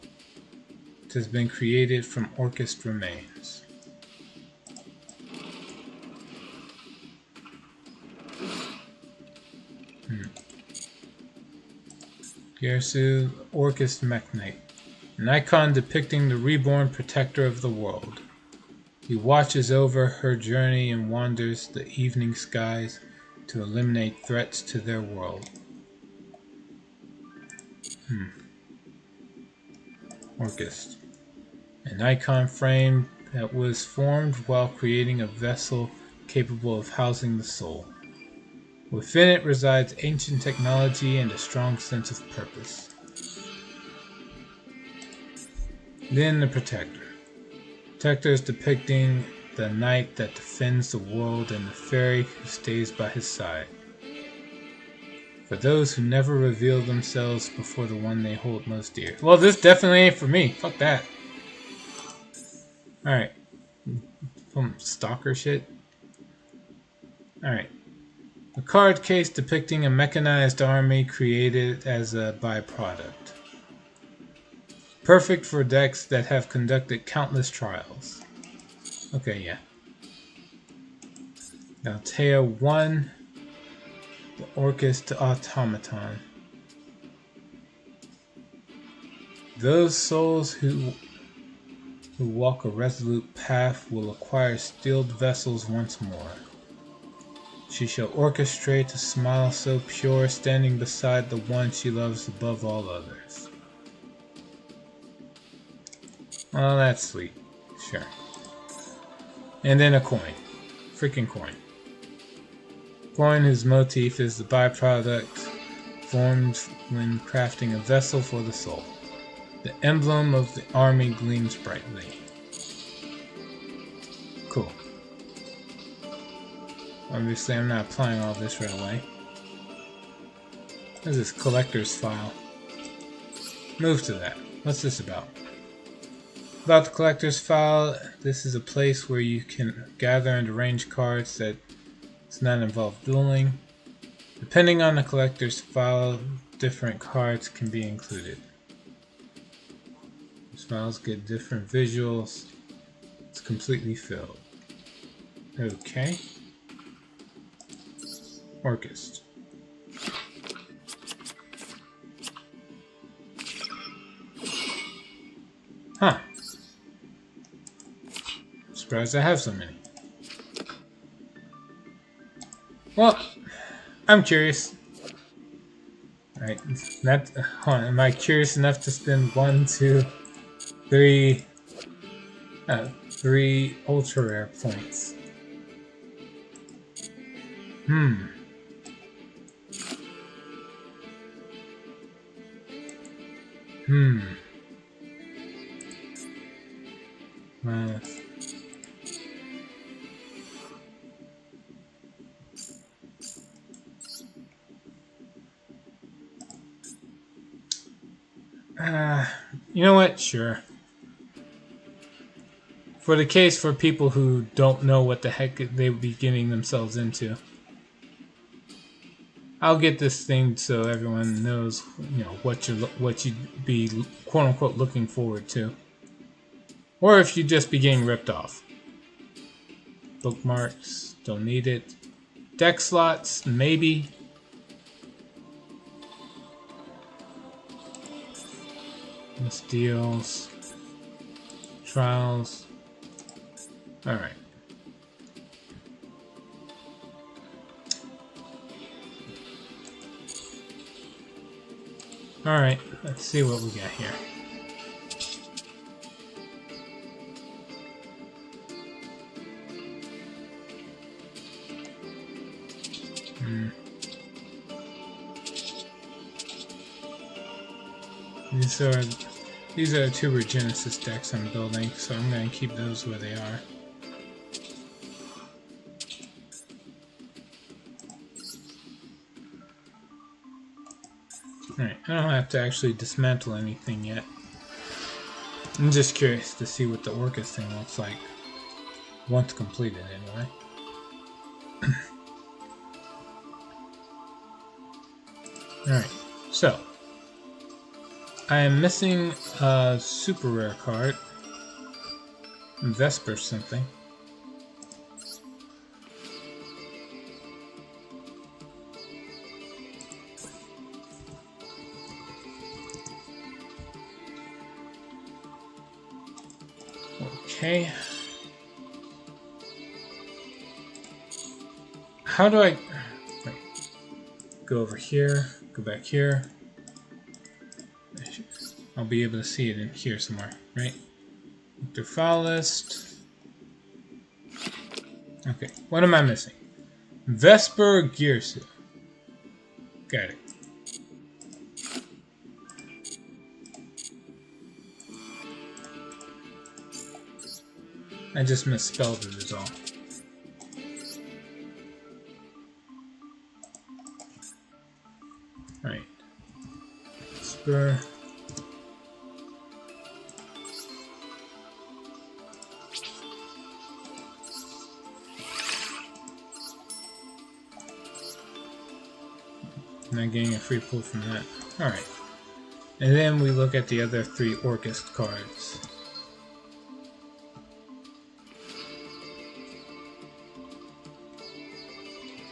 It has been created from Orchis remains. Girsu, Orchis Mekhnate. An icon depicting the reborn protector of the world. He watches over her journey and wanders the evening skies to eliminate threats to their world. Orchis. An icon frame that was formed while creating a vessel capable of housing the soul. Within it resides ancient technology and a strong sense of purpose. Then the Protector. Protector is depicting the knight that defends the world and the fairy who stays by his side. For those who never reveal themselves before the one they hold most dear. Well, this definitely ain't for me. Fuck that. Alright. Some stalker shit. Alright. A card case depicting a mechanized army created as a byproduct. Perfect for decks that have conducted countless trials. Okay, yeah. Altea 1. The Orchis to Automaton. Those souls who walk a resolute path will acquire steeled vessels once more. She shall orchestrate a smile so pure, standing beside the one she loves above all others. Well, that's sweet. Sure. And then a coin. Freaking coin. Coin whose motif is the byproduct formed when crafting a vessel for the soul. The emblem of the army gleams brightly. Cool. Obviously, I'm not applying all this right away. What is this collector's file? Move to that. What's this about? About the collector's file, this is a place where you can gather and arrange cards that does not involve dueling. Depending on the collector's file, different cards can be included. These files get different visuals. It's completely filled. Okay. Orchest. Huh. Surprised I have so many. Well, I'm curious. Alright, hold on, am I curious enough to spend 1, 2, 3 ultra rare points? You know what? Sure. For the case for people who don't know what the heck they would be getting themselves into, I'll get this thing so everyone knows, you know, what you'd be quote unquote looking forward to, or if you just be getting ripped off. Bookmarks, don't need it. Deck slots, maybe. This deals. Trials. Alright. Alright, let's see what we got here. These are two Regenesis decks I'm building, so I'm going to keep those where they are. Alright, I don't have to actually dismantle anything yet. I'm just curious to see what the Orchis thing looks like once completed anyway. Alright, so I am missing a super rare card. Vesper something. Okay. How do I go over here, go back here? I'll be able to see it in here somewhere, right? Through file list. Okay, what am I missing? Vesper Girsu. Got it. I just misspelled it is all. Alright. Vesper. Not getting a free pull from that. Alright. And then we look at the other 3 Orchis cards.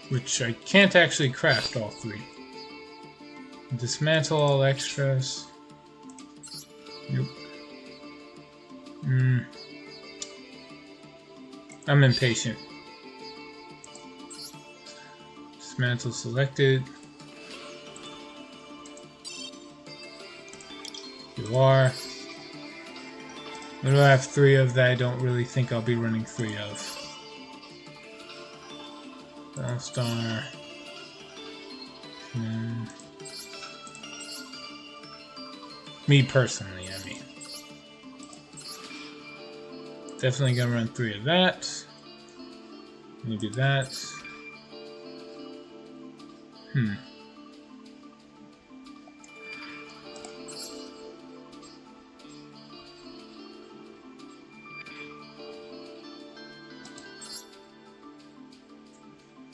Which I can't actually craft all 3. Dismantle all extras. Nope. I'm impatient. Dismantle selected. You are. What do I have 3 of that I don't really think I'll be running 3 of? Battlestar. Me personally, I mean. Definitely gonna run 3 of that. Maybe that.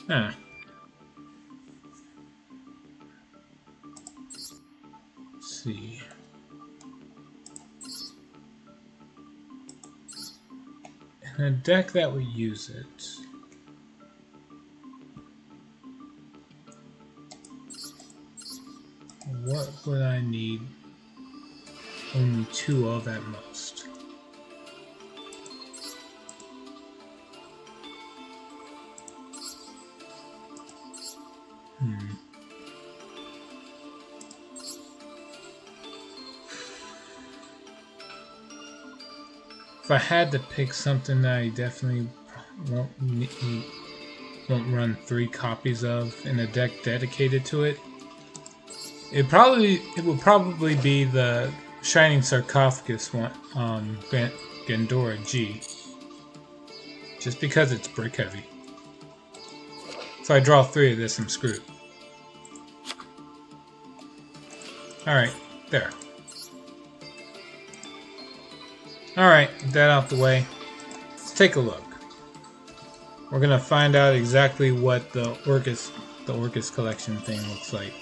Huh. Let's see. In a deck that would use it. What would I need? Only 2 of at most. If I had to pick something that I definitely won't run 3 copies of in a deck dedicated to it, it would probably be the Shining Sarcophagus one, Gandora G. Just because it's brick heavy. So I draw 3 of this, I'm screwed. Alright, there. Alright, that out the way. Let's take a look. We're gonna find out exactly what the Orcus collection thing looks like.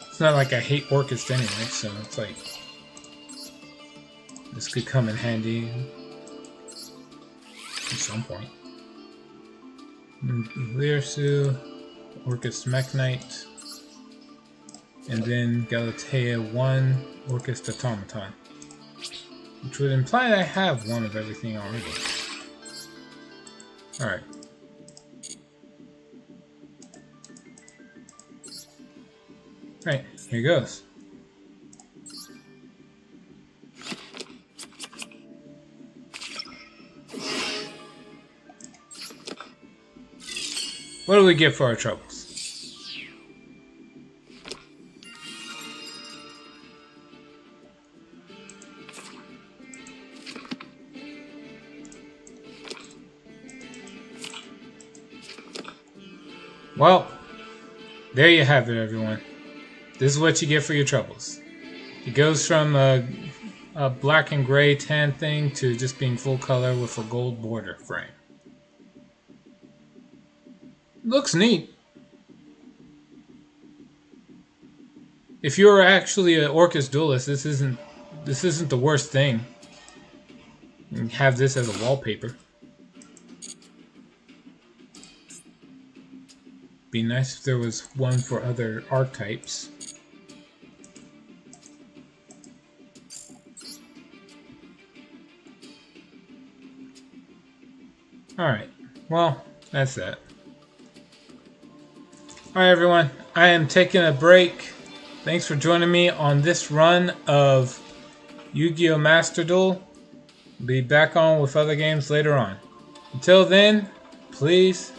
It's not like I hate Orcus anyway, so it's like this could come in handy at some point. Lirsu, Orcus Mekk-Knight, and then Galatea 1, Orcus Automaton. Which would imply that I have one of everything already. Alright. Right, here goes. What do we get for our troubles? Well, there you have it, everyone. This is what you get for your troubles. It goes from a black and gray tan thing to just being full color with a gold border frame. Looks neat. If you're actually an Orcus duelist, this isn't the worst thing. You can have this as a wallpaper. Be nice if there was one for other archetypes. Alright, well, that's that. Alright everyone, I am taking a break. Thanks for joining me on this run of Yu-Gi-Oh! Master Duel. Be back on with other games later on. Until then, please